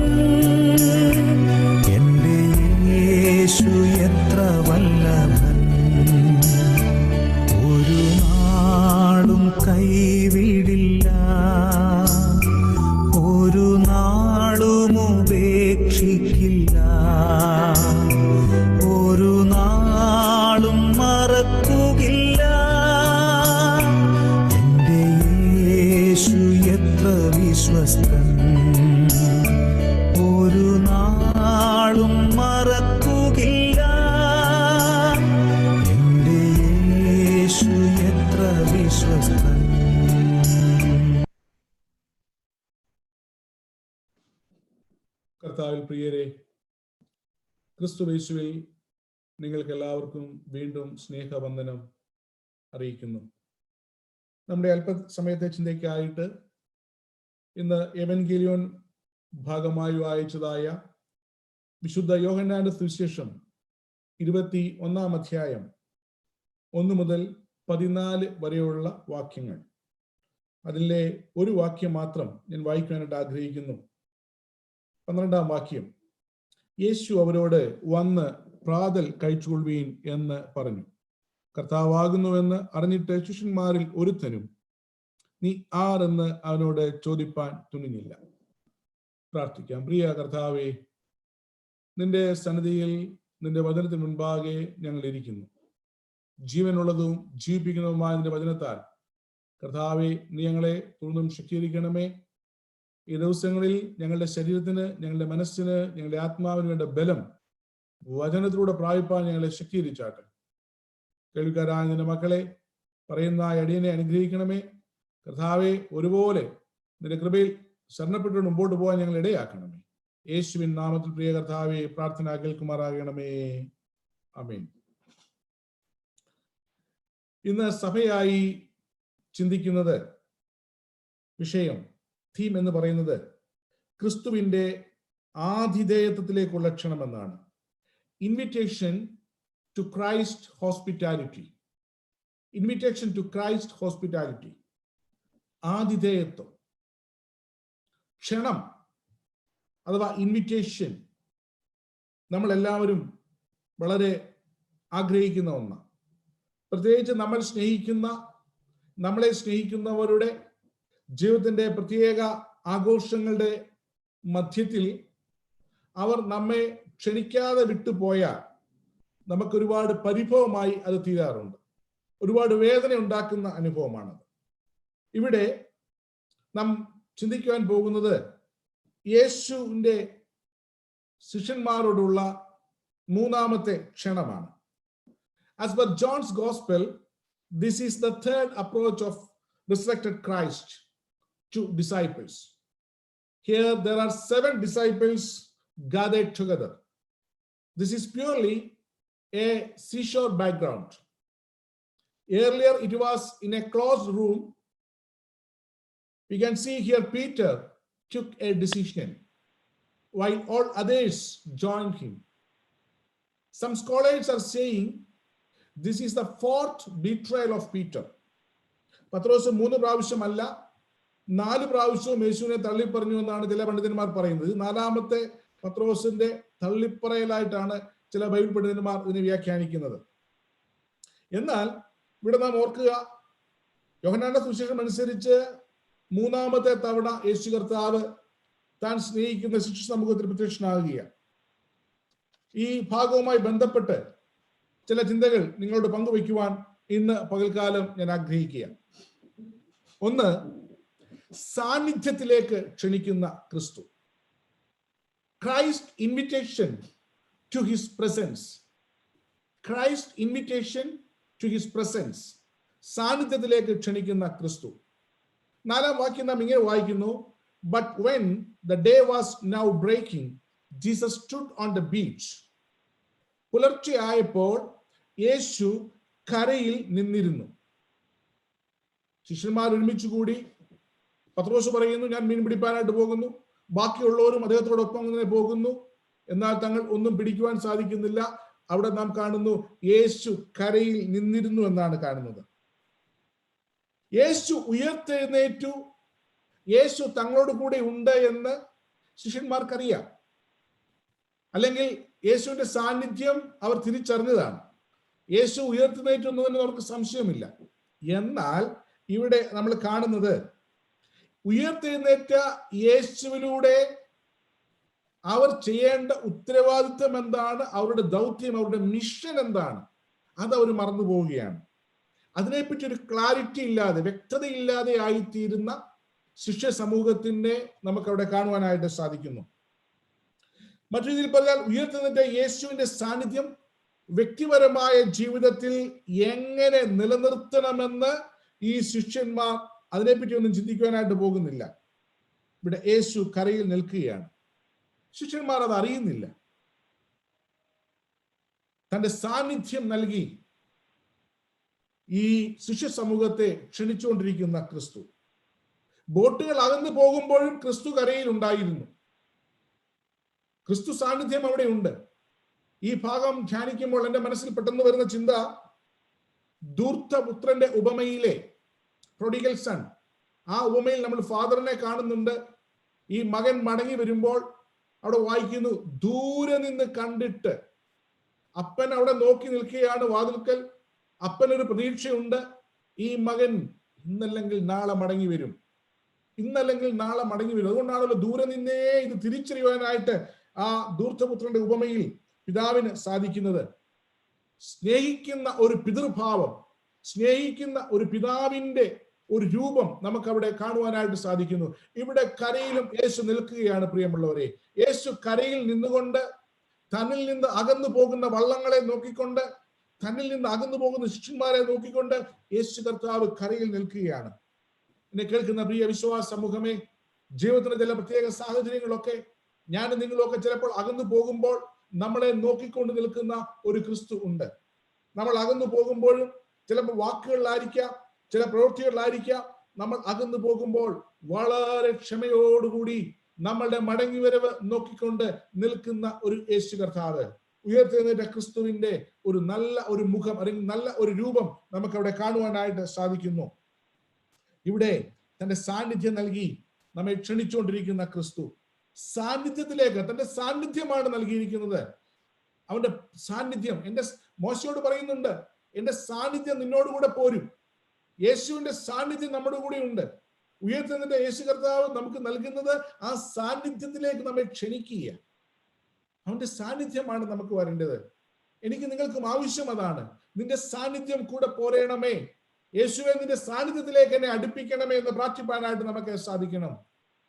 എന്റെ യേശു എത്ര വല്ലഭൻ, ഒരു നാളും കൈവിടില്ല, ഒരു നാളും ഉപേക്ഷിക്കില്ല, ഒരു നാളും മറക്കുകയില്ല. എന്റെ യേശു എത്ര വിശ്വസ്തൻ, ഒരു നാളും മറക്കുകയില്ല. എന്റെ യേശു എത്ര വിശ്വസ്തൻ. കർത്താവിൽ പ്രിയരെ, ക്രിസ്തുയേശുവിൽ നിങ്ങൾക്ക് എല്ലാവർക്കും വീണ്ടും സ്നേഹവന്ദനം അറിയിക്കുന്നു. നമ്മുടെ അല്പസമയത്തെ ചിന്തയ്ക്കായിട്ട് ഇന്ന് എവൻഗേലിയോൻ ഭാഗമായി വായിച്ചതായ വിശുദ്ധ യോഹന്നാന്റെ സുവിശേഷം 21 അധ്യായം 1 മുതൽ 14 വരെയുള്ള വാക്യങ്ങൾ. അതിലെ ഒരു വാക്യം മാത്രം ഞാൻ വായിക്കാനായിട്ട് ആഗ്രഹിക്കുന്നു. 12-ാം വാക്യം. യേശു അവരോട് വന്ന് പ്രാതൽ കഴിച്ചുകൊള്ളുവീൻ എന്ന് പറഞ്ഞു. കർത്താവാകുന്നുവെന്ന് അറിഞ്ഞിട്ട് ശിഷ്യന്മാരിൽ ഒരുത്തനും നീ ആരെന്ന് അവനോട് ചോദിപ്പാൻ തുനിഞ്ഞില്ല. പ്രാർത്ഥിക്കാം. പ്രിയ കർത്താവേ, നിന്റെ സന്നിധിയിൽ നിന്റെ വചനത്തിന് മുൻപാകെ ഞങ്ങൾ ഇരിക്കുന്നു. ജീവനുള്ളതും ജീവിപ്പിക്കുന്നതുമായ നിന്റെ വചനത്താൽ കർത്താവെ, നീ ഞങ്ങളെ തുടർന്നും ശക്തീകരിക്കണമേ. ഈ ദിവസങ്ങളിൽ ഞങ്ങളുടെ ശരീരത്തിന്, ഞങ്ങളുടെ മനസ്സിന്, ഞങ്ങളുടെ ആത്മാവിന് വേണ്ട ബലം വചനത്തിലൂടെ പ്രാപിപ്പാൻ ഞങ്ങളെ ശക്തീകരിച്ചാട്ടെ. കേൾവിക്കാരായ നിന്റെ മക്കളെ, പറയുന്ന അടിയനെ അനുഗ്രഹിക്കണമേ. കർത്താവെ, ഒരുപോലെ നിന്റെ കൃപയിൽ ശരണപ്പെട്ടുകൊണ്ട് മുമ്പോട്ട് പോകാൻ ഞങ്ങൾ ഇടയാക്കണമേ. യേശുവിൻ നാമത്തിൽ പ്രിയ കർത്താവെ പ്രാർത്ഥന കേൾക്കുമാറാകണമേ. ആമേൻ. ഇന്ന് സഭയായി ചിന്തിക്കുന്നത് വിഷയം, തീം എന്ന് പറയുന്നത് ക്രിസ്തുവിന്റെ ആതിഥേയത്വത്തിലേക്കുള്ള ക്ഷണമെന്നാണ്. Invitation to Christ hospitality. Invitation to Christ hospitality. ആതിഥേയത്വം, ക്ഷണം അഥവാ ഇൻവിറ്റേഷൻ നമ്മളെല്ലാവരും വളരെ ആഗ്രഹിക്കുന്ന ഒന്നാണ്. പ്രത്യേകിച്ച് നമ്മളെ സ്നേഹിക്കുന്നവരുടെ ജീവിതത്തിന്റെ പ്രത്യേക ആഘോഷങ്ങളുടെ മധ്യത്തിൽ അവർ നമ്മെ ക്ഷണിക്കാതെ വിട്ടുപോയാൽ നമുക്കൊരുപാട് പരിഭവമായി അത് തീരാറുണ്ട്. ഒരുപാട് വേദന ഉണ്ടാക്കുന്ന അനുഭവമാണത്. ഇവിടെ നാം ചിന്തിക്കുവാൻ പോകുന്നത് യേശുവിന്റെ ശിഷ്യന്മാരോടുള്ള മൂന്നാമത്തെ ക്ഷണമാണ്. As per John's Gospel, this is the third approach of resurrected Christ to disciples. Here there are 7 disciples gathered together. This is purely a seashore background. Earlier it was in a closed room. We can see here Peter took a decision while all others joined him. Some scholars are saying this is the 4th betrayal of Peter. പത്രോസ് 3 പ്രാവശ്യമല്ല 4 പ്രാവശ്യവും യേശുവിനെ തള്ളിപ്പറഞ്ഞു എന്നാണ് ചില പണ്ഡിതന്മാർ പറയുന്നത്. 4ാമത്തെ പത്രോസിന്റെ തള്ളിപ്പറയലായിട്ടാണ് ചില Bible പണ്ഡിതന്മാർ ഇതിനെ വ്യാഖ്യാനിക്കുന്നത്. എന്നാൽ ഇവിടെ നാം ഓർക്കുക, യോഹന്നാന്റെ സുവിശേഷം അനുസരിച്ച് 3ാമത്തെ തവണ യേശു കർത്താവ് താൻ സ്നേഹിക്കുന്ന ശിഷ്യ സമൂഹത്തിൽ പ്രത്യക്ഷനാകുകയാണ്. ഈ ഭാഗവുമായി ബന്ധപ്പെട്ട് ചില ചിന്തകൾ നിങ്ങളോട് പങ്കുവയ്ക്കുവാൻ ഇന്ന് പകൽക്കാലം ഞാൻ ആഗ്രഹിക്കുകയാണ്. ഒന്ന്, സാന്നിധ്യത്തിലേക്ക് ക്ഷണിക്കുന്ന ക്രിസ്തു. Christ invitation to his presence. Christ invitation to his presence. സാന്നിധ്യത്തിലേക്ക് ക്ഷണിക്കുന്ന ക്രിസ്തു. 4ാം വാക്യം നാം ഇങ്ങനെ വായിക്കുന്നു, but when the day was now breaking, Jesus stood on the beach. പുലർച്ചെയായപ്പോൾ യേശു കരയിൽ നിന്നിരുന്നു. ശിഷ്യന്മാർ ഒരുമിച്ച് കൂടി. പത്രോസ് പറയുന്നു, ഞാൻ മീൻ പിടിപ്പാനായിട്ട് പോകുന്നു. ബാക്കിയുള്ളവരും അദ്ദേഹത്തോടൊപ്പം അങ്ങനെ പോകുന്നു. എന്നാൽ തങ്ങൾ ഒന്നും പിടിക്കുവാൻ സാധിക്കുന്നില്ല. അവിടെ നാം കാണുന്നു യേശു കരയിൽ നിന്നിരുന്നു എന്നാണ് കാണുന്നത്. യേശു ഉയർത്തെഴുന്നേറ്റു, യേശു തങ്ങളോട് കൂടെ ഉണ്ട് എന്ന് ശിഷ്യന്മാർക്കറിയാം. അല്ലെങ്കിൽ യേശുവിന്റെ സാന്നിധ്യം അവർ തിരിച്ചറിഞ്ഞതാണ്. യേശു ഉയർത്തെഴുന്നേറ്റു എന്നതിന് അവർക്ക് സംശയമില്ല. എന്നാൽ ഇവിടെ നമ്മൾ കാണുന്നത് ഉയർത്തെഴുന്നേറ്റ യേശുവിലൂടെ അവർ ചെയ്യേണ്ട ഉത്തരവാദിത്വം എന്താണ്, അവരുടെ ദൗത്യം, അവരുടെ മിഷൻ എന്താണ്, അത് അവർ മറന്നു പോവുകയാണ്. അതിനെപ്പറ്റി ഒരു ക്ലാരിറ്റി ഇല്ലാതെ, വ്യക്തതയില്ലാതെ ആയിത്തീരുന്ന ശിഷ്യ സമൂഹത്തിനെ നമുക്ക് അവിടെ കാണുവാനായിട്ട് സാധിക്കുന്നു. മറ്റൊരു രീതിയിൽ പറഞ്ഞാൽ, ഉയർത്തെഴുന്നേറ്റ യേശുവിന്റെ സാന്നിധ്യം വ്യക്തിപരമായ ജീവിതത്തിൽ എങ്ങനെ നിലനിർത്തണമെന്ന് ഈ ശിഷ്യന്മാർ അതിനെപ്പറ്റി ഒന്നും ചിന്തിക്കുവാനായിട്ട് പോകുന്നില്ല. ഇവിടെ യേശു കരയിൽ നിൽക്കുകയാണ്. ശിഷ്യന്മാർ അത് അറിയുന്നില്ല. തന്റെ സാന്നിധ്യം നൽകി ഈ ശിഷ്യ സമൂഹത്തെ ക്ഷണിച്ചുകൊണ്ടിരിക്കുന്ന ക്രിസ്തു. ബോട്ടുകൾ അകന്നു പോകുമ്പോഴും ക്രിസ്തു കരയിൽ ഉണ്ടായിരുന്നു. ക്രിസ്തു സാന്നിധ്യം അവിടെ ഉണ്ട്. ഈ ഭാഗം ധ്യാനിക്കുമ്പോൾ എൻ്റെ മനസ്സിൽ പെട്ടെന്ന് വരുന്ന ചിന്ത, ധൂർത്തപുത്രന്റെ ഉപമയിലെ പ്രൊഡിഗൽ സൺ, ആ ഉപമയിൽ നമ്മൾ ഫാദറിനെ കാണുന്നുണ്ട്. ഈ മകൻ മടങ്ങി വരുമ്പോൾ അവിടെ വായിക്കുന്നു, ദൂരെ നിന്ന് കണ്ടിട്ട് അപ്പൻ അവിടെ നോക്കി നിൽക്കുകയാണ് വാതിൽക്കൽ. അപ്പനൊരു പ്രതീക്ഷയുണ്ട്, ഈ മകൻ ഇന്നല്ലെങ്കിൽ നാളെ മടങ്ങി വരും, ഇന്നല്ലെങ്കിൽ നാളെ മടങ്ങി വരും. അതുകൊണ്ടാണല്ലോ ദൂരെ നിന്നേ ഇത് തിരിച്ചറിയുവാനായിട്ട് ആ ധൂർത്തപുത്രന്റെ ഉപമയിൽ പിതാവിന് സാധിക്കുന്നത്. സ്നേഹിക്കുന്ന ഒരു പിതൃഭാവം, സ്നേഹിക്കുന്ന ഒരു പിതാവിന്റെ ഒരു രൂപം നമുക്ക് അവിടെ കാണുവാനായിട്ട് സാധിക്കുന്നു. ഇവിടെ കരയിലും യേശു നിൽക്കുകയാണ്. പ്രിയമുള്ളവരെ, യേശു കരയിൽ നിന്നുകൊണ്ട് തന്നിൽ നിന്ന് അകന്നു പോകുന്ന വള്ളങ്ങളെ നോക്കിക്കൊണ്ട്, തന്നിൽ നിന്ന് അകന്നു പോകുന്ന ശിഷ്യന്മാരെ നോക്കിക്കൊണ്ട് യേശു കർത്താവ് കരയിൽ നിൽക്കുകയാണ്. എന്നെ കേൾക്കുന്ന പ്രിയ വിശ്വാസ സമൂഹമേ, ജീവിതത്തിന് ചില പ്രത്യേക സാഹചര്യങ്ങളൊക്കെ ഞാനും നിങ്ങളൊക്കെ ചിലപ്പോൾ അകന്നു പോകുമ്പോൾ നമ്മളെ നോക്കിക്കൊണ്ട് നിൽക്കുന്ന ഒരു ക്രിസ്തു ഉണ്ട്. നമ്മൾ അകന്നു പോകുമ്പോഴും ചിലപ്പോൾ വാക്കുകളിലായിരിക്കാം, ചില പ്രവൃത്തികളിലായിരിക്കാം, നമ്മൾ അകന്നു പോകുമ്പോൾ വളരെ ക്ഷമയോടുകൂടി നമ്മളുടെ മടങ്ങിവരവ് നോക്കിക്കൊണ്ട് നിൽക്കുന്ന ഒരു യേശു കർത്താവ്, ഉയർത്തെഴുന്നേറ്റ ക്രിസ്തുവിന്റെ ഒരു നല്ല ഒരു മുഖം അല്ലെങ്കിൽ നല്ല ഒരു രൂപം നമുക്ക് അവിടെ കാണുവാനായിട്ട് സാധിക്കുന്നു. ഇവിടെ തന്റെ സാന്നിധ്യം നൽകി നമ്മെ ക്ഷണിച്ചുകൊണ്ടിരിക്കുന്ന ക്രിസ്തു സാന്നിധ്യത്തിലേക്ക്, തന്റെ സാന്നിധ്യമാണ് നൽകിയിരിക്കുന്നത്. അവന്റെ സാന്നിധ്യം, എന്റെ മോശയോട് പറയുന്നുണ്ട്, എന്റെ സാന്നിധ്യം നിന്നോടുകൂടെ പോരും. യേശുവിന്റെ സാന്നിധ്യം നമ്മുടെ കൂടെ ഉണ്ട്. ഉയർത്തുന്നതിന്റെ യേശു കർത്താവ് നമുക്ക് നൽകുന്നത് ആ സാന്നിധ്യത്തിലേക്ക് നമ്മെ ക്ഷണിക്കുക. അവന്റെ സാന്നിധ്യമാണ് നമുക്ക് വരേണ്ടത്. എനിക്ക് നിങ്ങൾക്കും ആവശ്യം അതാണ്. നിന്റെ സാന്നിധ്യം കൂടെ പോരേണമേ, യേശുവെ നിന്റെ സാന്നിധ്യത്തിലേക്ക് എന്നെ അടുപ്പിക്കണമേ എന്ന് പ്രാർത്ഥിപ്പാനായിട്ട് നമുക്ക് സാധിക്കണം.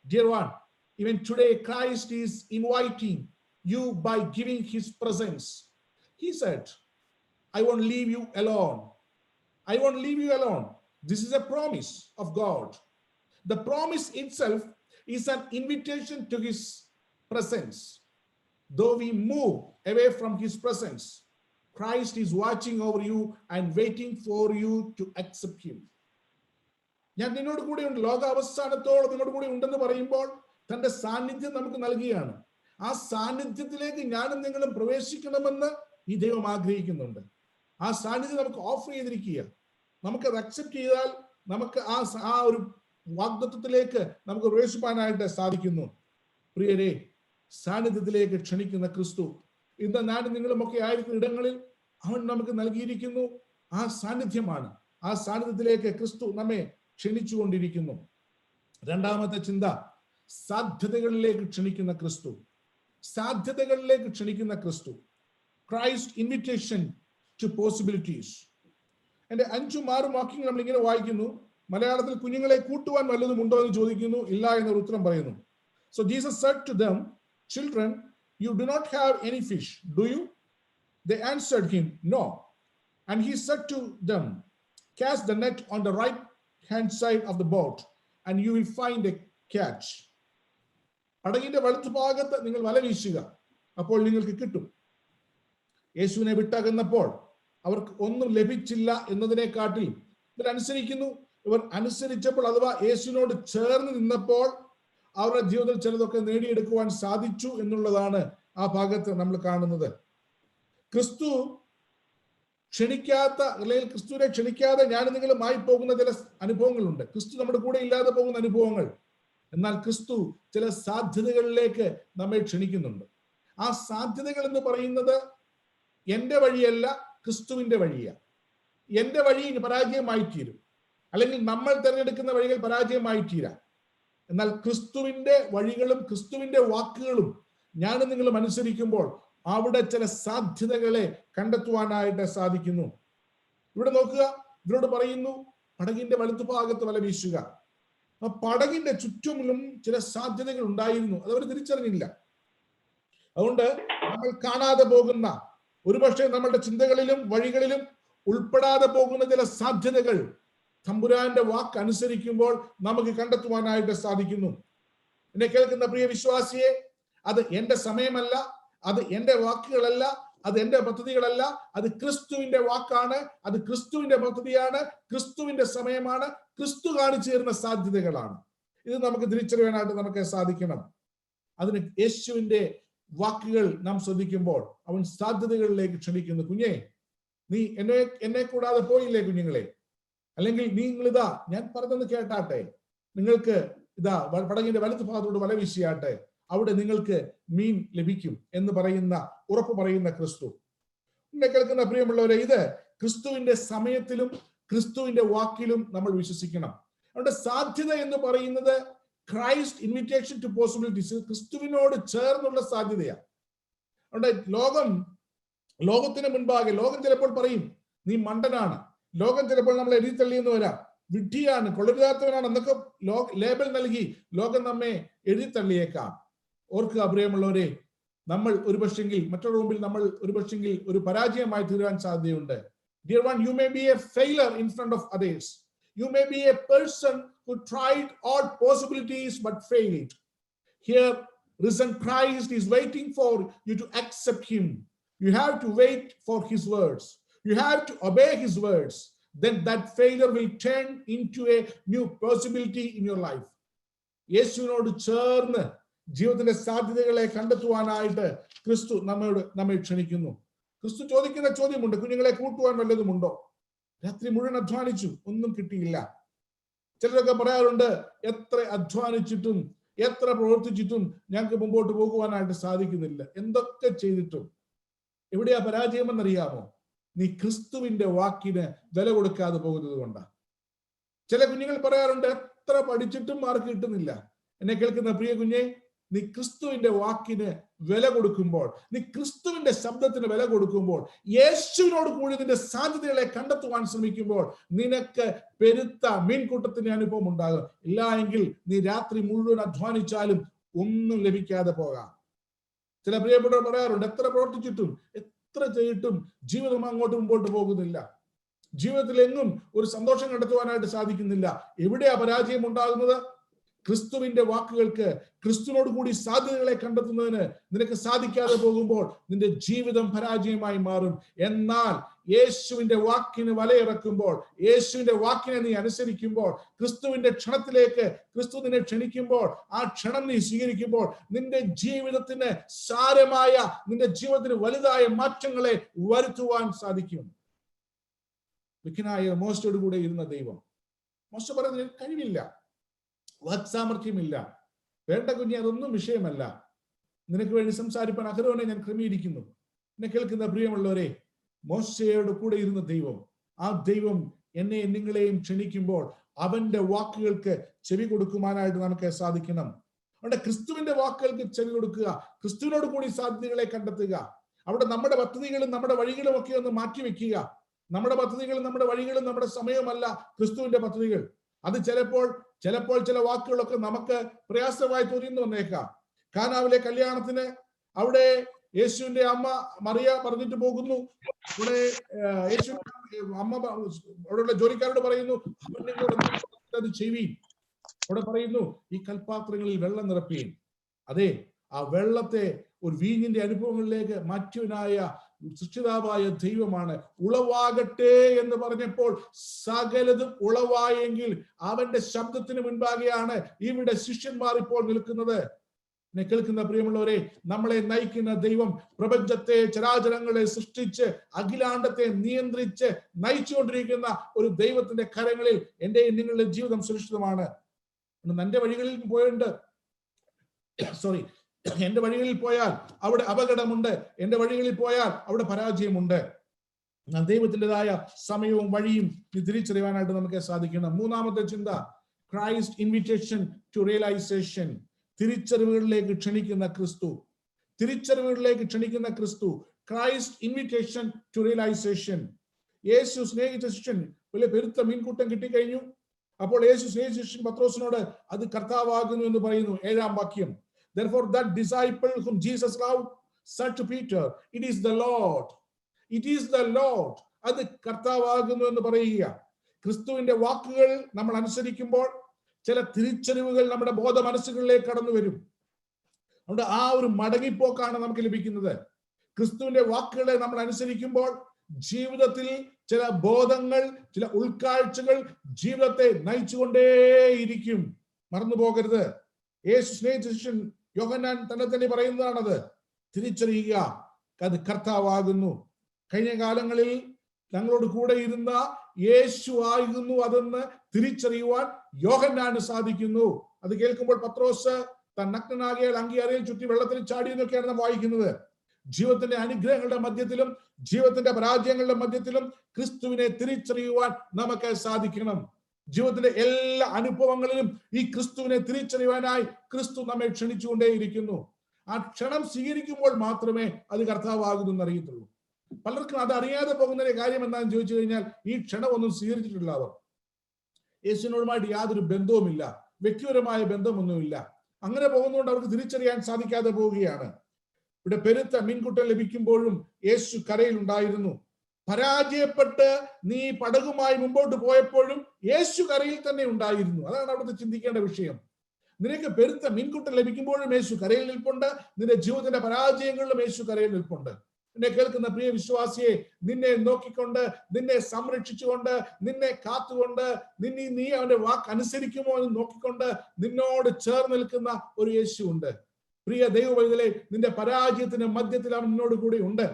Dear one, even today Christ is inviting you by giving his presence. He said, I won't leave you alone. I won't leave you alone. This is a promise of God. The promise itself is an invitation to his presence. Though we move away from his presence, Christ is watching over you and waiting for you to accept him. ഞാൻ നിന്നോട് കൂടെ ഉണ്ട്, ലോക അവസാനത്തോളം നിന്നോട് കൂടെ ഉണ്ടെന്ന് പറയുമ്പോൾ തന്റെ സാന്നിധ്യം നമുക്ക് നൽകുകയാണ്. ആ സാന്നിധ്യത്തിലേക്ക് ഞാനും നിങ്ങളും പ്രവേശിക്കണമെന്ന് ഈ ദൈവം ആഗ്രഹിക്കുന്നുണ്ട്. ആ സാന്നിധ്യം നമുക്ക് ഓഫർ ചെയ്തിരിക്കുക. നമുക്കത് അക്സെപ്റ്റ് ചെയ്താൽ നമുക്ക് ആ ഒരു വാഗ്ദത്വത്തിലേക്ക് നമുക്ക് പ്രവേശിപ്പാനായിട്ട് സാധിക്കുന്നു. പ്രിയരെ, സാന്നിധ്യത്തിലേക്ക് ക്ഷണിക്കുന്ന ക്രിസ്തു ഇന്ന് ഞാനും നിങ്ങളുമൊക്കെ ആയിരിക്കുന്ന ഇടങ്ങളിൽ അവൻ നമുക്ക് നൽകിയിരിക്കുന്നു. ആ സാന്നിധ്യമാണ്. ആ സാന്നിധ്യത്തിലേക്ക് ക്രിസ്തു നമ്മെ ക്ഷണിച്ചുകൊണ്ടിരിക്കുന്നു. രണ്ടാമത്തെ ചിന്ത, സാധ്യതകളിലേക്ക് ക്ഷണിക്കുന്ന ക്രിസ്തു. സാധ്യതകളിലേക്ക് ക്ഷണിക്കുന്ന ക്രിസ്തു. Christ invitation to possibilities. എന്റെ 5-6 വാക്യങ്ങൾ നമ്മൾ ഇങ്ങനെ വായിക്കുന്നു. മലയാളത്തിൽ കുഞ്ഞുങ്ങളെ കൂട്ടുവാൻ വല്ലതും ഉണ്ടോ എന്ന് ചോദിക്കുന്നു. ഇല്ല എന്നൊരു ഉത്തരം പറയുന്നു. So Jesus said to them, children, you do not have any fish, do you? They answered him, no. And he said to them, cast the net on the right hand side of the boat and you will find a catch. പടകിന്റെ വലത്തുഭാഗത്ത് നിങ്ങൾ വല വീശുക, അപ്പോൾ നിങ്ങൾക്ക് കിട്ടും. യേശുവിനെ വിട്ടകന്നപ്പോൾ അവർക്ക് ഒന്നും ലഭിച്ചില്ല എന്നതിനെക്കാട്ടിൽ ഇവർ അനുസരിക്കുന്നു. ഇവർ അനുസരിച്ചപ്പോൾ അഥവാ യേശുവിനോട് ചേർന്ന് നിന്നപ്പോൾ അവരുടെ ജീവിതത്തിൽ ചിലതൊക്കെ നേടിയെടുക്കുവാൻ സാധിച്ചു എന്നുള്ളതാണ് ആ ഭാഗത്ത് നമ്മൾ കാണുന്നത്. ക്രിസ്തു ക്ഷണിക്കാത്ത അല്ലെങ്കിൽ ക്രിസ്തുവിനെ ക്ഷണിക്കാതെ ഞാൻ നിങ്ങളുമായി പോകുന്ന ചില അനുഭവങ്ങളുണ്ട്. ക്രിസ്തു നമ്മുടെ കൂടെ ഇല്ലാതെ പോകുന്ന അനുഭവങ്ങൾ. എന്നാൽ ക്രിസ്തു ചില സാധ്യതകളിലേക്ക് നമ്മെ ക്ഷണിക്കുന്നുണ്ട്. ആ സാധ്യതകൾ എന്ന് പറയുന്നത് എന്റെ വഴിയല്ല, ക്രിസ്തുവിന്റെ വഴിയാണ്. എന്റെ വഴി പരാജയമായി തീരും, അല്ലെങ്കിൽ നമ്മൾ തിരഞ്ഞെടുക്കുന്ന വഴികൾ പരാജയമായി തീരാം. എന്നാൽ ക്രിസ്തുവിന്റെ വഴികളും ക്രിസ്തുവിന്റെ വാക്കുകളും ഞാനും നിങ്ങളും അനുസരിക്കുമ്പോൾ അവിടെ ചില സാധ്യതകളെ കണ്ടെത്തുവാനായിട്ട് സാധിക്കുന്നു. ഇവിടെ നോക്കുക, ഇവരോട് പറയുന്നു പടകിന്റെ വലത്തുഭാഗത്ത് വല വീശുക. ആ പടകിന്റെ ചുറ്റുമിലും ചില സാധ്യതകൾ ഉണ്ടായിരുന്നു, അതവർ തിരിച്ചറിഞ്ഞില്ല. അതുകൊണ്ട് നമ്മൾ കാണാതെ പോകുന്ന, ഒരുപക്ഷെ നമ്മളുടെ ചിന്തകളിലും വഴികളിലും ഉൾപ്പെടാതെ പോകുന്ന ചില സാധ്യതകൾ തമ്പുരാന്റെ വാക്ക് അനുസരിക്കുമ്പോൾ നമുക്ക് കണ്ടെത്തുവാനായിട്ട് സാധിക്കുന്നു. എന്നെ കേൾക്കുന്ന പ്രിയ വിശ്വാസിയെ, അത് എന്റെ സമയമല്ല, അത് എന്റെ വാക്കുകളല്ല, അത് എന്റെ പദ്ധതികളല്ല, അത് ക്രിസ്തുവിന്റെ വാക്കാണ്, അത് ക്രിസ്തുവിന്റെ പദ്ധതിയാണ്, ക്രിസ്തുവിന്റെ സമയമാണ്, ക്രിസ്തു കാണിച്ചു തരുന്ന സാധ്യതകളാണ്. ഇത് നമുക്ക് തിരിച്ചറിയാനായിട്ട് നമുക്ക് സാധിക്കണം. അതിന് യേശുവിന്റെ വാക്കുകൾ നാം ശ്രദ്ധിക്കുമ്പോൾ അവൻ സാധ്യതകളിലേക്ക് ക്ഷണിക്കുന്നു. കുഞ്ഞേ, നീ എന്നെ കൂടാതെ പോയില്ലേ കുഞ്ഞുങ്ങളെ? അല്ലെങ്കിൽ നിങ്ങളിതാ ഞാൻ പറഞ്ഞത് കേട്ടാട്ടെ, നിങ്ങൾക്ക് ഇതാ പടകിന്റെ വലത്ത് ഭാഗത്തോട് വല വീശിയാട്ടെ, അവിടെ നിങ്ങൾക്ക് മീൻ ലഭിക്കും എന്ന് പറയുന്ന ഉറപ്പ് പറയുന്ന ക്രിസ്തു. എന്നെ കേൾക്കുന്ന പ്രിയമുള്ളവരെ, ഇത് ക്രിസ്തുവിന്റെ സമയത്തിലും ക്രിസ്തുവിന്റെ വാക്കിലും നമ്മൾ വിശ്വസിക്കണം. അവിടെ സാധ്യത എന്ന് പറയുന്നത് ക്രൈസ്റ്റ് ഇൻവിറ്റേഷൻ ടു പോസിബിലിറ്റീസ്, ക്രിസ്തുവിനോട് ചേർന്നുള്ള സാധ്യതയാണ്. അവിടെ ലോകത്തിന് മുൻപാകെ ലോകം ചിലപ്പോൾ പറയും നീ മണ്ടനാണ്, ലോകം ചിലപ്പോൾ നമ്മളെ എഴുതിത്തള്ളിയെന്ന് വരാം, വിഡ്ഢിയാണ്, കൊള്ളരുതാത്തവനാണ് എന്നൊക്കെ ലേബൽ നൽകി ലോകം നമ്മെ എഴുതിത്തള്ളിയേക്കാം. ഓർക്കുക പ്രിയമുള്ളവരെ, നമ്മൾ ഒരുപക്ഷെങ്കിൽ മറ്റൊരു മുമ്പിൽ നമ്മൾ ഒരുപക്ഷെങ്കിൽ ഒരു പരാജയമായി തീരാൻ സാധ്യതയുണ്ട്. Dear one, you may be a failure in front of others. You may be a person who tried all possibilities but failed. Here, risen Christ is waiting for you to accept him. You have to wait for his words. You have to obey his words. Then that failure will turn into a new possibility in your life. യേശുവിനോട് ചേർന്ന് ജീവിതത്തിന്റെ സാധ്യതകളെ കണ്ടെത്തുവാനായിട്ട് ക്രിസ്തു നമ്മെ ക്ഷണിക്കുന്നു. ക്രിസ്തു ചോദിക്കുന്ന ചോദ്യമുണ്ട്, കുഞ്ഞുങ്ങളെ കൂട്ടുവാൻ വല്ലതുമുണ്ടോ? രാത്രി മുഴുവൻ അധ്വാനിച്ചു, ഒന്നും കിട്ടിയില്ല. ചിലരൊക്കെ പറയാറുണ്ട്, എത്ര അധ്വാനിച്ചിട്ടും എത്ര പ്രവർത്തിച്ചിട്ടും ഞങ്ങൾക്ക് മുമ്പോട്ട് പോകുവാനായിട്ട് സാധിക്കുന്നില്ല. എന്തൊക്കെ ചെയ്തിട്ടും എവിടെയാ പരാജയമെന്നറിയാമോ? നീ ക്രിസ്തുവിന്റെ വാക്കിന് വില കൊടുക്കാതെ പോകുന്നത് കൊണ്ടാണ്. ചില കുഞ്ഞുങ്ങൾ പറയാറുണ്ട്, എത്ര പഠിച്ചിട്ടും മാർക്ക് കിട്ടുന്നില്ല. എന്നെ കേൾക്കുന്ന പ്രിയ കുഞ്ഞെ, നീ ക്രിസ്തുവിന്റെ വാക്കിന് വില കൊടുക്കുമ്പോൾ, നീ ക്രിസ്തുവിന്റെ ശബ്ദത്തിന് വില കൊടുക്കുമ്പോൾ, യേശുവിനോട് കൂടി നിന്റെ സാധ്യതകളെ കണ്ടെത്തുവാൻ ശ്രമിക്കുമ്പോൾ നിനക്ക് പെരുത്ത മീൻകൂട്ടത്തിന്റെ അനുഭവം ഉണ്ടാകും. ഇല്ല എങ്കിൽ നീ രാത്രി മുഴുവൻ അധ്വാനിച്ചാലും ഒന്നും ലഭിക്കാതെ പോകാം. ചില പ്രിയപ്പെട്ടവർ പറയാറുണ്ട്, എത്ര പ്രവർത്തിച്ചിട്ടും എത്ര ചെയ്തിട്ടും ജീവിതം അങ്ങോട്ട് മുമ്പോട്ട് പോകുന്നില്ല, ജീവിതത്തിൽ എങ്ങും ഒരു സന്തോഷം കണ്ടെത്തുവാനായിട്ട് സാധിക്കുന്നില്ല. എവിടെയാ പരാജയം ഉണ്ടാകുന്നത്? ക്രിസ്തുവിന്റെ വാക്കുകൾക്ക്, ക്രിസ്തുവിനോട് കൂടി സാധ്യതകളെ കണ്ടെത്തുന്നതിന് നിനക്ക് സാധിക്കാതെ പോകുമ്പോൾ നിന്റെ ജീവിതം പരാജയമായി മാറും. എന്നാൽ യേശുവിന്റെ വാക്കിന് വലയിറക്കുമ്പോൾ, യേശുവിന്റെ വാക്കിനെ നീ അനുസരിക്കുമ്പോൾ, ക്രിസ്തുവിന്റെ ക്ഷണത്തിലേക്ക് ക്രിസ്തു നിന്നെ ക്ഷണിക്കുമ്പോൾ, ആ ക്ഷണം നീ സ്വീകരിക്കുമ്പോൾ നിന്റെ ജീവിതത്തിന് സാരമായ, നിന്റെ ജീവിതത്തിന് വലുതായ മാറ്റങ്ങളെ വരുത്തുവാൻ സാധിക്കും. വിഖ്യനായ മോശയോട് കൂടെ ഇരുന്ന ദൈവം, മോശ പറയുന്നത് കഴിവില്ല, വാക്സാമർഥ്യമില്ല, വേണ്ട കുഞ്ഞെ, അതൊന്നും വിഷയമല്ല, നിനക്ക് വേണ്ടി സംസാരിപ്പാൻ അഹരോനെ ഞാൻ ക്രമീകരിക്കുന്നു. എന്നെ കേൾക്കുന്ന പ്രിയമുള്ളവരെ, മോശയോട് കൂടെ ഇരുന്ന ദൈവം, ആ ദൈവം എന്നെ നിങ്ങളെയും ക്ഷണിക്കുമ്പോൾ അവന്റെ വാക്കുകൾക്ക് ചെവി കൊടുക്കുവാനായിട്ട് നമുക്ക് സാധിക്കണം. അവിടെ ക്രിസ്തുവിന്റെ വാക്കുകൾക്ക് ചെവി കൊടുക്കുക, ക്രിസ്തുവിനോട് കൂടി സാധ്യതകളെ കണ്ടെത്തുക. അവിടെ നമ്മുടെ പദ്ധതികളും നമ്മുടെ വഴികളും ഒക്കെ ഒന്ന് മാറ്റിവെക്കുക. നമ്മുടെ പദ്ധതികളും നമ്മുടെ വഴികളും നമ്മുടെ സമയവുമല്ല ക്രിസ്തുവിന്റെ പദ്ധതികൾ. അത് ചിലപ്പോൾ ചില വാക്കുകളൊക്കെ നമുക്ക് പ്രയാസമായി തോന്നിയെന്ന് വന്നേക്കാം. കാനാവിലെ കല്യാണത്തിന് അവിടെ യേശുവിന്റെ അമ്മ മറിയ പറഞ്ഞിട്ട് പോകുന്നു. ഇവിടെ യേശു അമ്മ അവിടെയുള്ള ജോലിക്കാരോട് പറയുന്നു, അത് ചെയ്യുവീൻ. അവിടെ പറയുന്നു, ഈ കൽപാത്രങ്ങളിൽ വെള്ളം നിറപ്പീൻ. അതെ, ആ വെള്ളത്തെ ഒരു വീഞ്ഞിന്റെ അനുഭവങ്ങളിലേക്ക് മാറ്റിയവനായ സൃഷ്ടിതാവായ ദൈവമാണ്. ഉളവാകട്ടെ എന്ന് പറഞ്ഞപ്പോൾ സകലതും ഉളവായെങ്കിൽ അവന്റെ ശബ്ദത്തിന് മുൻപാകെയാണ് ഇവിടെ ശിഷ്യന്മാർ ഇപ്പോൾ നിൽക്കുന്നത്. എന്നെ കേൾക്കുന്ന പ്രിയമുള്ളവരെ, നമ്മളെ നയിക്കുന്ന ദൈവം പ്രപഞ്ചത്തെ, ചരാചരങ്ങളെ സൃഷ്ടിച്ച് അഖിലാണ്ടത്തെ നിയന്ത്രിച്ച് നയിച്ചുകൊണ്ടിരിക്കുന്ന ഒരു ദൈവത്തിന്റെ കരങ്ങളിൽ എന്റെയും നിങ്ങളുടെ ജീവിതം സുരക്ഷിതമാണ്. എന്റെ വഴികളിൽ എന്റെ വഴികളിൽ പോയാൽ അവിടെ അപകടമുണ്ട്, എന്റെ വഴികളിൽ പോയാൽ അവിടെ പരാജയമുണ്ട്. ദൈവത്തിൻ്റെതായ സമയവും വഴിയും തിരിച്ചറിയാനായിട്ട് നമുക്ക് സാധിക്കണം. മൂന്നാമത്തെ ചിന്ത, ക്രൈസ്റ്റ് ഇൻവിറ്റേഷൻ ടു റിയലൈസേഷൻ. തിരിച്ചറിവുകളിലേക്ക് ക്ഷണിക്കുന്ന ക്രിസ്തു, തിരിച്ചറിവുകളിലേക്ക് ക്ഷണിക്കുന്ന ക്രിസ്തു. Christ invitation to realisation. യേശു സ്നേഹിച്ച ശിഷ്യൻ വലിയ പെരുത്ത മീൻകൂട്ടം കിട്ടിക്കഴിഞ്ഞു. അപ്പോൾ യേശു സ്നേഹിച്ച ശിഷ്യൻ പത്രോസിനോട് അത് കർത്താവാകുന്നു എന്ന് പറയുന്നു. 7-ാം വാക്യം. Therefore that disciple whom Jesus loved said to Peter, it is the Lord. It is the Lord. അത് കർത്താവാകുന്നു എന്ന് പറയുക. ക്രിസ്തുവിന്റെ വാക്കുകൾ നമ്മൾ അനുസരിക്കുമ്പോൾ ചില തിരിച്ചറിവുകൾ നമ്മുടെ ബോധ മനസ്സുകളിലേക്ക് കടന്നു വരും. അതുകൊണ്ട് ആ ഒരു മടങ്ങിപ്പോക്കാണ് നമുക്ക് ലഭിക്കുന്നത്. ക്രിസ്തുവിന്റെ വാക്കുകളെ നമ്മൾ അനുസരിക്കുമ്പോൾ ജീവിതത്തിൽ ചില ബോധങ്ങൾ, ചില ഉൾക്കാഴ്ചകൾ ജീവിതത്തെ നയിച്ചുകൊണ്ടേയിരിക്കും. മറന്നു പോകരുത്. യേശു സ്നേഹിച്ച ശിഷ്യൻ യോഹന്നാൻ തന്നെ പറയുന്നതാണത്. തിരിച്ചറിയുക, അത് കർത്താവാകുന്നു. കഴിഞ്ഞ കാലങ്ങളിൽ തങ്ങളോട് കൂടെ ഇരുന്ന യേശു ആയിരുന്നു അതെന്ന് തിരിച്ചറിയുവാൻ യോഹന്നാന് സാധിക്കുന്നു. അത് കേൾക്കുമ്പോൾ പത്രോസ് താൻ നഗ്നനാകിയാൽ അങ്കി അരയിൽ ചുറ്റി വെള്ളത്തിൽ ചാടി എന്നൊക്കെയാണ് നാം വായിക്കുന്നത്. ജീവിതത്തിന്റെ അനുഗ്രഹങ്ങളുടെ മധ്യത്തിലും ജീവിതത്തിന്റെ പരാജയങ്ങളുടെ മധ്യത്തിലും ക്രിസ്തുവിനെ തിരിച്ചറിയുവാൻ നമുക്ക് സാധിക്കണം. ജീവിതത്തിന്റെ എല്ലാ അനുഭവങ്ങളിലും ഈ ക്രിസ്തുവിനെ തിരിച്ചറിയുവാനായി ക്രിസ്തു നമ്മെ ക്ഷണിച്ചുകൊണ്ടേയിരിക്കുന്നു. ആ ക്ഷണം സ്വീകരിക്കുമ്പോൾ മാത്രമേ അത് കർത്താവാകുന്നു എന്നറിയത്തുള്ളൂ. പലർക്കും അത് അറിയാതെ പോകുന്ന കാര്യം എന്താണെന്ന് ചോദിച്ചു കഴിഞ്ഞാൽ, ഈ ക്ഷണമൊന്നും സ്വീകരിച്ചിട്ടില്ല. അവർ യേശുവിനോടുമായിട്ട് യാതൊരു ബന്ധവുമില്ല, വ്യക്തിപരമായ ബന്ധമൊന്നുമില്ല. അങ്ങനെ പോകുന്നതുകൊണ്ട് അവർക്ക് തിരിച്ചറിയാൻ സാധിക്കാതെ പോവുകയാണ്. ഇവിടെ പെരുത്ത മീൻകുട്ടം ലഭിക്കുമ്പോഴും യേശു കരയിൽ ഉണ്ടായിരുന്നു. പരാജയപ്പെട്ട് നീ പടകുമായി മുമ്പോട്ട് പോയപ്പോഴും യേശു കരയിൽ തന്നെ ഉണ്ടായിരുന്നു. അതാണ് അവിടുത്തെ ചിന്തിക്കേണ്ട വിഷയം. നിനക്ക് പെരുത്ത മീൻകുട്ടം ലഭിക്കുമ്പോഴും യേശു കരയിൽ നിൽപ്പുണ്ട്. നിന്റെ ജീവിതത്തിന്റെ പരാജയങ്ങളിലും യേശു കരയിൽ നിൽപ്പുണ്ട്. എന്നെ കേൾക്കുന്ന പ്രിയ വിശ്വാസിയെ, നിന്നെ നോക്കിക്കൊണ്ട്, നിന്നെ സംരക്ഷിച്ചുകൊണ്ട്, നിന്നെ കാത്തുകൊണ്ട്, നീ അവന്റെ വാക്ക് അനുസരിക്കുമോ എന്ന് നോക്കിക്കൊണ്ട് നിന്നോട് ചേർന്ന് നിൽക്കുന്ന ഒരു യേശു ഉണ്ട്. പ്രിയ ദൈവവൈതലേ, നിന്റെ പരാജയത്തിന്റെ മധ്യത്തിൽ അവൻ നിന്നോട് കൂടെ ഉണ്ട്.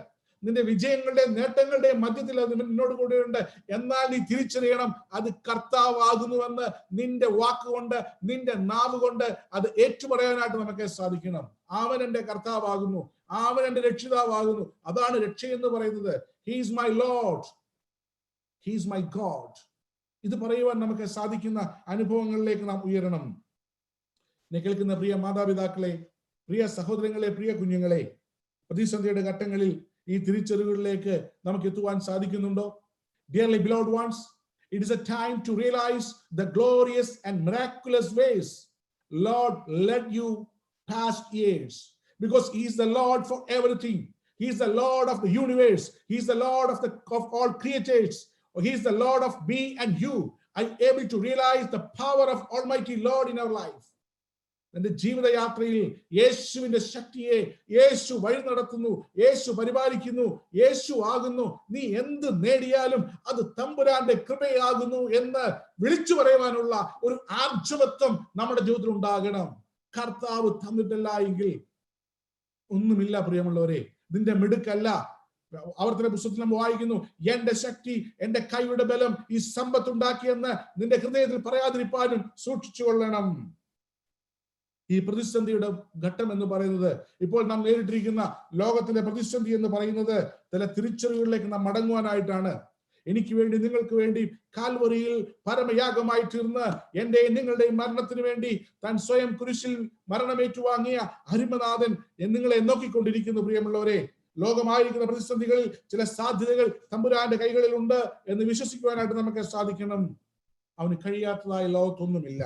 നിന്റെ വിജയങ്ങളുടെയും നേട്ടങ്ങളുടെയും മധ്യത്തിൽ അത് നിന്നോട് കൂടെയുണ്ട്. എന്നാൽ നീ തിരിച്ചറിയണം, അത് കർത്താവാകുന്നുവെന്ന് നിന്റെ വാക്കുകൊണ്ട്, നിന്റെ നാവ് കൊണ്ട് അത് ഏറ്റുപറയാനായിട്ട് നമുക്ക് സാധിക്കണം. അവൻ എന്റെ കർത്താവാകുന്നു, അവൻ എന്റെ രക്ഷിതാവാകുന്നു. അതാണ് രക്ഷ എന്ന് പറയുന്നത്. He is my Lord, he is my God. ഇത് പറയുവാൻ നമുക്ക് സാധിക്കുന്ന അനുഭവങ്ങളിലേക്ക് നാം ഉയരണം. എന്നെ കേൾക്കുന്ന പ്രിയ മാതാപിതാക്കളെ, പ്രിയ സഹോദരങ്ങളെ, പ്രിയ കുഞ്ഞുങ്ങളെ, പ്രതിസന്ധിയുടെ ഘട്ടങ്ങളിൽ ഈ തിരിച്ചറിവുകളിലേക്ക് നമുക്ക് എത്തുവാൻ സാധിക്കുന്നുണ്ടോ? Dearly beloved ones, it is a time to realize the glorious and miraculous ways Lord led you past years, because he is the Lord for everything. He is the Lord of the universe. He is the Lord of all creatures. He is the Lord of me and you. Are you able to realize the power of Almighty Lord in our life? എന്റെ ജീവിതയാത്രയിൽ യേശുവിന്റെ ശക്തിയെ യേശു വഴി നടത്തുന്നു, യേശു പരിപാലിക്കുന്നു, യേശു ആകുന്നു. നീ എന്ത് നേടിയാലും അത് തമ്പുരാന്റെ കൃപയാകുന്നു എന്ന് വിളിച്ചു പറയുവാനുള്ള ഒരു ആർജവത്വം നമ്മുടെ ജീവിതത്തിൽ ഉണ്ടാകണം. കർത്താവ് തന്നിട്ടില്ല എങ്കിൽ ഒന്നുമില്ല പ്രിയമുള്ളവരെ. നിന്റെ മിടുക്കല്ല. ആവർത്തന പുസ്തകത്തിൽ നമ്മൾ വായിക്കുന്നു, എന്റെ ശക്തി, എന്റെ കൈയുടെ ബലം ഈ സമ്പത്ത് ഉണ്ടാക്കിയെന്ന് നിന്റെ ഹൃദയത്തിൽ പറയാതിരിപ്പാനും സൂക്ഷിച്ചു കൊള്ളണം. ഈ പ്രതിസന്ധിയുടെ ഘട്ടം എന്ന് പറയുന്നത്, ഇപ്പോൾ നാം നേരിട്ടിരിക്കുന്ന ലോകത്തിന്റെ പ്രതിസന്ധി എന്ന് പറയുന്നത് ചില തിരിച്ചറിവുകളിലേക്ക് നാം മടങ്ങുവാനായിട്ടാണ്. എനിക്ക് വേണ്ടി, നിങ്ങൾക്ക് വേണ്ടി കാൽവറിയിൽ പരമയാഗമായി തീർന്ന് എന്റെയും നിങ്ങളുടെയും മരണത്തിന് വേണ്ടി താൻ സ്വയം കുരിശിൽ മരണമേറ്റുവാങ്ങിയ അരിമനാഥൻ നിങ്ങളെ നോക്കിക്കൊണ്ടിരിക്കുന്നു. പ്രിയമുള്ളവരെ, ലോകമായിരിക്കുന്ന പ്രതിസന്ധികളിൽ ചില സാധ്യതകൾ തമ്പുരാന്റെ കൈകളിൽ ഉണ്ട് എന്ന് വിശ്വസിക്കുവാനായിട്ട് നമുക്ക് സാധിക്കണം. അവന് കഴിയാത്തതായ ലോകത്തൊന്നുമില്ല.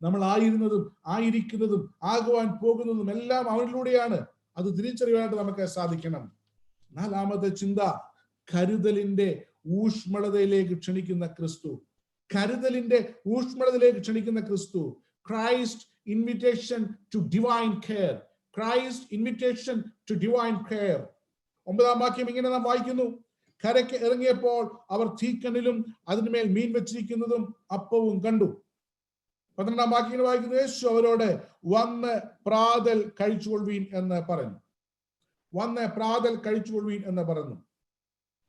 നമ്മൾ ആയിരുന്നതും ആയിരിക്കുന്നതും ആകുവാൻ പോകുന്നതും എല്ലാം അവനിലൂടെയാണ്. അത് തിരിച്ചറിയാനായിട്ട് നമുക്ക് സാധിക്കണം. നാലാമത്തെ ചിന്ത, കരുതലിന്റെ ഊഷ്മളതയിലേക്ക് ക്ഷണിക്കുന്ന ക്രിസ്തു. കരുതലിന്റെ ഊഷ്മളതയിലേക്ക് ക്ഷണിക്കുന്ന ക്രിസ്തു. Christ invitation to divine care. Christ invitation to divine care. 9-ാം വാക്യം ഇങ്ങനെ നാം വായിക്കുന്നു, കരയ്ക്ക് ഇറങ്ങിയപ്പോൾ അവർ തീക്കനലും അതിന്മേൽ മീൻ വെച്ചിരിക്കുന്നതും അപ്പവും കണ്ടു. 12-ാം വാക്യം വായിക്കുന്നത്, യേശു അവരോട് വന്ന് പ്രാതൽ കഴിച്ചുകൊള്ളുവീൻ എന്ന് പറഞ്ഞു. വന്ന് പ്രാതൽ കഴിച്ചുകൊള്ളുവീൻ എന്ന് പറഞ്ഞു.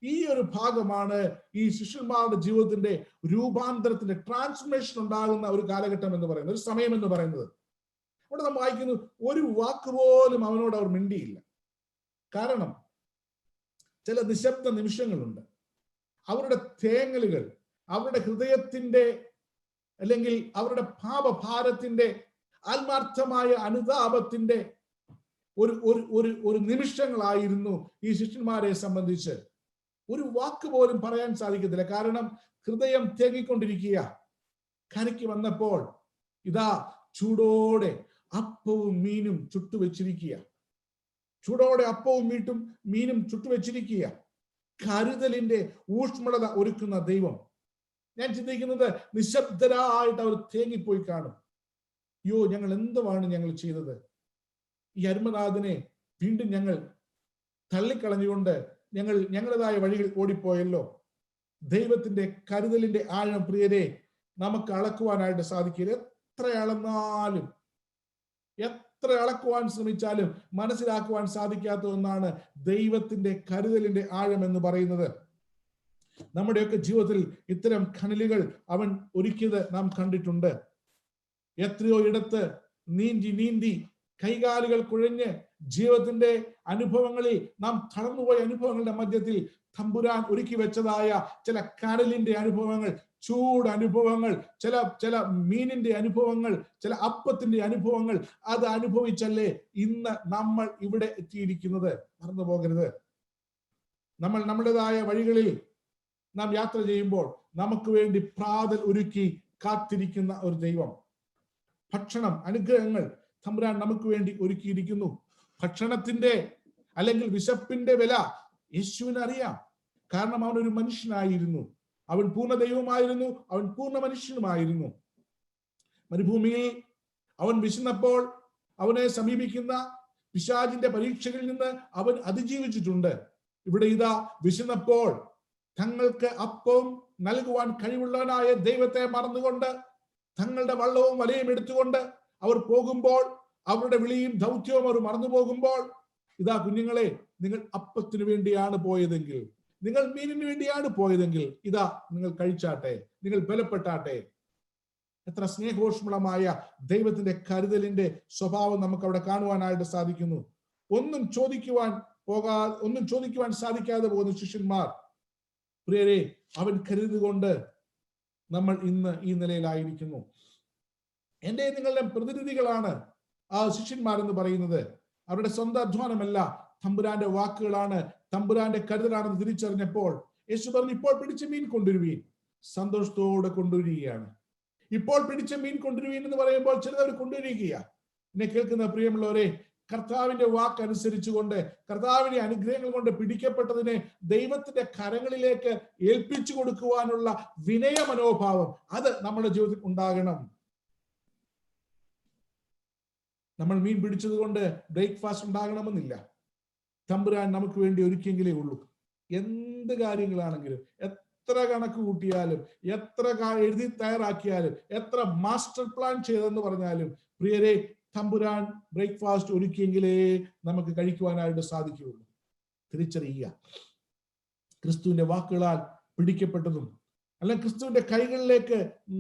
ഈ ഒരു ഭാഗമാണ് ഈ ശിഷ്യന്മാരുടെ ജീവിതത്തിന്റെ രൂപാന്തരത്തിന്റെ ട്രാൻസ്ഫർമേഷൻ ഉണ്ടാകുന്ന ഒരു കാലഘട്ടം എന്ന് പറയുന്നത്, ഒരു സമയം എന്ന് പറയുന്നത്. അവിടെ നാം വായിക്കുന്നു, ഒരു വാക്ക് പോലും അവനോട് അവർ മിണ്ടിയില്ല. കാരണം ചില നിശബ്ദ നിമിഷങ്ങളുണ്ട്. അവരുടെ തേങ്ങലുകൾ, അവരുടെ ഹൃദയത്തിന്റെ അല്ലെങ്കിൽ അവരുടെ പാപഭാരത്തിന്റെ ആത്മാർത്ഥമായ അനുതാപത്തിന്റെ ഒരു നിമിഷങ്ങളായിരുന്നു ഈ ശിഷ്യന്മാരെ സംബന്ധിച്ച്. ഒരു വാക്ക് പോലും പറയാൻ സാധിക്കത്തില്ല. കാരണം ഹൃദയം തേങ്ങിക്കൊണ്ടിരിക്കുക. കരയ്ക്ക് വന്നപ്പോൾ ഇതാ ചൂടോടെ അപ്പവും മീനും ചുട്ടുവെച്ചിരിക്കുക. ചൂടോടെ അപ്പവും മീനും ചുട്ടുവെച്ചിരിക്കുക. കരുതലിന്റെ ഊഷ്മളത ഒരുക്കുന്ന ദൈവം. ഞാൻ ചിന്തിക്കുന്നത്, നിശബ്ദരായിട്ട് അവർ തേങ്ങിപ്പോയി കാണും. യോ, ഞങ്ങൾ എന്തുവാണ് ഞങ്ങൾ ചെയ്തത്? ഈ അരുമനാഥനെ വീണ്ടും ഞങ്ങൾ തള്ളിക്കളഞ്ഞുകൊണ്ട് ഞങ്ങളുടേതായ വഴികൾ ഓടിപ്പോയല്ലോ. ദൈവത്തിന്റെ കരുതലിന്റെ ആഴം പ്രിയരെ നമുക്ക് അളക്കുവാനായിട്ട് സാധിക്കില്ല. എത്ര അളക്കുവാൻ ശ്രമിച്ചാലും മനസ്സിലാക്കുവാൻ സാധിക്കാത്ത ഒന്നാണ് ദൈവത്തിന്റെ കരുതലിന്റെ ആഴം എന്ന് പറയുന്നത്. നമ്മുടെയൊക്കെ ജീവിതത്തിൽ ഇത്തരം കനലുകൾ അവൻ ഒരുക്കിയത് നാം കണ്ടിട്ടുണ്ട്. എത്രയോ ഇടത്ത് നീന്തി കൈകാലുകൾ കുഴഞ്ഞ് ജീവിതത്തിന്റെ അനുഭവങ്ങളിൽ നാം കടന്നുപോയ അനുഭവങ്ങളുടെ മധ്യത്തിൽ തമ്പുരാൻ ഒരുക്കി വെച്ചതായ ചില കടലിന്റെ അനുഭവങ്ങൾ, ചൂട് അനുഭവങ്ങൾ, ചില മീനിന്റെ അനുഭവങ്ങൾ, ചില അപ്പത്തിന്റെ അനുഭവങ്ങൾ, അത് അനുഭവിച്ചല്ലേ ഇന്ന് നമ്മൾ ഇവിടെ എത്തിയിരിക്കുന്നത്. മറന്നു പോകരുത്. നമ്മൾ നമ്മുടേതായ വഴികളിൽ നാം യാത്ര ചെയ്യുമ്പോൾ നമുക്ക് വേണ്ടി പ്രാതൽ ഒരുക്കി കാത്തിരിക്കുന്ന ഒരു ദൈവം. ഭക്ഷണം, അനുഗ്രഹങ്ങൾ തമ്പുരാൻ നമുക്ക് വേണ്ടി ഒരുക്കിയിരിക്കുന്നു. ഭക്ഷണത്തിന്റെ അല്ലെങ്കിൽ വിശപ്പിന്റെ വില യേശുവിന് അറിയാം. കാരണം അവൻ ഒരു മനുഷ്യനായിരുന്നു. അവൻ പൂർണ്ണ ദൈവമായിരുന്നു, അവൻ പൂർണ്ണ മനുഷ്യനുമായിരുന്നു. മരുഭൂമിയിൽ അവൻ വിശന്നപ്പോൾ അവനെ സമീപിക്കുന്ന പിശാചിന്റെ പരീക്ഷകളിൽ നിന്ന് അവൻ അതിജീവിച്ചിട്ടുണ്ട്. ഇവിടെ ഇതാ വിശന്നപ്പോൾ തങ്ങൾക്ക് അപ്പം നൽകുവാൻ കഴിവുള്ളവനായ ദൈവത്തെ മറന്നുകൊണ്ട് തങ്ങളുടെ വള്ളവും വലയും എടുത്തുകൊണ്ട് അവർ പോകുമ്പോൾ, അവരുടെ വിളിയും ദൗത്യവും അവർ മറന്നു പോകുമ്പോൾ, ഇതാ കുഞ്ഞുങ്ങളെ, നിങ്ങൾ അപ്പത്തിന് വേണ്ടിയാണ് പോയതെങ്കിൽ, നിങ്ങൾ മീനിന് വേണ്ടിയാണ് പോയതെങ്കിൽ, ഇതാ നിങ്ങൾ കഴിച്ചാട്ടെ, നിങ്ങൾ ബലപ്പെട്ടാട്ടെ. എത്ര സ്നേഹോഷ്മളമായ ദൈവത്തിന്റെ കരുതലിന്റെ സ്വഭാവം നമുക്ക് അവിടെ കാണുവാനായിട്ട് സാധിക്കുന്നു. ഒന്നും ചോദിക്കുവാൻ സാധിക്കാതെ പോകുന്ന ശിഷ്യന്മാർ, പ്രിയരെ, അവൻ കരുതുകൊണ്ട് നമ്മൾ ഇന്ന് ഈ നിലയിലായിരിക്കുന്നു. എന്റെ നിങ്ങളുടെ പ്രതിനിധികളാണ് ആ ശിഷ്യന്മാരെന്ന് പറയുന്നത്. അവരുടെ സ്വന്തം അധ്വാനമല്ല, തമ്പുരാന്റെ വാക്കുകളാണ്, തമ്പുരാന്റെ കരുതലാണെന്ന് തിരിച്ചറിഞ്ഞപ്പോൾ യേശു പറഞ്ഞു, ഇപ്പോൾ പിടിച്ച മീൻ കൊണ്ടുവരുവീൻ. സന്തോഷത്തോടെ കൊണ്ടുവരികയാണ്. ഇപ്പോൾ പിടിച്ച മീൻ കൊണ്ടുവരുവീൻ എന്ന് പറയുമ്പോൾ ചിലർ കൊണ്ടുവരികയാ. എന്നെ കേൾക്കുന്ന പ്രിയമുള്ളവരെ, കർത്താവിന്റെ വാക്കനുസരിച്ചുകൊണ്ട്, കർത്താവിന്റെ അനുഗ്രഹങ്ങൾ കൊണ്ട് പിടിക്കപ്പെട്ടതിനെ ദൈവത്തിന്റെ കരങ്ങളിലേക്ക് ഏൽപ്പിച്ചു കൊടുക്കുവാനുള്ള വിനയ മനോഭാവം അത് നമ്മുടെ ജീവിതത്തിൽ ഉണ്ടാകണം. നമ്മൾ മീൻ പിടിച്ചത് കൊണ്ട് ബ്രേക്ക്ഫാസ്റ്റ് ഉണ്ടാകണമെന്നില്ല. തമ്പുരാൻ നമുക്ക് വേണ്ടി ഒരുക്കിയെങ്കിലേ ഉള്ളൂ. എന്ത് കാര്യങ്ങളാണെങ്കിലും, എത്ര കണക്ക് കൂട്ടിയാലും, എത്ര എഴുതി തയ്യാറാക്കിയാലും, എത്ര മാസ്റ്റർ പ്ലാൻ ചെയ്തെന്ന് പറഞ്ഞാലും, പ്രിയരെ, തമ്പുരാൻ ബ്രേക്ക്ഫാസ്റ്റ് ഒരുക്കിയെങ്കിലേ നമുക്ക് കഴിക്കുവാനായിട്ട് സാധിക്കുകയുള്ളൂ. തിരിച്ചറിയുക. ക്രിസ്തുവിന്റെ വാക്കുകളാൽ പിടിക്കപ്പെട്ടതും അല്ലെങ്കിൽ ക്രിസ്തുവിന്റെ കൈകളിലേക്ക്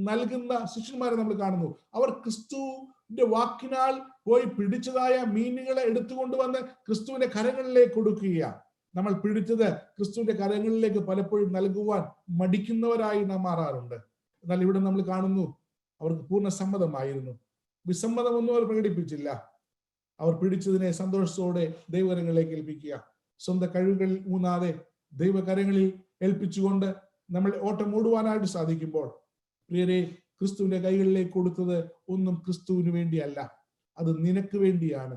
നൽകുന്ന ശിഷ്യന്മാരെ നമ്മൾ കാണുന്നു. അവർ ക്രിസ്തുവിന്റെ വാക്കിനാൽ പോയി പിടിച്ചതായ മീനുകളെ എടുത്തുകൊണ്ടുവന്ന് ക്രിസ്തുവിന്റെ കരങ്ങളിലേക്ക് കൊടുക്കുകയാണ്. നമ്മൾ പിടിച്ചത് ക്രിസ്തുവിന്റെ കരങ്ങളിലേക്ക് പലപ്പോഴും നൽകുവാൻ മടിക്കുന്നവരായി നാം മാറാറുണ്ട്. എന്നാൽ ഇവിടെ നമ്മൾ കാണുന്നു, അവർക്ക് പൂർണ്ണ സമ്മതമായിരുന്നു. വിസമ്മതമൊന്നും അവർ പ്രകടിപ്പിച്ചില്ല. അവർ പിടിച്ചതിനെ സന്തോഷത്തോടെ ദൈവകരങ്ങളിലേക്ക് ഏൽപ്പിക്കുക. സ്വന്തം കഴിവുകളിൽ ഊന്നാതെ ദൈവകരങ്ങളിൽ ഏൽപ്പിച്ചുകൊണ്ട് നമ്മൾ ഓട്ടം ഓടുവാനായിട്ട് സാധിക്കുമ്പോൾ, പ്രിയരെ, ക്രിസ്തുവിന്റെ കൈകളിലേക്ക് കൊടുത്തത് ഒന്നും ക്രിസ്തുവിന് വേണ്ടിയല്ല, അത് നിനക്ക് വേണ്ടിയാണ്.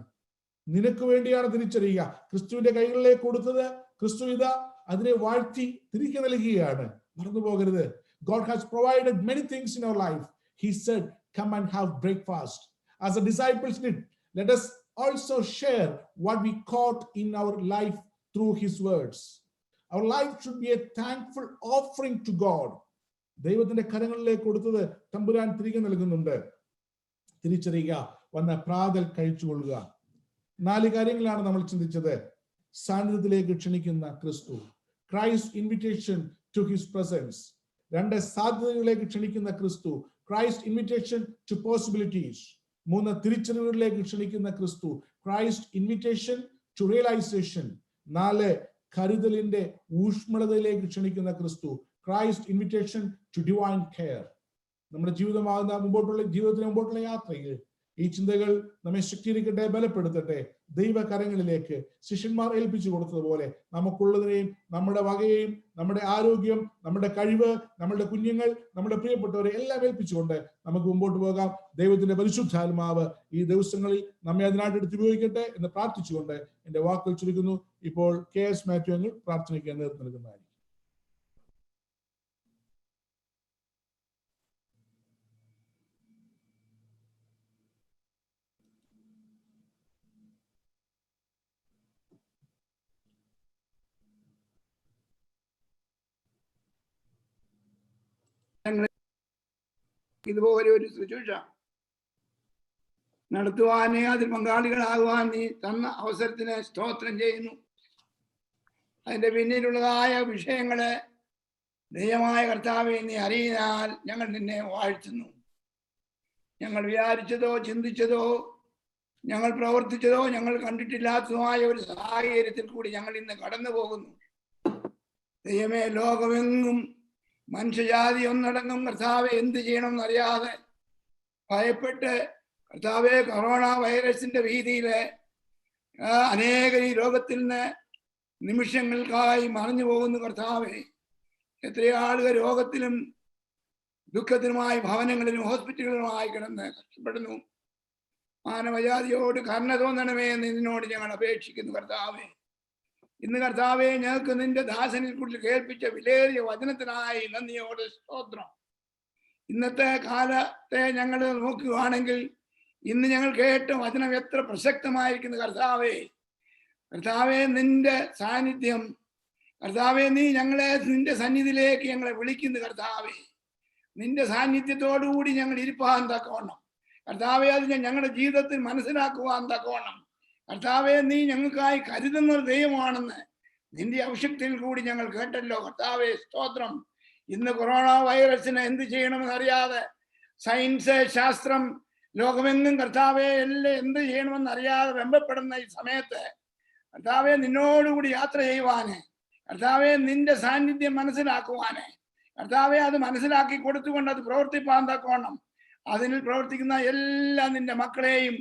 നിനക്ക് വേണ്ടിയാണ് തിരിച്ചറിയുക. ക്രിസ്തുവിന്റെ കൈകളിലേക്ക് കൊടുത്തത് ക്രിസ്തു ഇതാ അതിനെ വാഴ്ത്തി തിരികെ നൽകുകയാണ്. മറന്നു പോകരുത്. God has provided many things in our life. He said, come and have breakfast. As the disciples did, let us also share what we caught in our life through his words. Our life should be a thankful offering to God. ദൈവത്തിന്റെ കരങ്ങളിലേക്ക് കൊടുത്തത് തമ്പുരാൻ തിരികെ നൽകുന്നുണ്ട്. തിരിച്ചറിയുക, വന്ന പ്രാതൽ കഴിച്ചുകൊള്ളുക. 4 കാര്യങ്ങളാണ് നമ്മൾ ചിന്തിച്ചത്. സാന്നിധ്യത്തിലേക്ക് ക്ഷണിക്കുന്ന ക്രിസ്തു, Christ invitation to his presence. 2, സാധ്യതകളിലേക്ക് ക്ഷണിക്കുന്ന ക്രിസ്തു, ക്രൈസ്റ്റ് ഇൻവിറ്റേഷൻ ടു പോസിബിലിറ്റീസ്. 3, തിരിച്ചറിവുകളിലേക്ക് ക്ഷണിക്കുന്ന ക്രിസ്തു, ക്രൈസ്റ്റ് ഇൻവിറ്റേഷൻ ടു റിയലൈസേഷൻ. 4, കരുതലിന്റെ ഊഷ്മളതയിലേക്ക് ക്ഷണിക്കുന്ന ക്രിസ്തു, Christ invitation to divine care. നമ്മുടെ ജീവിതത്തിന്റെ മുമ്പോട്ടുള്ള യാത്രയിൽ ഈ ചിന്തകൾ നമ്മെ ശക്തീകരിക്കട്ടെ, ബലപ്പെടുത്തട്ടെ. ദൈവകരങ്ങളിലേക്ക് ശിഷ്യന്മാർ ഏൽപ്പിച്ചു കൊടുത്തതുപോലെ നമുക്കുള്ളതിനെയും, നമ്മുടെ വകയെയും, നമ്മുടെ ആരോഗ്യം, നമ്മുടെ കഴിവ്, നമ്മുടെ കുഞ്ഞുങ്ങൾ, നമ്മുടെ പ്രിയപ്പെട്ടവരെ എല്ലാം ഏൽപ്പിച്ചുകൊണ്ട് നമുക്ക് മുമ്പോട്ട് പോകാം. ദൈവത്തിന്റെ പരിശുദ്ധാത്മാവ് ഈ ദിവസങ്ങളിൽ നമ്മെ അതിനായിട്ട് എടുത്ത് ഉപയോഗിക്കട്ടെ എന്ന് പ്രാർത്ഥിച്ചുകൊണ്ട് എന്റെ വാക്കുകൾ ചുരുക്കുന്നു. ഇപ്പോൾ KS മാത്യു പ്രാർത്ഥനയ്ക്ക് നേതൃത്വം നൽകുന്നതായിരിക്കും. ഇതുപോലെ ഒരു ശുശ്രൂഷ നടത്തുവാനേ അതിൽ പങ്കാളികളാകുവാൻ നീ തന്ന അവസരത്തിന് സ്തോത്രം ചെയ്യുന്നു. അതിന്റെ പിന്നിലുള്ളതായ വിഷയങ്ങളെ ദൈവമായ കർത്താവെ നീ അറിയാൽ ഞങ്ങൾ നിന്നെ വാഴ്ത്തുന്നു. ഞങ്ങൾ വിചാരിച്ചതോ ചിന്തിച്ചതോ ഞങ്ങൾ പ്രവർത്തിച്ചതോ ഞങ്ങൾ കണ്ടിട്ടില്ലാത്തതുമായ ഒരു സാഹചര്യത്തിൽ കൂടി ഞങ്ങൾ ഇന്ന് കടന്നു പോകുന്നു. ദൈവമേ, ലോകമെങ്ങും മനുഷ്യജാതി ഒന്നടങ്കം കർത്താവെ എന്ത് ചെയ്യണമെന്ന് അറിയാതെ ഭയപ്പെട്ട് കർത്താവെ കൊറോണ വൈറസിന്റെ ഭീതിയില് അനേകം ഈ ലോകത്തിൽ നിന്ന് നിമിഷങ്ങൾക്കായി മറഞ്ഞു പോകുന്നു. കർത്താവെ, എത്രയോ ആളുകൾ രോഗത്തിലും ദുഃഖത്തിനുമായി ഭവനങ്ങളിലും ഹോസ്പിറ്റലുകളുമായി കിടന്ന് കഷ്ടപ്പെടുന്നു. മാനവജാതിയോട് കരുണ തോന്നണമേ എന്ന് നിന്നോട് ഞങ്ങൾ അപേക്ഷിക്കുന്നു. കർത്താവെ, ഇന്ന് കർത്താവെ ഞങ്ങൾക്ക് നിന്റെ ദാസനിൽ കൂടുതൽ കേൾപ്പിച്ച വിലയേറിയ വചനത്തിനായി നന്ദിയോട് സ്തോത്രം. ഇന്നത്തെ കാലത്തെ ഞങ്ങൾ നോക്കുകയാണെങ്കിൽ ഇന്ന് ഞങ്ങൾ കേട്ട വചനം എത്ര പ്രസക്തമായിരിക്കുന്നു. കർത്താവെ, കർത്താവെ നിന്റെ സാന്നിധ്യം, കർത്താവെ നീ ഞങ്ങളെ നിന്റെ സന്നിധിയിലേക്ക് ഞങ്ങളെ വിളിക്കുന്നു. കർത്താവെ, നിന്റെ സാന്നിധ്യത്തോടുകൂടി ഞങ്ങൾ ഇരിപ്പാൻ തക്കവണ്ണം കർത്താവെ അത് ഞങ്ങളുടെ ജീവിതത്തിൽ മനസ്സിലാക്കുവാൻ തക്കവണ്ണം കർത്താവെ നീ ഞങ്ങൾക്കായി കരുതുന്ന ദൈവമാണെന്ന് നിന്റെ അഭിഷേകത്തിൽ കൂടി ഞങ്ങൾ കേട്ടല്ലോ. കർത്താവെ സ്തോത്രം. ഇന്ന് കൊറോണ വൈറസിന് എന്ത് ചെയ്യണമെന്ന് അറിയാതെ സയൻസ് ശാസ്ത്രം ലോകമെങ്ങും കർത്താവെ എല്ലാം എന്ത് ചെയ്യണമെന്ന് അറിയാതെ വെമ്പപ്പെടുന്ന ഈ സമയത്ത് കർത്താവെ നിന്നോടുകൂടി യാത്ര ചെയ്യുവാന്, കർത്താവെ നിന്റെ സാന്നിധ്യം മനസ്സിലാക്കുവാന്, കർത്താവെ അത് മനസ്സിലാക്കി കൊടുത്തുകൊണ്ട് അത് പ്രവർത്തിപ്പാൻ തക്കവണ്ണം അതിൽ പ്രവർത്തിക്കുന്ന എല്ലാ നിന്റെ മക്കളെയും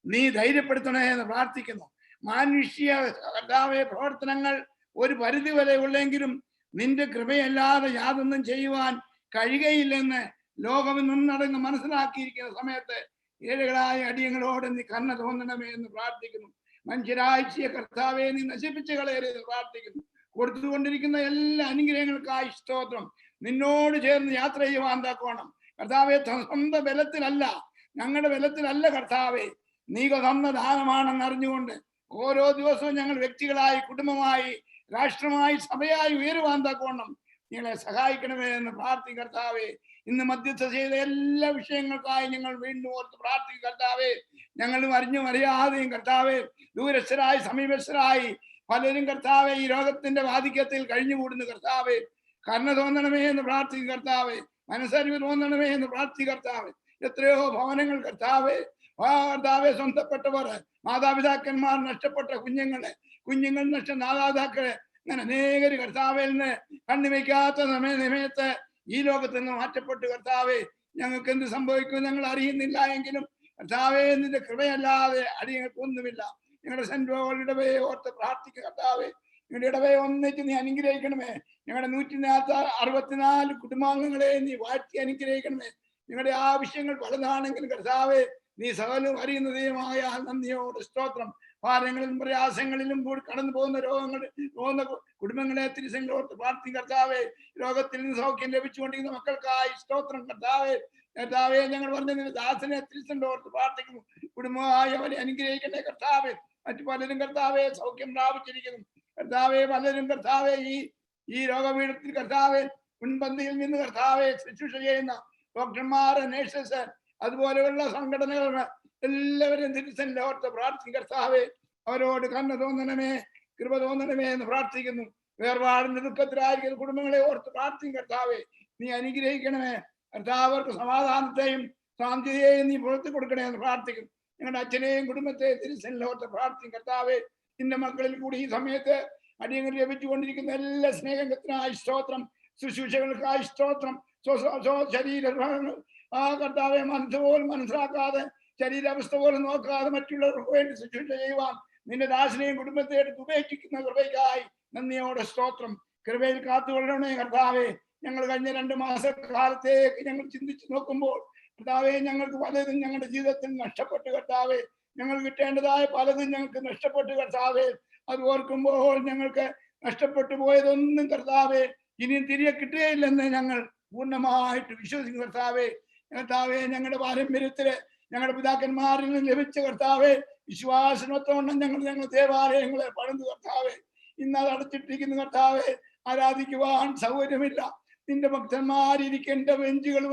നീ ധൈര്യപ്പെടുത്തണേ എന്ന് പ്രാർത്ഥിക്കുന്നു. മാനുഷ്യ കർത്താവെ പ്രവർത്തനങ്ങൾ ഒരു പരിധി വരെ ഉള്ളെങ്കിലും നിന്റെ കൃപയല്ലാതെ യാതൊന്നും ചെയ്യുവാൻ കഴിയുകയില്ലെന്ന് ലോകമെന്നടങ്ങ് മനസ്സിലാക്കിയിരിക്കുന്ന സമയത്ത് ഏഴുകളായ അടിയങ്ങളോട് നീ കരുണ തോന്നണമേ എന്ന് പ്രാർത്ഥിക്കുന്നു. മനുഷ്യരാഴ്ചയെ കർത്താവെ നീ നശിപ്പിച്ച് കളയരുത് പ്രാർത്ഥിക്കുന്നു. കൊടുത്തുകൊണ്ടിരിക്കുന്ന എല്ലാ അനുഗ്രഹങ്ങൾക്കായി സ്തോത്രം. നിന്നോട് ചേർന്ന് യാത്ര ചെയ്യുവാൻ തക്കോണം കർത്താവെ സ്വന്തം ബലത്തിലല്ല, ഞങ്ങളുടെ ബലത്തിലല്ല കർത്താവെ, നീ തന്ന ദാനമാണെന്ന് അറിഞ്ഞുകൊണ്ട് ഓരോ ദിവസവും ഞങ്ങൾ വ്യക്തികളായി, കുടുംബമായി, രാഷ്ട്രമായി, സഭയായി ഉയരുവാൻ തക്കോണം ഞങ്ങളെ സഹായിക്കണമേ എന്ന് പ്രാർത്ഥിക്കും. കർത്താവെ, ഇന്ന് മധ്യസ്ഥ ചെയ്ത എല്ലാ വിഷയങ്ങൾക്കായി ഞങ്ങൾ വീണ്ടും ഓർത്ത് പ്രാർത്ഥിക്കും. കർത്താവെ, ഞങ്ങളും അറിഞ്ഞും അറിയാതെയും കർത്താവെ ദൂരസ്ഥരായി സമീപസ്ഥരായി പലരും കർത്താവെ ഈ രോഗത്തിന്റെ ആധിക്യത്തിൽ കഴിഞ്ഞുകൂടുന്നു. കർത്താവെ, കരുണ തോന്നണമേ എന്ന് പ്രാർത്ഥിക്കും. കർത്താവെ, മനസ്സറിവ് തോന്നണമേ എന്ന് പ്രാർത്ഥിക്കും. കർത്താവെ, എത്രയോ ഭവനങ്ങൾ കർത്താവെ സ്വന്തപ്പെട്ടവർ, മാതാപിതാക്കന്മാർ നഷ്ടപ്പെട്ട കുഞ്ഞുങ്ങൾ മാതാപിതാക്കളെ അങ്ങനെ അനേകര് കർത്താവിൽ നിന്ന് കണ്ണുവയ്ക്കാത്ത സമയത്ത് ഈ ലോകത്തിൽ നിന്ന് മാറ്റപ്പെട്ടു. കർത്താവെ, ഞങ്ങൾക്ക് എന്ത് സംഭവിക്കും ഞങ്ങൾ അറിയുന്നില്ല എങ്കിലും കർത്താവെ നിന്റെ കൃപയല്ലാതെ അടിയങ്ങൾക്കൊന്നുമില്ല. ഞങ്ങളുടെ സെന്റ് പോൾ ഇടവയെ ഓർത്ത് പ്രാർത്ഥിക്കുക. കർത്താവെ, ഞങ്ങളുടെ ഇടവയെ ഒന്നിച്ച് നീ അനുഗ്രഹിക്കണമേ. ഞങ്ങളുടെ 164 കുടുംബാംഗങ്ങളെ നീ വാഴ്ത്തി അനുഗ്രഹിക്കണമേ. നിങ്ങളുടെ ആവശ്യങ്ങൾ പലതാണെങ്കിലും കർത്താവെ നീ സകലം അറിയുന്ന ദൈവമായ നന്ദിയോട് സ്തോത്രം. ഭാരങ്ങളിലും പ്രയാസങ്ങളിലും കൂടി കടന്നു പോകുന്ന കുടുംബങ്ങളെ തിരുസംഘോർത്ത് പ്രാർത്ഥിക്കും. കർത്താവെ, രോഗത്തിൽ നിന്ന് സൗഖ്യം ലഭിച്ചുകൊണ്ടിരിക്കുന്ന മക്കൾക്കായി സ്തോത്രം. കർത്താവെ ഞങ്ങൾ പറഞ്ഞ ദാസനെ തിരുസംഘോർത്ത് പ്രാർത്ഥിക്കുന്നു. കുടുംബമായി അവരെ അനുഗ്രഹിക്കണേ. കർത്താവെ, മറ്റു പലരും കർത്താവെ സൗഖ്യം പ്രാപിച്ചിരിക്കുന്നു. കർത്താവെ, പലരും കർത്താവെ ഈ രോഗപീഠത്തിൽ കർത്താവെ മുൻപന്തിയിൽ നിന്ന് കർത്താവെ ശുശ്രൂഷ ചെയ്യുന്ന ഡോക്ടർമാർ, നഴ്സസ്, അതുപോലെയുള്ള സംഘടനകൾ എല്ലാവരും തിരുസന്നിധിയിൽ ഓർത്ത് പ്രാർത്ഥിക്കും. കർത്താവെ, അവരോട് കരുണ തോന്നണമേ, കൃപ തോന്നണമേ എന്ന് പ്രാർത്ഥിക്കുന്നു. വേർപാടിന്റെ ദുഃഖത്തിലായിരിക്കുന്ന കുടുംബങ്ങളെ ഓർത്ത് പ്രാർത്ഥിക്കും. കർത്താവെ, നീ അനുഗ്രഹിക്കണമേ. കർത്താവർക്ക് സമാധാനത്തെയും ശാന്തിയെയും നീ പുറത്തു കൊടുക്കണേ എന്ന് പ്രാർത്ഥിക്കും. ഞങ്ങളുടെ അച്ഛനെയും കുടുംബത്തെ തിരുസന്നിധിയിൽ ഓർത്ത് പ്രാർത്ഥിക്കും. കർത്താവെ, നിന്റെ മക്കളിൽ കൂടി ഈ സമയത്ത് അടിയങ്ങൾ ലഭിച്ചുകൊണ്ടിരിക്കുന്ന എല്ലാ സ്നേഹത്തിനായി സ്തോത്രം, ശുശ്രൂഷകൾക്കായി സ്തോത്രം. ശരീര കർത്താവെ മനസ്സുപോലും മനസ്സിലാക്കാതെ, ശരീരാവസ്ഥ പോലും നോക്കാതെ മറ്റുള്ളവർക്ക് വേണ്ടി ശുശ്രൂഷ ചെയ്യുവാൻ നിന്റെ ദാസനെയും കുടുംബത്തെ എടുത്ത് ഉപേക്ഷിക്കുന്ന കൃപയ്ക്കായി നന്ദിയോടെ സ്തോത്രം. കൃപയിൽ കാത്തുകൊള്ളണേ. കർത്താവെ, ഞങ്ങൾ കഴിഞ്ഞ 2 മാസക്കാലത്തേക്ക് ഞങ്ങൾ ചിന്തിച്ചു നോക്കുമ്പോൾ കർത്താവെ ഞങ്ങൾക്ക് പലതും ഞങ്ങളുടെ ജീവിതത്തിൽ നഷ്ടപ്പെട്ടു. കർത്താവെ, ഞങ്ങൾ കിട്ടേണ്ടതായ പലതും ഞങ്ങൾക്ക് നഷ്ടപ്പെട്ടു. കർത്താവെ, അത് ഓർക്കുമ്പോൾ ഞങ്ങൾക്ക് നഷ്ടപ്പെട്ടു പോയതൊന്നും കർത്താവെ ഇനിയും തിരികെ കിട്ടുകയില്ലെന്ന് ഞങ്ങൾ പൂർണ്ണമായിട്ട് വിശ്വസിക്കും. കർത്താവെ, ഞങ്ങളുടെ പാരമ്പര്യത്തില് ഞങ്ങളുടെ പിതാക്കന്മാരിൽ നിന്ന് ലഭിച്ച കർത്താവെ വിശ്വാസനത്വം ഞങ്ങൾ ദേവാലയങ്ങളെ പണിതു. കർത്താവെ, ഇന്ന് അത് അടച്ചിട്ടിരിക്കുന്ന കർത്താവെ ആരാധിക്കുവാൻ സൗകര്യമില്ല. നിന്റെ ഭക്തന്മാരിയ്ക്കേണ്ട ബെഞ്ചുകൾ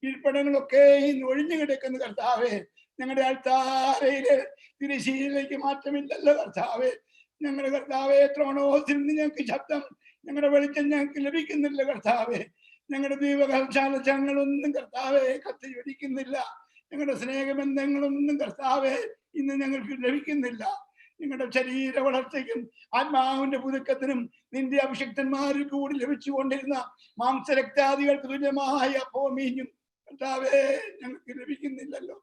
ഇരിപ്പിടങ്ങളൊക്കെ ഇന്ന് ഒഴിഞ്ഞു കിടക്കുന്ന കർത്താവെ, ഞങ്ങളുടെ അൾത്താരയില് തിരശ്ശീലയ്ക്ക് മാറ്റമില്ലല്ലോ. കർത്താവെ, ഞങ്ങളുടെ കർത്താവെ ത്രോണോസിൽ നിന്ന് ഞങ്ങൾക്ക് ശബ്ദം, ഞങ്ങളുടെ വെളിച്ചം ഞങ്ങൾക്ക് ലഭിക്കുന്നില്ല കർത്താവെ. ഞങ്ങളുടെ ദീപകൽശാലങ്ങളൊന്നും കർത്താവെ കത്തി ജ്വലിക്കുന്നില്ല. ഞങ്ങളുടെ സ്നേഹബന്ധങ്ങളൊന്നും കർത്താവെ ഇന്ന് ഞങ്ങൾക്ക് ലഭിക്കുന്നില്ല. നിങ്ങളുടെ ശരീര വളർച്ചയ്ക്കും ആത്മാവിന്റെ പുതുക്കത്തിനും നിന്റെ അഭിഷിക്തന്മാരിൽ കൂടി ലഭിച്ചുകൊണ്ടിരുന്ന മാംസരക്താദികൾക്ക് തുല്യമായ അപ്പോമീഞ്ഞും കർത്താവെ ഞങ്ങൾക്ക് ലഭിക്കുന്നില്ലല്ലോ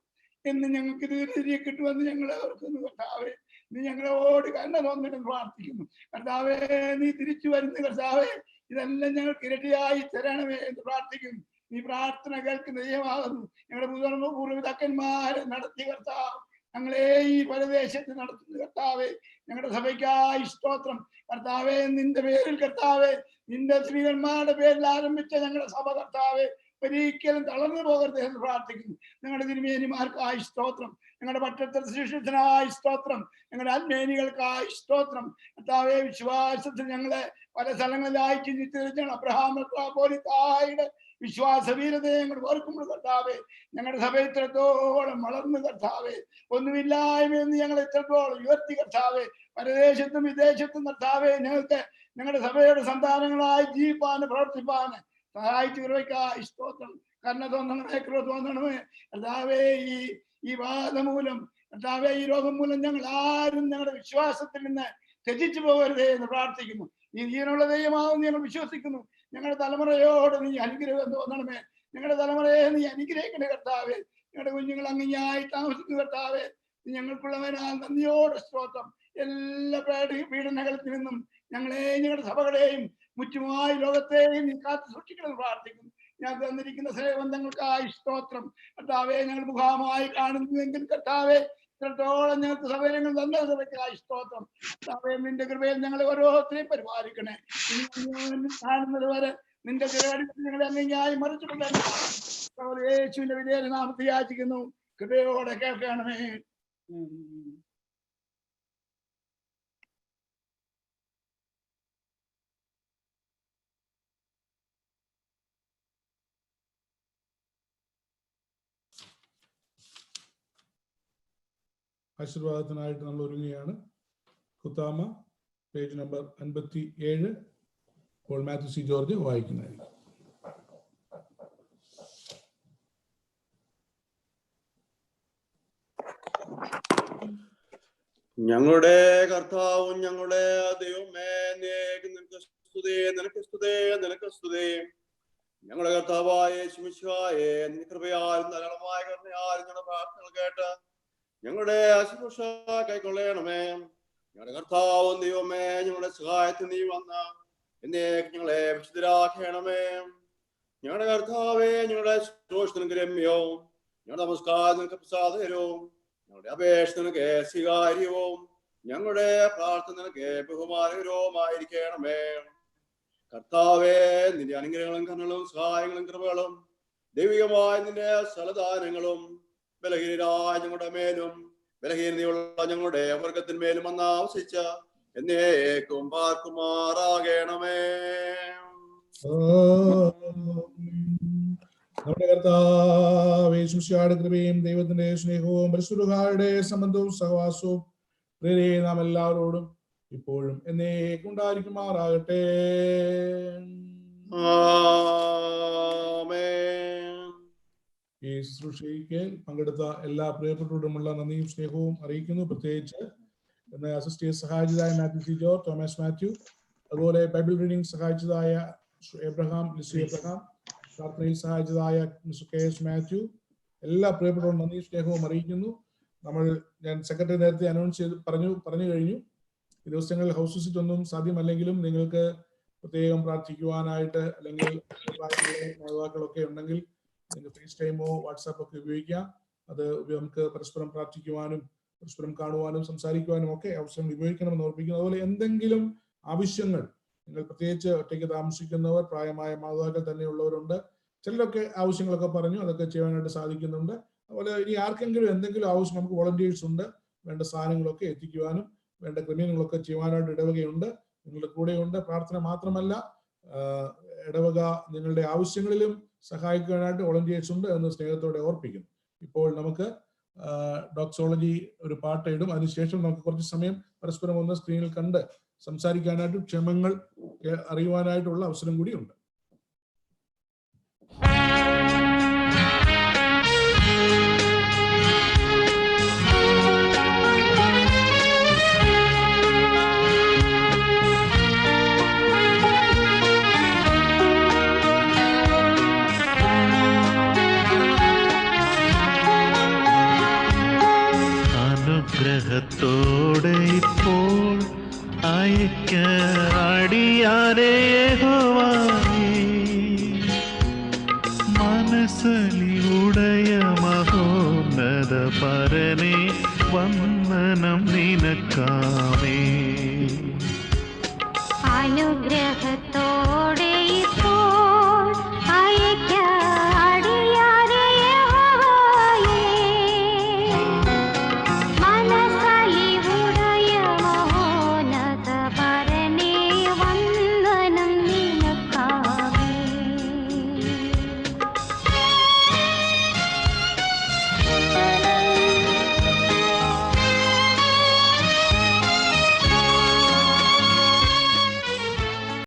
എന്ന് ഞങ്ങൾക്ക് തിരികെ കിട്ടുമെന്ന് ഞങ്ങൾ ഓർക്കുന്നു കർത്താവെ. നീ ഞങ്ങളോട് കരുണ തോന്നിട്ട് പ്രാർത്ഥിക്കുന്നു കർത്താവെ. നീ തിരിച്ചു വരുന്ന കർത്താവെ, ഇതെല്ലാം ഞങ്ങൾക്ക് ഇരട്ടിയായി തരണമേ എന്ന് പ്രാർത്ഥിക്കുന്നു. നീ പ്രാർത്ഥന കേൾക്കുന്ന ദൈവമാകുന്നു. ഞങ്ങളുടെ പൂർവ്വപിതാക്കന്മാരെ നടത്തിയ കർത്താവ്, ഞങ്ങളെ ഈ പരദേശത്ത് നടത്തുന്ന കർത്താവെ, ഞങ്ങളുടെ സഭയ്ക്കായി സ്തോത്രം കർത്താവെ. നിന്റെ പേരിൽ കർത്താവെ, നിന്റെ സ്ത്രീകന്മാരുടെ പേരിൽ ആരംഭിച്ച ഞങ്ങളുടെ സഭ കർത്താവെ ഒരിക്കലും തളർന്നു പോകരുത് എന്ന് പ്രാർത്ഥിക്കുന്നു. ഞങ്ങളുടെ തിരുമേനിമാർക്കായി സ്തോത്രം, ഞങ്ങളുടെ പട്ടത്തിൽ ശിഷ്യത്തിനായി സ്തോത്രം, ഞങ്ങളുടെ ആത്മേനികൾക്കായി സ്തോത്രം കർത്താവെ. വിശ്വാസത്തിൽ ഞങ്ങളെ പല സ്ഥലങ്ങളിലായി ചിന്തിച്ച് അബ്രഹാം പോലീതായുടെ വിശ്വാസവീരതയെ ഞങ്ങൾ ഓർക്കുമ്പോൾ കർത്താവെ, ഞങ്ങളുടെ സഭ ഇത്രത്തോളം വളർന്നു കർത്താവെ. ഒന്നുമില്ലായ്മയെന്ന് ഞങ്ങൾ ഇത്രത്തോളം ഉയർത്തി കർത്താവെ. പരദേശത്തും വിദേശത്തും കർത്താവെ ഞങ്ങൾക്ക് ഞങ്ങളുടെ സഭയുടെ സന്താനങ്ങളായി ജീവിപ്പാന് പ്രവർത്തിപ്പാന് സഹായിച്ചു കൃപയ്ക്കായി സ്തോത്രം. കരുണ തോന്നണമേ, കൃപ തോന്നണമേ കർത്താവെ. ഈ ബാധ മൂലം കർത്താവെ, ഈ രോഗം മൂലം ഞങ്ങൾ ആരും ഞങ്ങളുടെ വിശ്വാസത്തിൽ നിന്ന് ത്യജിച്ചു പോകരുതേ എന്ന് പ്രാർത്ഥിക്കുന്നു. നീ ജീവനുള്ള ദൈവമാണെന്ന് ഞങ്ങൾ വിശ്വസിക്കുന്നു. ഞങ്ങളുടെ തലമുറയോട് നീ അനുഗ്രഹം തോന്നണമേ. ഞങ്ങളുടെ തലമുറയെ നീ അനുഗ്രഹിക്കണേ കർത്താവെ. ഞങ്ങളുടെ കുഞ്ഞുങ്ങൾ അങ്ങിയായി താമസിക്കുന്ന കർത്താവെ, നീ ഞങ്ങൾക്കുള്ളവനാൽ നന്ദിയോടെ സ്തോത്രം. എല്ലാ പീഡനങ്ങളിൽ നിന്നും ഞങ്ങളെ ഞങ്ങളുടെ സഭകളെയും മുറ്റുമായി ലോകത്തെയും നീ കാത്തു സൂക്ഷിക്കണമെന്ന് പ്രാർത്ഥിക്കുന്നു. ഞാൻ തന്നിരിക്കുന്ന സ്നേഹബന്ധങ്ങൾക്കായി സ്തോത്രം കർത്താവെ. ഞങ്ങൾ മുഖാമായി കാണുന്നുവെങ്കിൽ കർത്താവെ, ഇത്രത്തോളം ഞങ്ങൾക്ക് സൗകര്യങ്ങൾ തന്ന സഭയ്ക്കായി സ്തോത്രം കർത്താവെ. നിന്റെ കൃപയിൽ ഞങ്ങളെ ഓരോരുത്തരെയും പരിപാലിക്കണേ. കാണുന്നത് വരെ നിന്റെ തിരവടിപ്പിൽ ഞങ്ങളെ അങ്ങിങ്ങായി മറിച്ചുകൊണ്ട് യേശുവിന്റെ വിജയ നാമത്തിൽ യാചിക്കുന്നു. കൃപയോടെ കേൾക്കണമേ. ആശീർവാദത്തിനായിട്ട് നമ്മൾ ഒരുങ്ങുകയാണ്. കുത്താമ page number 57. Paul Mathew C George വായിക്കുന്നതായിരിക്കും. ഞങ്ങളുടെ കർത്താവും ഞങ്ങളുടെ ദൈവമേ, നിനക്ക് സ്തുതി, നിനക്ക് സ്തുതി, നിനക്ക് സ്തുതി. ഞങ്ങളുടെ കർത്താവായ യേശുമിശിഹായേ, നിന്റെ കൃപയാലും ധാരാളമായ കരുണയാലും ഞങ്ങളുടെ പ്രാർത്ഥനകൾ കേട്ട് ഞങ്ങളുടെ ശുശ്രൂഷ കൈക്കൊള്ളണമേ. ഞങ്ങളുടെ കർത്താവും ദൈവമേ, ഞങ്ങളുടെ സഹായത്തിൽ നീ വന്ന എന്നേക്ക് ഞങ്ങളെ വിശുദ്ധരാക്കണമേ. ഞങ്ങളുടെ കർത്താവേ, ഞങ്ങളുടെ ശുശ്രൂഷ രമ്യവും ഞങ്ങളുടെ നമസ്കാരം നിനക്ക് പ്രസാദകരവും ഞങ്ങളുടെ അപേക്ഷ നിനക്ക് സ്വീകാര്യവും ഞങ്ങളുടെ പ്രാർത്ഥന നിനക്ക് ബഹുമാനകരവുമായിരിക്കണമേ. കർത്താവേ, നിന്റെ അനുഗ്രഹങ്ങളും കരുണകളും സഹായങ്ങളും കൃപകളും ദൈവികമായ നിന്റെ സലദാനങ്ങളും ബലഹീനരായ ഞങ്ങളുടെ മേലും ബലഹീനതയുള്ള ഞങ്ങളുടെ വർഗത്തിന്മേലും വന്ന് ആവസിച്ച എന്നേക്കും പാർക്കുമാറാകണമേ. നമ്മുടെ കർത്താവേ യേശുമിശിഹായുടെ കൃപയും ദൈവത്തിന്റെ സ്നേഹവും പരിശുദ്ധരുടെ സംബന്ധവും സഹവാസവും നാം എല്ലാവരോടും ഇപ്പോഴും എന്നേക്കും ഉണ്ടായിരിക്കുമാറാകട്ടെ. ഈ ശുശ്രൂഷയ്ക്ക് പങ്കെടുത്ത എല്ലാ പ്രിയപ്പെട്ടവരോടുമുള്ള നന്ദിയും സ്നേഹവും അറിയിക്കുന്നു. പ്രത്യേകിച്ച് ഇന്ന് അസിസ്റ്റ് ചെയ്ത് സഹായിച്ചതായ മാത്യു സി ജോർജ്, തോമസ് മാത്യു, അതുപോലെ ബൈബിൾ റീഡിംഗ് സഹായിച്ചതായ എബ്രഹാം, ലിസി എബ്രഹാം, പ്രാർത്ഥനയിൽ സഹായിച്ചതായ മിസ്റ്റർ കെ എസ് മാത്യു, എല്ലാ പ്രിയപ്പെട്ടവരും നന്ദിയും സ്നേഹവും അറിയിക്കുന്നു. ഞാൻ സെക്രട്ടറി നേരത്തെ അനൗൺസ് ചെയ്ത് പറഞ്ഞു കഴിഞ്ഞു. ഈ ദിവസങ്ങളിൽ ഹൗസ് വിസിറ്റ് ഒന്നും സാധ്യമല്ലെങ്കിലും നിങ്ങൾക്ക് പ്രത്യേകം പ്രാർത്ഥിക്കുവാനായിട്ട് അല്ലെങ്കിൽ നേതാക്കളൊക്കെ ഉണ്ടെങ്കിൽ നിങ്ങൾക്ക് ഫേസ് ടൈമോ വാട്സാപ്പ് ഒക്കെ ഉപയോഗിക്കാം. അത് നമുക്ക് പരസ്പരം പ്രാർത്ഥിക്കുവാനും പരസ്പരം കാണുവാനും സംസാരിക്കുവാനും ഒക്കെ അവസരങ്ങൾ ഉപയോഗിക്കണമെന്ന് ഓർപ്പിക്കുന്നു. അതുപോലെ എന്തെങ്കിലും ആവശ്യങ്ങൾ, നിങ്ങൾ പ്രത്യേകിച്ച് ഒറ്റയ്ക്ക് താമസിക്കുന്നവർ, പ്രായമായ മാതാക്കൾ തന്നെയുള്ളവരുണ്ട്, ചിലരൊക്കെ ആവശ്യങ്ങളൊക്കെ പറഞ്ഞു, അതൊക്കെ ചെയ്യാനായിട്ട് സാധിക്കുന്നുണ്ട്. അതുപോലെ ഇനി ആർക്കെങ്കിലും എന്തെങ്കിലും ആവശ്യം, നമുക്ക് വോളണ്ടിയേഴ്സ് ഉണ്ട്, വേണ്ട സാധനങ്ങളൊക്കെ എത്തിക്കുവാനും വേണ്ട ക്രമീകരണങ്ങളൊക്കെ ചെയ്യുവാനായിട്ട് ഇടവകയുണ്ട്, നിങ്ങളുടെ കൂടെയുണ്ട്. പ്രാർത്ഥന മാത്രമല്ല, ഇടവക നിങ്ങളുടെ ആവശ്യങ്ങളിലും സഹായിക്കാനായിട്ട് വോളണ്ടിയേഴ്സ് ഉണ്ട് എന്ന് സ്നേഹത്തോടെ ഓർപ്പിക്കുന്നു. ഇപ്പോൾ നമുക്ക് ഡോക്സോളജി ഒരു പാട്ട് ഇടും. അതിനുശേഷം നമുക്ക് കുറച്ച് സമയം പരസ്പരം ഒന്ന് സ്ക്രീനിൽ കണ്ട് സംസാരിക്കാനായിട്ട് ക്ഷമങ്ങൾ അറിയുവാനായിട്ടുള്ള അവസരം കൂടിയുണ്ട്. അനുഗ്രഹത്തോടെ ഇപ്പോൾ അയക്കടിയാരേ മനസ്സലിയുടയ മഹോന്നത പരനെ വന്ദനം നിനക്കാമേ. അനുഗ്രഹത്തോ